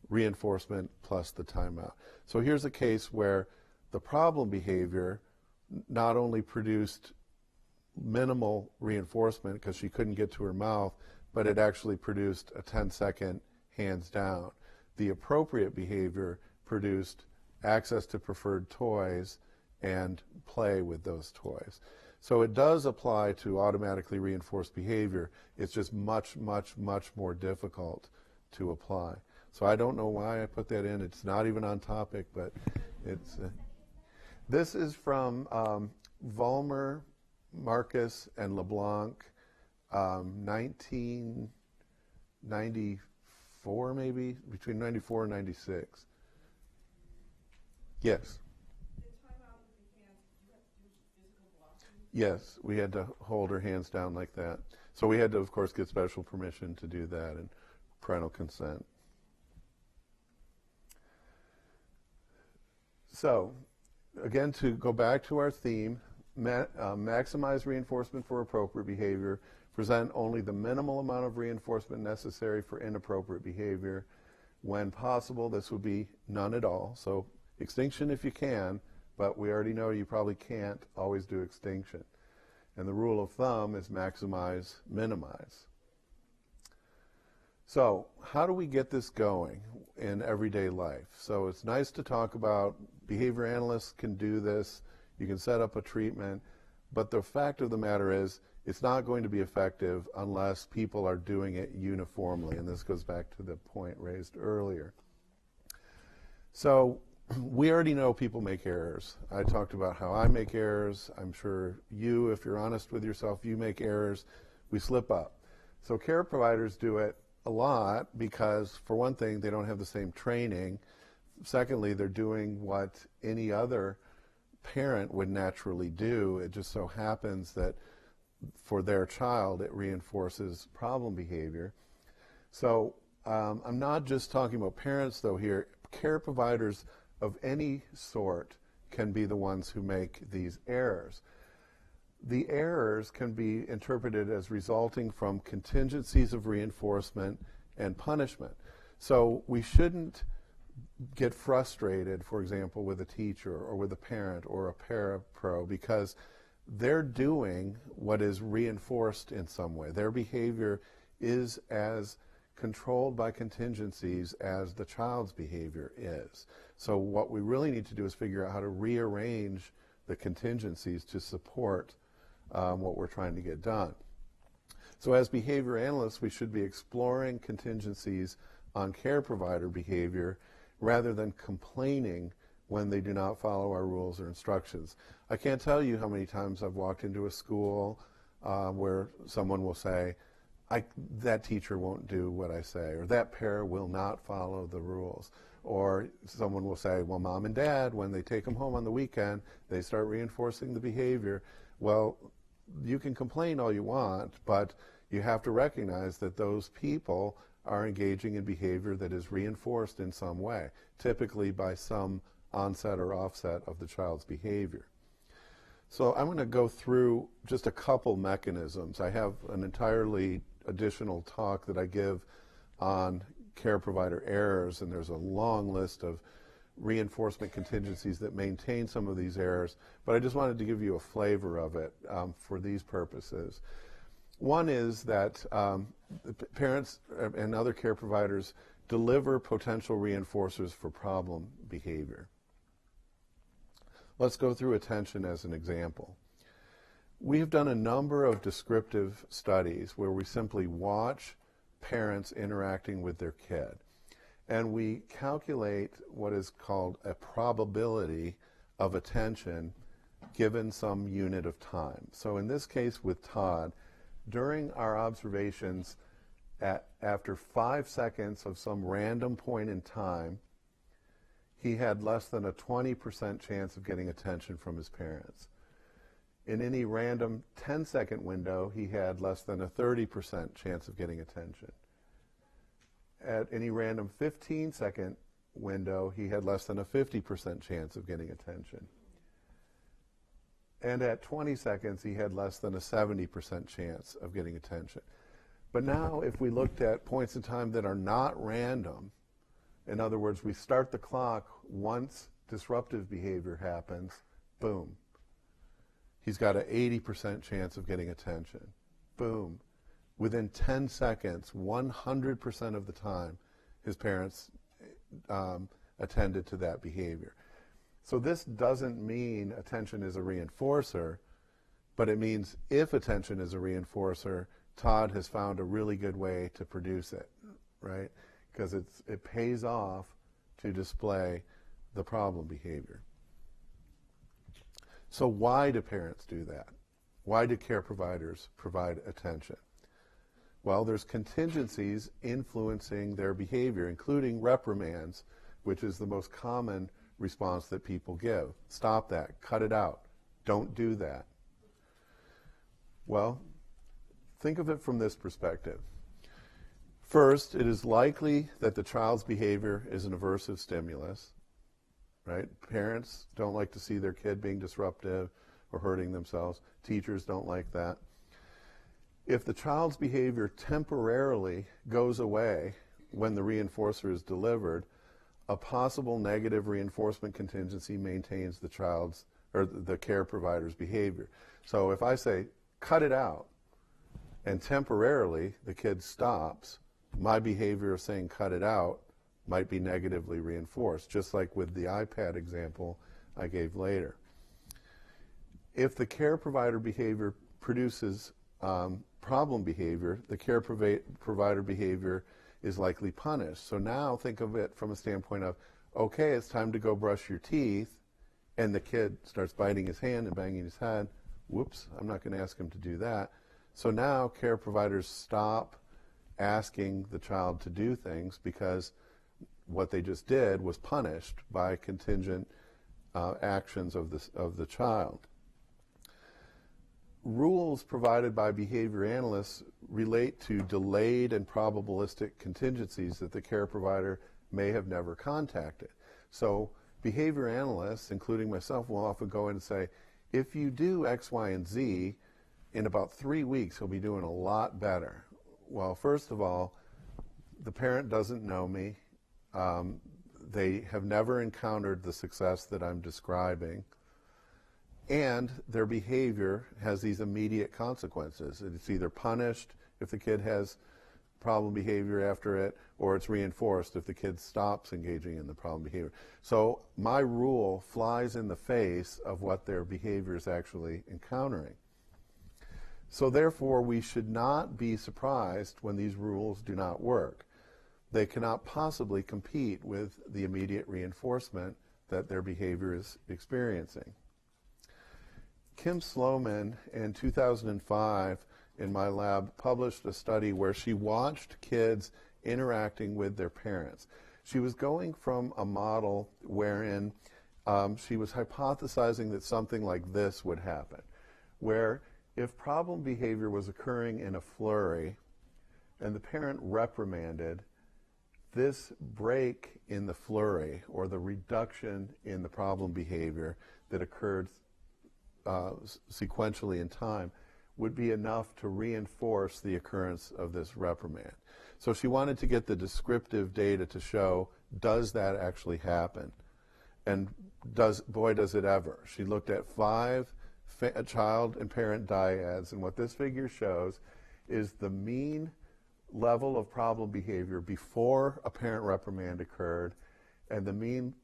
reinforcement plus the timeout. So here's a case where the problem behavior not only produced minimal reinforcement because she couldn't get to her mouth, but it actually produced a 10-second hands down. The appropriate behavior produced access to preferred toys and play with those toys. So it does apply to automatically reinforced behavior. It's just much, much, much more difficult to apply. So I don't know why I put that in. It's not even on topic, but it's... This is from Vollmer, Marcus, and LeBlanc, 1994 maybe, between 94 and 96. Yes. Yes, we had to hold her hands down like that. So we had to, of course, get special permission to do that and parental consent. So, again, to go back to our theme, maximize reinforcement for appropriate behavior, present only the minimal amount of reinforcement necessary for inappropriate behavior. When possible, this would be none at all. So extinction if you can, but we already know you probably can't always do extinction. And the rule of thumb is maximize, minimize. So how do we get this going in everyday life? So it's nice to talk about, behavior analysts can do this, you can set up a treatment, but the fact of the matter is it's not going to be effective unless people are doing it uniformly, and this goes back to the point raised earlier. So we already know people make errors. I talked about how I make errors. I'm sure you, if you're honest with yourself, you make errors. We slip up. So care providers do it a lot because, for one thing, they don't have the same training. Secondly, they're doing what any other parent would naturally do. It just so happens that for their child, it reinforces problem behavior. So I'm not just talking about parents, though, here. Care providers of any sort can be the ones who make these errors. The errors can be interpreted as resulting from contingencies of reinforcement and punishment. So we shouldn't get frustrated, for example, with a teacher or with a parent or a parapro because they're doing what is reinforced in some way. Their behavior is as controlled by contingencies as the child's behavior is. So what we really need to do is figure out how to rearrange the contingencies to support what we're trying to get done. So as behavior analysts, we should be exploring contingencies on care provider behavior rather than complaining when they do not follow our rules or instructions. I can't tell you how many times I've walked into a school where someone will say, that teacher won't do what I say, or that pair will not follow the rules. Or someone will say, well, mom and dad, when they take them home on the weekend, they start reinforcing the behavior. Well, you can complain all you want, but you have to recognize that those people are engaging in behavior that is reinforced in some way, typically by some onset or offset of the child's behavior. So I'm going to go through just a couple mechanisms. I have an entirely additional talk that I give on care provider errors, and there's a long list of reinforcement contingencies that maintain some of these errors, but I just wanted to give you a flavor of it for these purposes. One is that parents and other care providers deliver potential reinforcers for problem behavior. Let's go through attention as an example. We have done a number of descriptive studies where we simply watch parents interacting with their kid, and we calculate what is called a probability of attention given some unit of time. So in this case with Todd, during our observations, after 5 seconds of some random point in time, he had less than a 20% chance of getting attention from his parents. In any random 10-second window, he had less than a 30% chance of getting attention. At any random 15-second window, he had less than a 50% chance of getting attention. And at 20 seconds, he had less than a 70% chance of getting attention. But now, if we looked at points in time that are not random, in other words, we start the clock once disruptive behavior happens, boom. He's got an 80% chance of getting attention. Boom. Within 10 seconds, 100% of the time, his parents attended to that behavior. So this doesn't mean attention is a reinforcer, but it means if attention is a reinforcer, Todd has found a really good way to produce it, right? Because it pays off to display the problem behavior. So why do parents do that? Why do care providers provide attention? Well, there's contingencies influencing their behavior, including reprimands, which is the most common response that people give. Stop that. Cut it out. Don't do that. Well, think of it from this perspective. First, it is likely that the child's behavior is an aversive stimulus, right? Parents don't like to see their kid being disruptive or hurting themselves. Teachers don't like that. If the child's behavior temporarily goes away when the reinforcer is delivered, a possible negative reinforcement contingency maintains the child's or the care provider's behavior. So if I say, cut it out, and temporarily the kid stops, my behavior of saying cut it out might be negatively reinforced, just like with the iPad example I gave later. If the care provider behavior produces problem behavior, the care provider behavior is likely punished. So now think of it from a standpoint of, okay, it's time to go brush your teeth, and the kid starts biting his hand and banging his head. Whoops, I'm not going to ask him to do that. So now care providers stop asking the child to do things because what they just did was punished by contingent actions of the child. Rules provided by behavior analysts relate to delayed and probabilistic contingencies that the care provider may have never contacted. So behavior analysts, including myself, will often go in and say, if you do X, Y, and Z, in about 3 weeks, he'll be doing a lot better. Well, first of all, the parent doesn't know me. They have never encountered the success that I'm describing. And their behavior has these immediate consequences. It's either punished if the kid has problem behavior after it, or it's reinforced if the kid stops engaging in the problem behavior. So my rule flies in the face of what their behavior is actually encountering. So therefore, we should not be surprised when these rules do not work. They cannot possibly compete with the immediate reinforcement that their behavior is experiencing. Kim Sloman in 2005 in my lab published a study where she watched kids interacting with their parents. She was going from a model wherein she was hypothesizing that something like this would happen, where if problem behavior was occurring in a flurry and the parent reprimanded, this break in the flurry or the reduction in the problem behavior that occurred sequentially in time would be enough to reinforce the occurrence of this reprimand. So she wanted to get the descriptive data to show, does that actually happen? And boy, does it ever. She looked at 5 child and parent dyads, and what this figure shows is the mean level of problem behavior before a parent reprimand occurred and the mean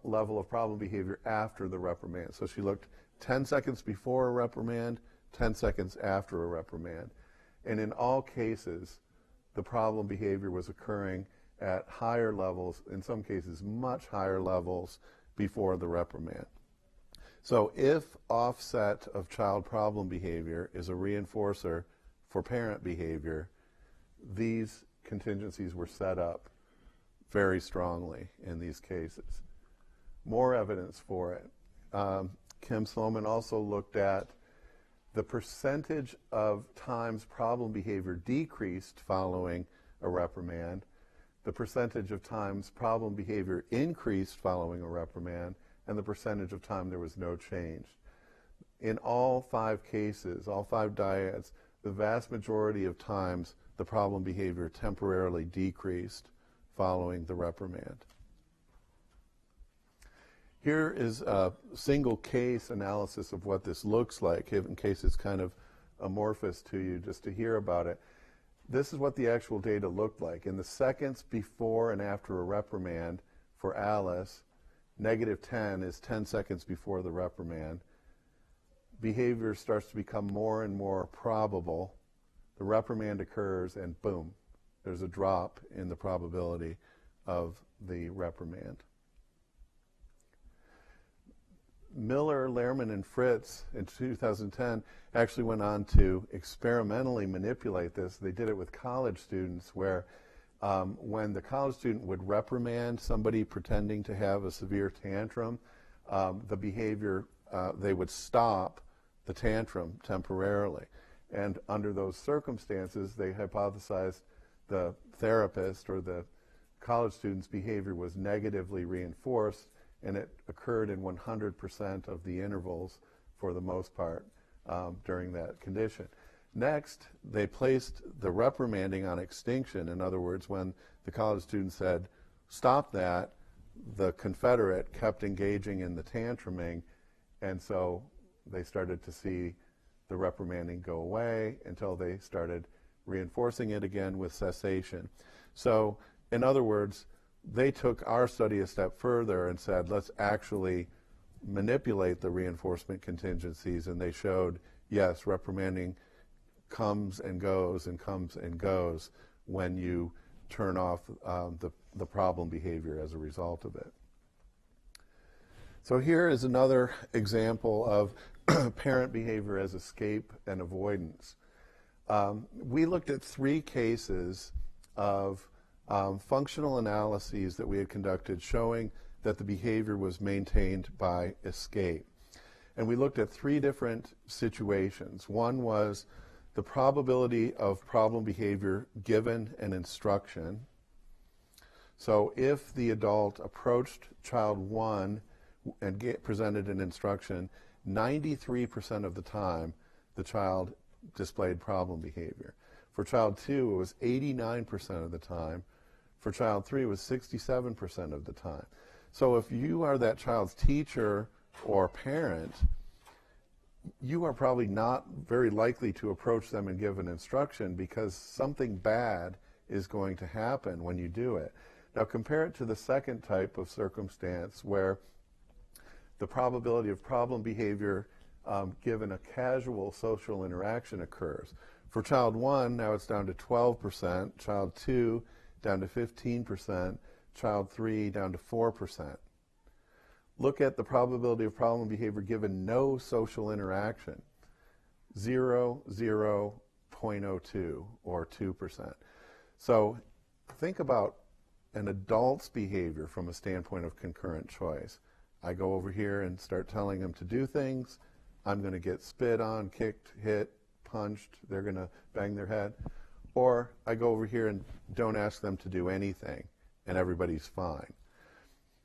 level of problem behavior after the reprimand. So she looked 10 seconds before a reprimand, 10 seconds after a reprimand. And in all cases, the problem behavior was occurring at higher levels, in some cases much higher levels, before the reprimand. So if offset of child problem behavior is a reinforcer for parent behavior, these contingencies were set up very strongly in these cases. More evidence for it. Kim Sloman also looked at the percentage of times problem behavior decreased following a reprimand, the percentage of times problem behavior increased following a reprimand, and the percentage of time there was no change. In all 5 cases, all 5 dyads, the vast majority of times the problem behavior temporarily decreased following the reprimand. Here is a single case analysis of what this looks like, in case it's kind of amorphous to you just to hear about it. This is what the actual data looked like. In the seconds before and after a reprimand for Alice, -10 is 10 seconds before the reprimand. Behavior starts to become more and more probable. The reprimand occurs and boom, there's a drop in the probability of the reprimand. Miller, Lehrman, and Fritz in 2010 actually went on to experimentally manipulate this. They did it with college students where when the college student would reprimand somebody pretending to have a severe tantrum, the behavior, they would stop the tantrum temporarily. And under those circumstances, they hypothesized the therapist or the college student's behavior was negatively reinforced, and it occurred in 100% of the intervals for the most part during that condition. Next, they placed the reprimanding on extinction. In other words, when the college student said, stop that, the confederate kept engaging in the tantruming, and so they started to see the reprimanding go away until they started reinforcing it again with cessation. So, in other words, they took our study a step further and said, let's actually manipulate the reinforcement contingencies, and they showed, yes, reprimanding comes and goes and comes and goes when you turn off the problem behavior as a result of it. So here is another example of parent behavior as escape and avoidance. We looked at 3 cases of functional analyses that we had conducted showing that the behavior was maintained by escape. And we looked at 3 different situations. One was the probability of problem behavior given an instruction. So if the adult approached child 1 and presented an instruction, 93% of the time the child displayed problem behavior. For child 2, it was 89% of the time. For child 3, it was 67% of the time. So if you are that child's teacher or parent, you are probably not very likely to approach them and give an instruction because something bad is going to happen when you do it. Now compare it to the second type of circumstance where the probability of problem behavior given a casual social interaction occurs. For child 1, now it's down to 12%, child 2 down to 15%, child 3 down to 4%. Look at the probability of problem behavior given no social interaction, 0.02 or 2%. So think about an adult's behavior from a standpoint of concurrent choice. I go over here and start telling them to do things. I'm going to get spit on, kicked, hit, punched. They're going to bang their head. Or I go over here and don't ask them to do anything, and everybody's fine.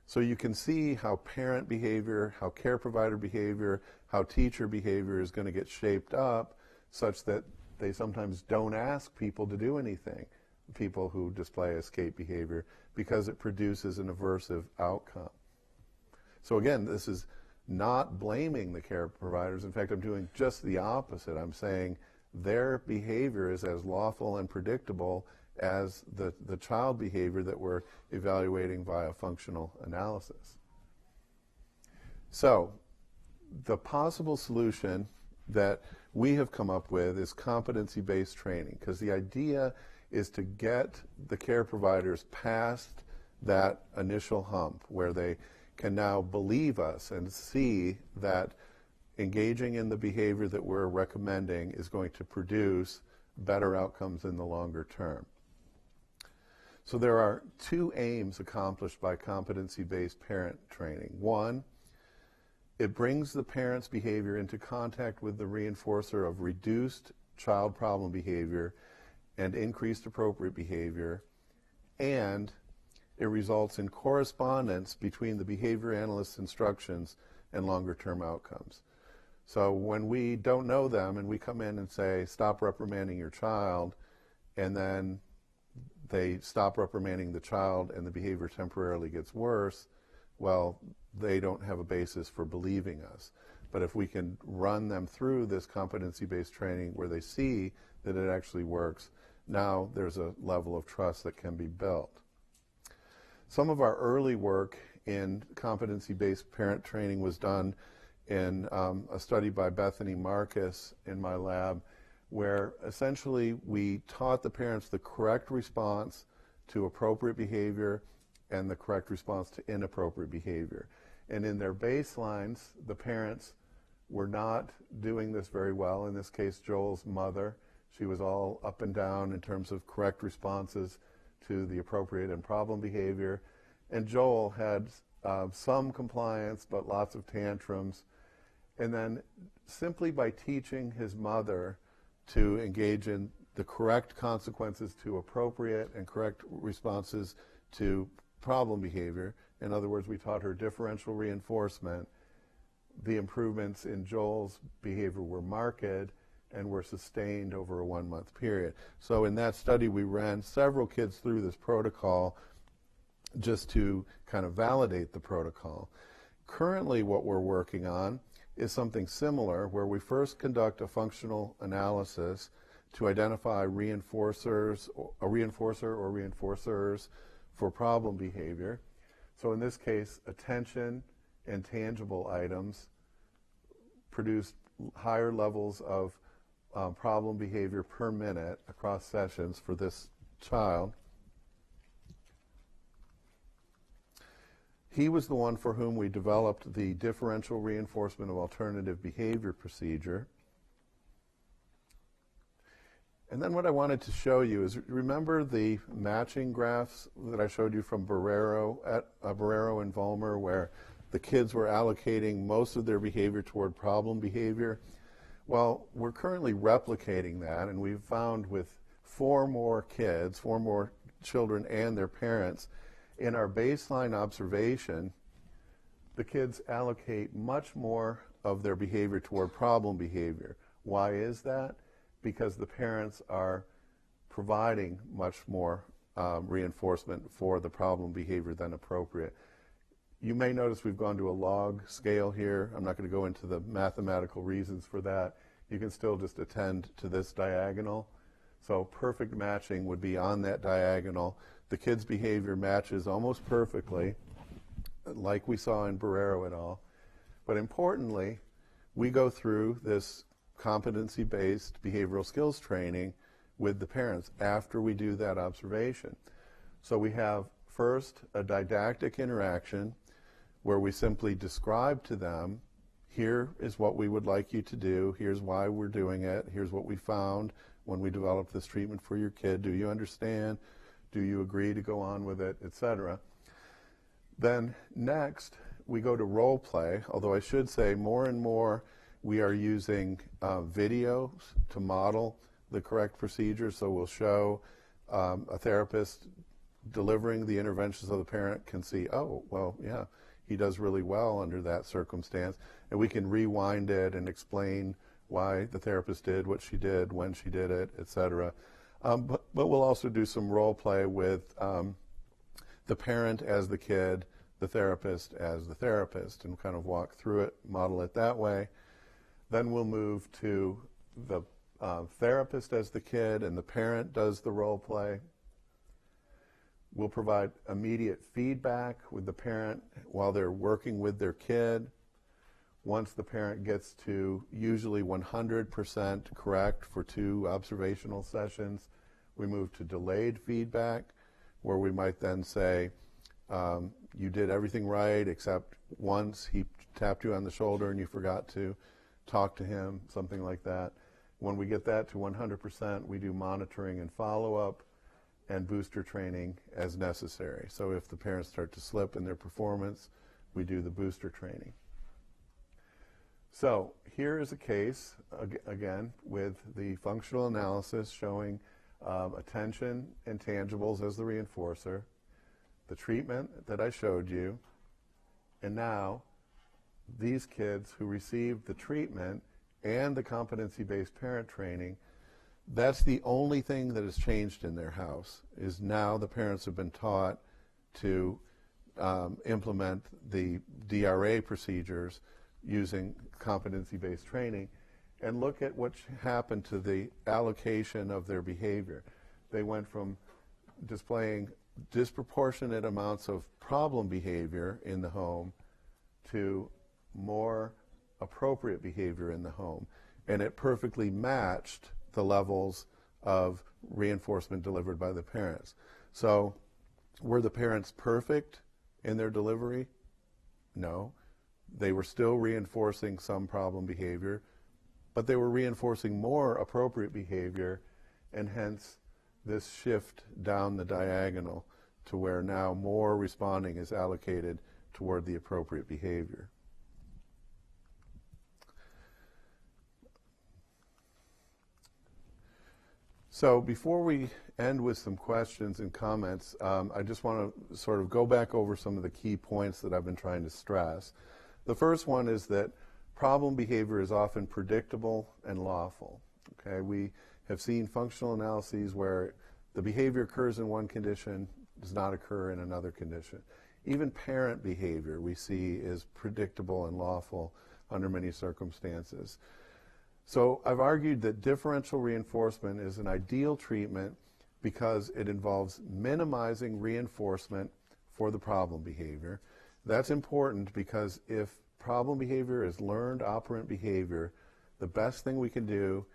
So you can see how parent behavior, how care provider behavior, how teacher behavior is going to get shaped up such that they sometimes don't ask people to do anything, people who display escape behavior, because it produces an aversive outcome. So again, this is not blaming the care providers. In fact, I'm doing just the opposite. I'm saying their behavior is as lawful and predictable as the child behavior that we're evaluating via functional analysis. So the possible solution that we have come up with is competency-based training, because the idea is to get the care providers past that initial hump where they can now believe us and see that engaging in the behavior that we're recommending is going to produce better outcomes in the longer term. So there are two aims accomplished by competency-based parent training. One, it brings the parent's behavior into contact with the reinforcer of reduced child problem behavior and increased appropriate behavior, and it results in correspondence between the behavior analyst's instructions and longer-term outcomes. So when we don't know them and we come in and say, stop reprimanding your child, and then they stop reprimanding the child and the behavior temporarily gets worse, well, they don't have a basis for believing us. But if we can run them through this competency-based training where they see that it actually works, now there's a level of trust that can be built. Some of our early work in competency-based parent training was done in a study by Bethany Marcus in my lab, where essentially we taught the parents the correct response to appropriate behavior and the correct response to inappropriate behavior. And in their baselines, the parents were not doing this very well. In this case, Joel's mother, she was all up and down in terms of correct responses to the appropriate and problem behavior. And Joel had some compliance, but lots of tantrums. And then simply by teaching his mother to engage in the correct consequences to appropriate and correct responses to problem behavior, in other words, we taught her differential reinforcement, the improvements in Joel's behavior were marked and were sustained over a 1-month period. So in that study, we ran several kids through this protocol just to kind of validate the protocol. Currently, what we're working on is something similar, where we first conduct a functional analysis to identify reinforcers, a reinforcer or reinforcers for problem behavior. So in this case, attention and tangible items produce higher levels of problem behavior per minute across sessions for this child. He was the one for whom we developed the differential reinforcement of alternative behavior procedure. And then what I wanted to show you is, remember the matching graphs that I showed you from Barrero and Vollmer, where the kids were allocating most of their behavior toward problem behavior? Well, we're currently replicating that, and we've found with 4 more children and their parents, in our baseline observation, the kids allocate much more of their behavior toward problem behavior. Why is that? Because the parents are providing much more reinforcement for the problem behavior than appropriate. You may notice we've gone to a log scale here. I'm not going to go into the mathematical reasons for that. You can still just attend to this diagonal. So perfect matching would be on that diagonal. The kids' behavior matches almost perfectly, like we saw in Barrero et al. But importantly, we go through this competency-based behavioral skills training with the parents after we do that observation. So we have first a didactic interaction where we simply describe to them, here is what we would like you to do, here's why we're doing it, here's what we found when we developed this treatment for your kid, do you understand? Do you agree to go on with it, etc.? Then next, we go to role play, although I should say more and more we are using videos to model the correct procedure. So we'll show a therapist delivering the interventions so the parent can see, oh, well, yeah, he does really well under that circumstance. And we can rewind it and explain why the therapist did what she did, when she did it, etc. But we'll also do some role play with the parent as the kid, the therapist as the therapist, and kind of walk through it, model it that way. Then we'll move to the therapist as the kid, and the parent does the role play. We'll provide immediate feedback with the parent while they're working with their kid. Once the parent gets to usually 100% correct for 2 observational sessions, we move to delayed feedback, where we might then say, you did everything right except once he tapped you on the shoulder and you forgot to talk to him, something like that. When we get that to 100%, we do monitoring and follow-up and booster training as necessary. So if the parents start to slip in their performance, we do the booster training. So here is a case, again, with the functional analysis showing attention and tangibles as the reinforcer, the treatment that I showed you, and now these kids who received the treatment and the competency-based parent training, that's the only thing that has changed in their house, is now the parents have been taught to implement the DRA procedures using competency-based training, and look at what happened to the allocation of their behavior. They went from displaying disproportionate amounts of problem behavior in the home to more appropriate behavior in the home. And it perfectly matched the levels of reinforcement delivered by the parents. So were the parents perfect in their delivery? No. They were still reinforcing some problem behavior, but they were reinforcing more appropriate behavior, and hence this shift down the diagonal to where now more responding is allocated toward the appropriate behavior. So before we end with some questions and comments, I just want to sort of go back over some of the key points that I've been trying to stress. The first one is that problem behavior is often predictable and lawful. Okay, we have seen functional analyses where the behavior occurs in one condition, does not occur in another condition. Even parent behavior we see is predictable and lawful under many circumstances. So I've argued that differential reinforcement is an ideal treatment because it involves minimizing reinforcement for the problem behavior. That's important because if problem behavior is learned operant behavior, the best thing we can do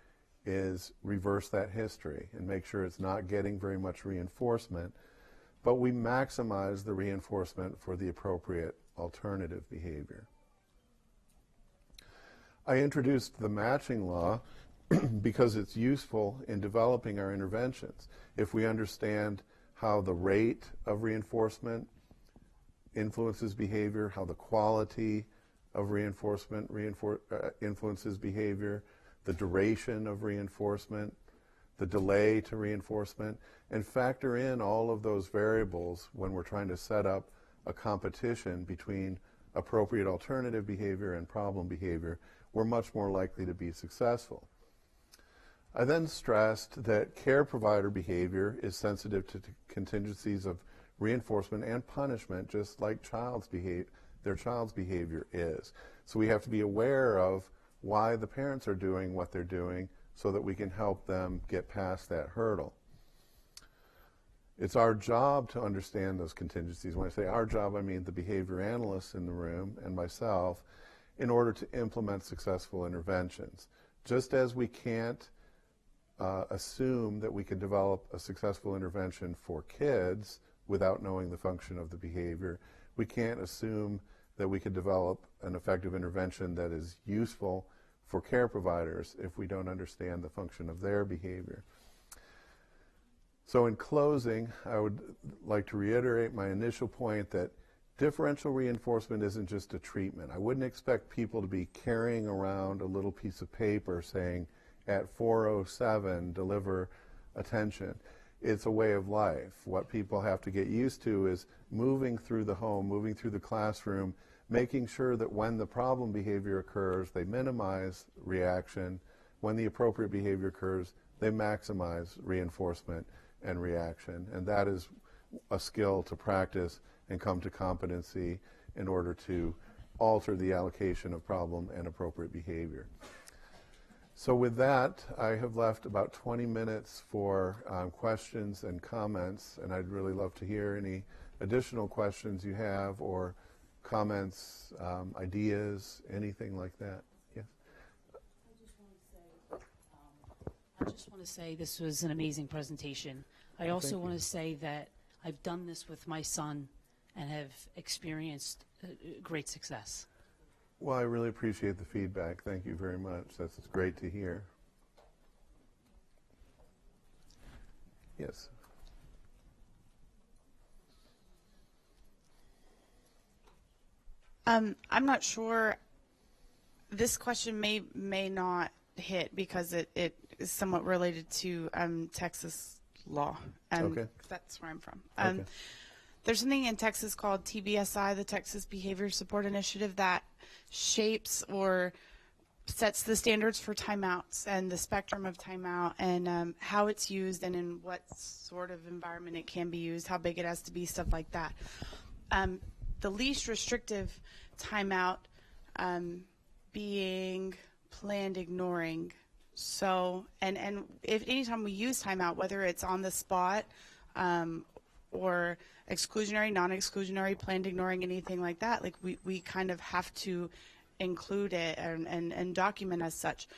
is reverse that history and make sure it's not getting very much reinforcement, but we maximize the reinforcement for the appropriate alternative behavior. I introduced the matching law because it's useful in developing our interventions. If we understand how the rate of reinforcement influences behavior, how the quality of reinforcement influences behavior, the duration of reinforcement, the delay to reinforcement, and factor in all of those variables when we're trying to set up a competition between appropriate alternative behavior and problem behavior, we're much more likely to be successful. I then stressed that care provider behavior is sensitive to contingencies of reinforcement and punishment, just like their child's behavior is. So we have to be aware of why the parents are doing what they're doing so that we can help them get past that hurdle. It's our job to understand those contingencies. When I say our job, I mean the behavior analysts in the room and myself, in order to implement successful interventions. Just as we can't assume that we can develop a successful intervention for kids without knowing the function of the behavior, we can't assume that we could develop an effective intervention that is useful for care providers if we don't understand the function of their behavior. So in closing, I would like to reiterate my initial point that differential reinforcement isn't just a treatment. I wouldn't expect people to be carrying around a little piece of paper saying, at 4:07, deliver attention. It's a way of life. What people have to get used to is moving through the home, moving through the classroom, making sure that when the problem behavior occurs, they minimize reaction. When the appropriate behavior occurs, they maximize reinforcement and reaction. And that is a skill to practice and come to competency in order to alter the allocation of problem and appropriate behavior. So with that, I have left about 20 minutes for questions and comments, and I'd really love to hear any additional questions you have or comments, ideas, anything like that. Yes? I just want to say this was an amazing presentation. I also want to say that I've done this with my son and have experienced great success. Well, I really appreciate the feedback. Thank you very much. That's great to hear. Yes. I'm not sure. This question may not hit because it is somewhat related to Texas law. Okay. That's where I'm from. Okay. There's something in Texas called TBSI, the Texas Behavior Support Initiative, that shapes or sets the standards for timeouts and the spectrum of timeout and how it's used and in what sort of environment it can be used, how big it has to be, stuff like that. The least restrictive timeout being planned ignoring. So, and if anytime we use timeout, whether it's on the spot or exclusionary, non-exclusionary, planned ignoring, anything like that, like we kind of have to include it and document as such.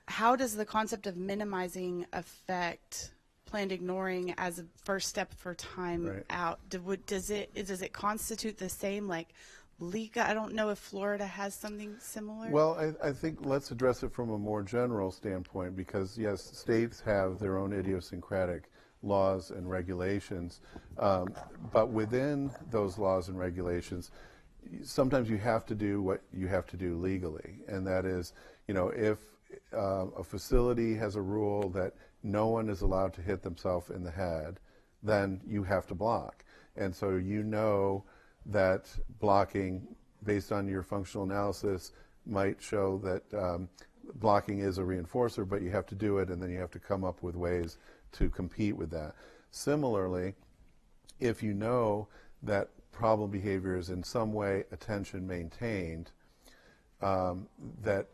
How does the concept of minimizing affect planned ignoring as a first step for time out? Does it constitute the same, like LECA? I don't know if Florida has something similar. Well, I think let's address it from a more general standpoint because, yes, states have their own idiosyncratic laws and regulations, but within those laws and regulations, sometimes you have to do what you have to do legally, and that is, if a facility has a rule that no one is allowed to hit themselves in the head, then you have to block. And so that blocking, based on your functional analysis, might show that blocking is a reinforcer, but you have to do it, and then you have to come up with ways to compete with that. Similarly, if you know that problem behavior is in some way attention maintained, that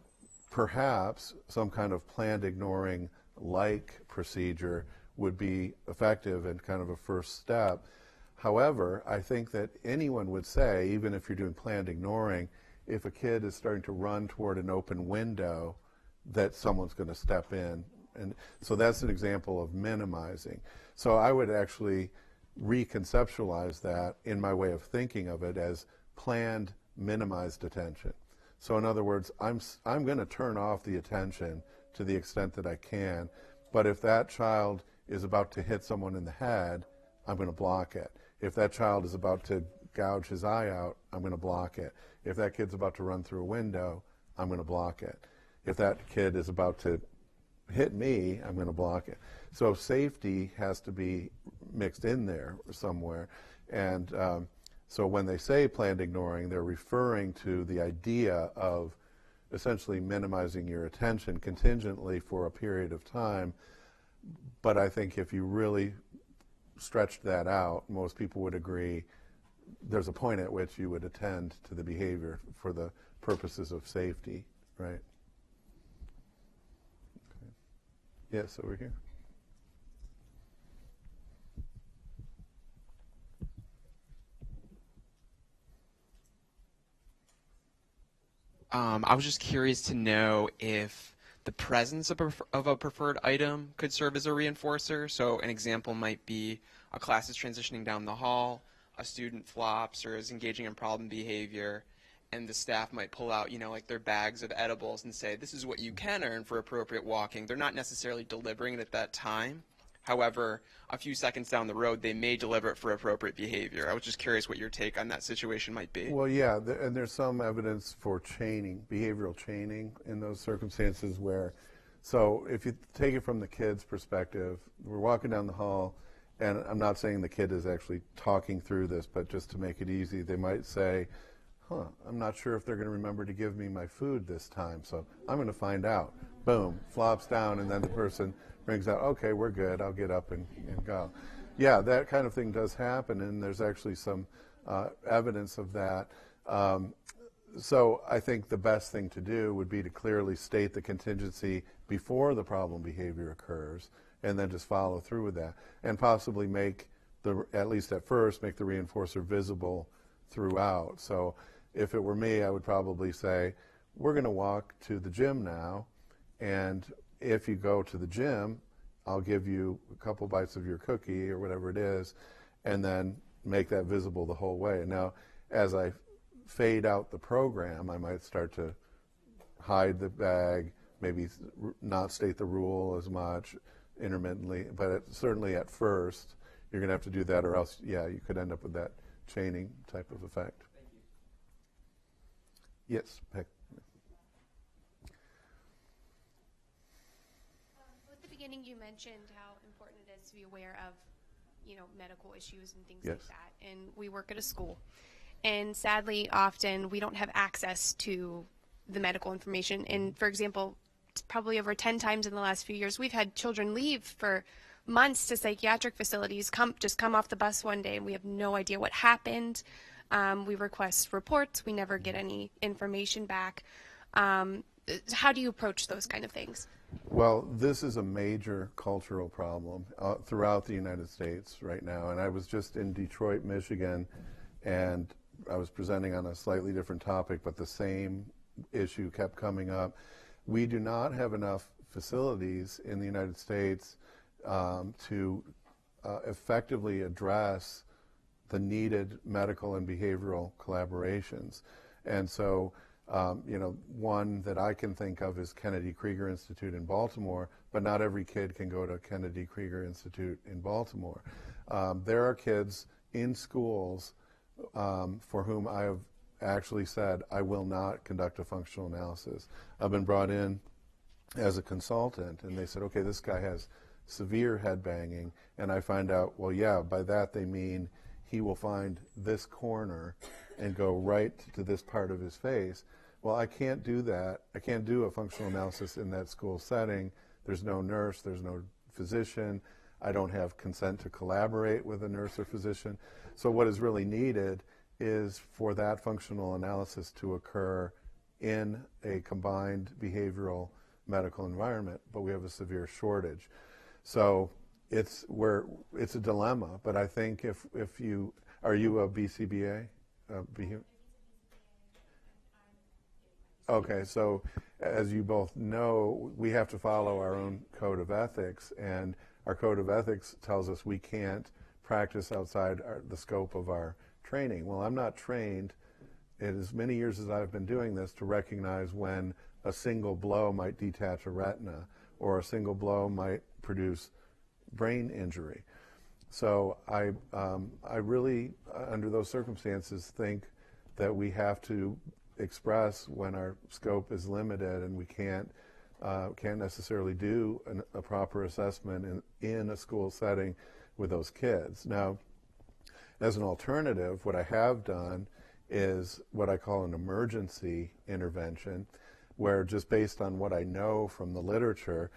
perhaps some kind of planned ignoring like procedure would be effective and kind of a first step. However, I think that anyone would say, even if you're doing planned ignoring, if a kid is starting to run toward an open window, that someone's going to step in. And so that's an example of minimizing. So I would actually reconceptualize that in my way of thinking of it as planned minimized attention. So in other words, I'm going to turn off the attention to the extent that I can, but if that child is about to hit someone in the head, I'm going to block it. If that child is about to gouge his eye out, I'm going to block it. If that kid's about to run through a window, I'm going to block it. If that kid is about to hit me, I'm going to block it. So safety has to be mixed in there somewhere. And so when they say planned ignoring, they're referring to the idea of essentially minimizing your attention contingently for a period of time. But I think if you really stretched that out, most people would agree there's a point at which you would attend to the behavior for the purposes of safety, right? Okay. Yes, over here. I was just curious to know if the presence of a preferred item could serve as a reinforcer. So an example might be a class is transitioning down the hall, a student flops or is engaging in problem behavior, and the staff might pull out, like their bags of edibles and say, this is what you can earn for appropriate walking. They're not necessarily delivering it at that time, However, a few seconds down the road, they may deliver it for appropriate behavior. I was just curious what your take on that situation might be. Well, yeah, and there's some evidence for chaining, behavioral chaining in those circumstances where, so if you take it from the kid's perspective, we're walking down the hall, and I'm not saying the kid is actually talking through this, but just to make it easy, they might say, I'm not sure if they're going to remember to give me my food this time, so I'm going to find out. Boom, flops down, and then the person brings out, okay, we're good, I'll get up and go. Yeah, that kind of thing does happen, and there's actually some evidence of that. So I think the best thing to do would be to clearly state the contingency before the problem behavior occurs, and then just follow through with that, and possibly make at least at first, make the reinforcer visible throughout. So if it were me, I would probably say, we're going to walk to the gym now, and if you go to the gym, I'll give you a couple bites of your cookie or whatever it is, and then make that visible the whole way. Now, as I fade out the program, I might start to hide the bag, maybe not state the rule as much intermittently, but certainly at first, you're going to have to do that, or else, yeah, you could end up with that chaining type of effect. Yes, Peck. At the beginning, you mentioned how important it is to be aware of, medical issues and things Yes. like that. And we work at a school, and sadly, often we don't have access to the medical information. And for example, probably over 10 times in the last few years, we've had children leave for months to psychiatric facilities, come off the bus one day, and we have no idea what happened. We request reports. We never get any information back. How do you approach those kind of things? Well, this is a major cultural problem throughout the United States right now. And I was just in Detroit, Michigan, and I was presenting on a slightly different topic, but the same issue kept coming up. We do not have enough facilities in the United States to effectively address the needed medical and behavioral collaborations. And so, one that I can think of is Kennedy Krieger Institute in Baltimore, but not every kid can go to Kennedy Krieger Institute in Baltimore. There are kids in schools for whom I have actually said, I will not conduct a functional analysis. I've been brought in as a consultant, and they said, okay, this guy has severe head banging, and I find out, well, yeah, by that they mean he will find this corner and go right to this part of his face. Well, I can't do that. I can't do a functional analysis in that school setting. There's no nurse, there's no physician. I don't have consent to collaborate with a nurse or physician. So what is really needed is for that functional analysis to occur in a combined behavioral medical environment, but we have a severe shortage. So it's a dilemma, but I think if you, are you a BCBA? Okay, so as you both know, we have to follow our own code of ethics, and our code of ethics tells us we can't practice outside the scope of our training. Well, I'm not trained in as many years as I've been doing this to recognize when a single blow might detach a retina, or a single blow might produce brain injury. So I really, under those circumstances, think that we have to express when our scope is limited and we can't necessarily do a proper assessment in a school setting with those kids. Now, as an alternative, what I have done is what I call an emergency intervention, where just based on what I know from the literature,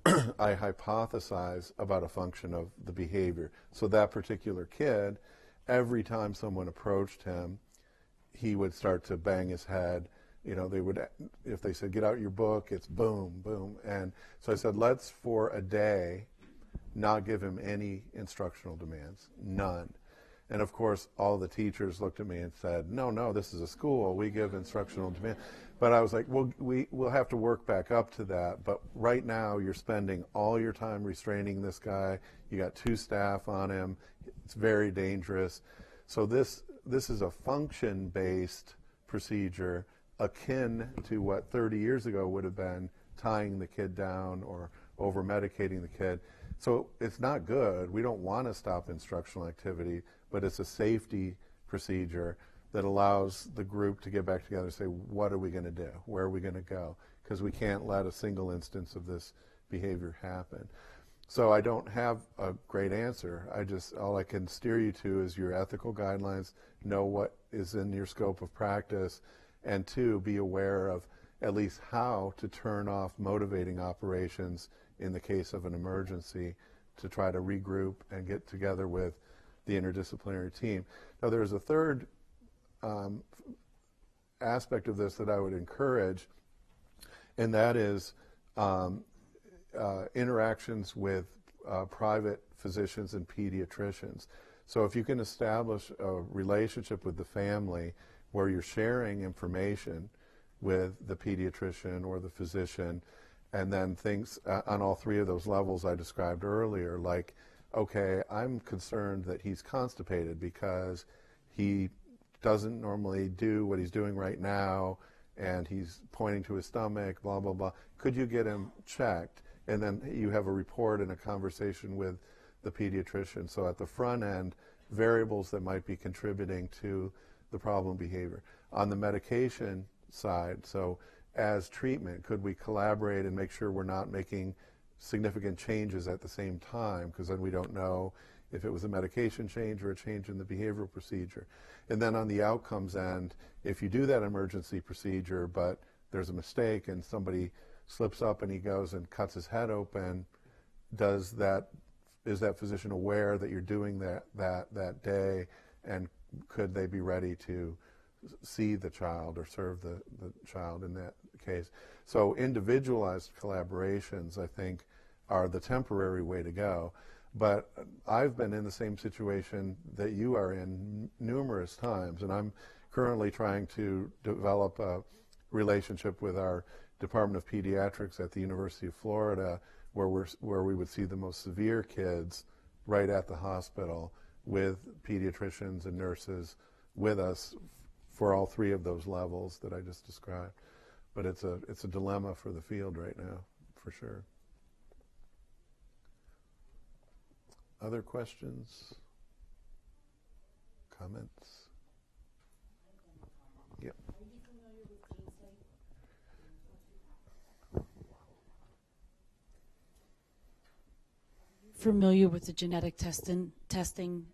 I hypothesize about a function of the behavior. So that particular kid, every time someone approached him, he would start to bang his head. They would, if they said, get out your book, it's boom, boom. And so I said, let's for a day not give him any instructional demands, none. And of course, all the teachers looked at me and said, no, this is a school, we give instructional demands. But I was like, well, we'll have to work back up to that. But right now, you're spending all your time restraining this guy. You got 2 staff on him. It's very dangerous. So this is a function-based procedure akin to what 30 years ago would have been tying the kid down or over-medicating the kid. So it's not good. We don't want to stop instructional activity, but it's a safety procedure that allows the group to get back together and say, what are we going to do? Where are we going to go? Because we can't let a single instance of this behavior happen. So I don't have a great answer. All I can steer you to is your ethical guidelines, know what is in your scope of practice, and two, be aware of at least how to turn off motivating operations in the case of an emergency to try to regroup and get together with the interdisciplinary team. Now there's a third aspect of this that I would encourage, and that is interactions with private physicians and pediatricians. So if you can establish a relationship with the family where you're sharing information with the pediatrician or the physician, and then things on all three of those levels I described earlier, like, okay, I'm concerned that he's constipated because he doesn't normally do what he's doing right now, and he's pointing to his stomach, blah, blah, blah. Could you get him checked? And then you have a report and a conversation with the pediatrician. So at the front end, variables that might be contributing to the problem behavior. On the medication side, so as treatment, could we collaborate and make sure we're not making significant changes at the same time, because then we don't know if it was a medication change or a change in the behavioral procedure. And then on the outcomes end, if you do that emergency procedure, but there's a mistake and somebody slips up and he goes and cuts his head open, is that physician aware that you're doing that day, and could they be ready to see the child or serve the child in that case? So individualized collaborations, I think, are the temporary way to go. But I've been in the same situation that you are in numerous times, and I'm currently trying to develop a relationship with our Department of Pediatrics at the University of Florida, where we would see the most severe kids right at the hospital, with pediatricians and nurses with us for all three of those levels that I just described. But it's a dilemma for the field right now, for sure. Other questions? Comments? Yep. Familiar with the genetic testing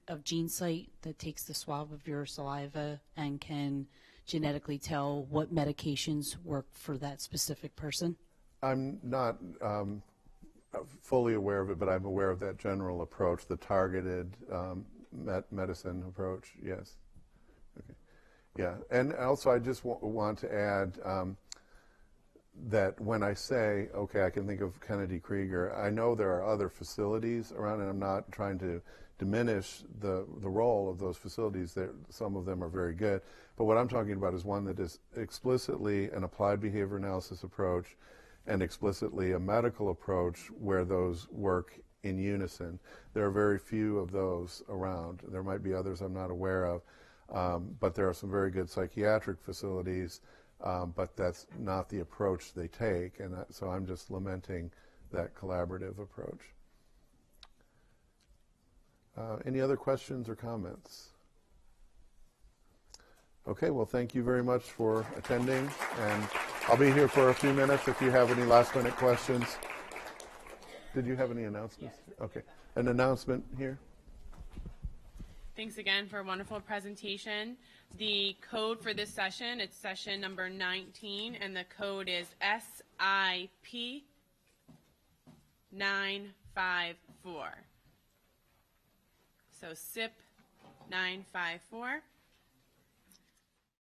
of GeneSight that takes the swab of your saliva and can genetically tell what medications work for that specific person? I'm not fully aware of it, but I'm aware of that general approach, the targeted medicine approach, yes. Okay. Yeah, and also I just want to add that when I say, okay, I can think of Kennedy Krieger, I know there are other facilities around, and I'm not trying to diminish the role of those facilities. Some of them are very good, but what I'm talking about is one that is explicitly an applied behavior analysis approach and explicitly a medical approach where those work in unison. There are very few of those around. There might be others I'm not aware of, but there are some very good psychiatric facilities, but that's not the approach they take, and so I'm just lamenting that collaborative approach. Any other questions or comments? Okay, well, thank you very much for attending, and I'll be here for a few minutes if you have any last-minute questions. Did you have any announcements? Yes. Okay, an announcement here. Thanks again for a wonderful presentation. The code for this session, it's session number 19, and the code is SIP 954. So SIP 954.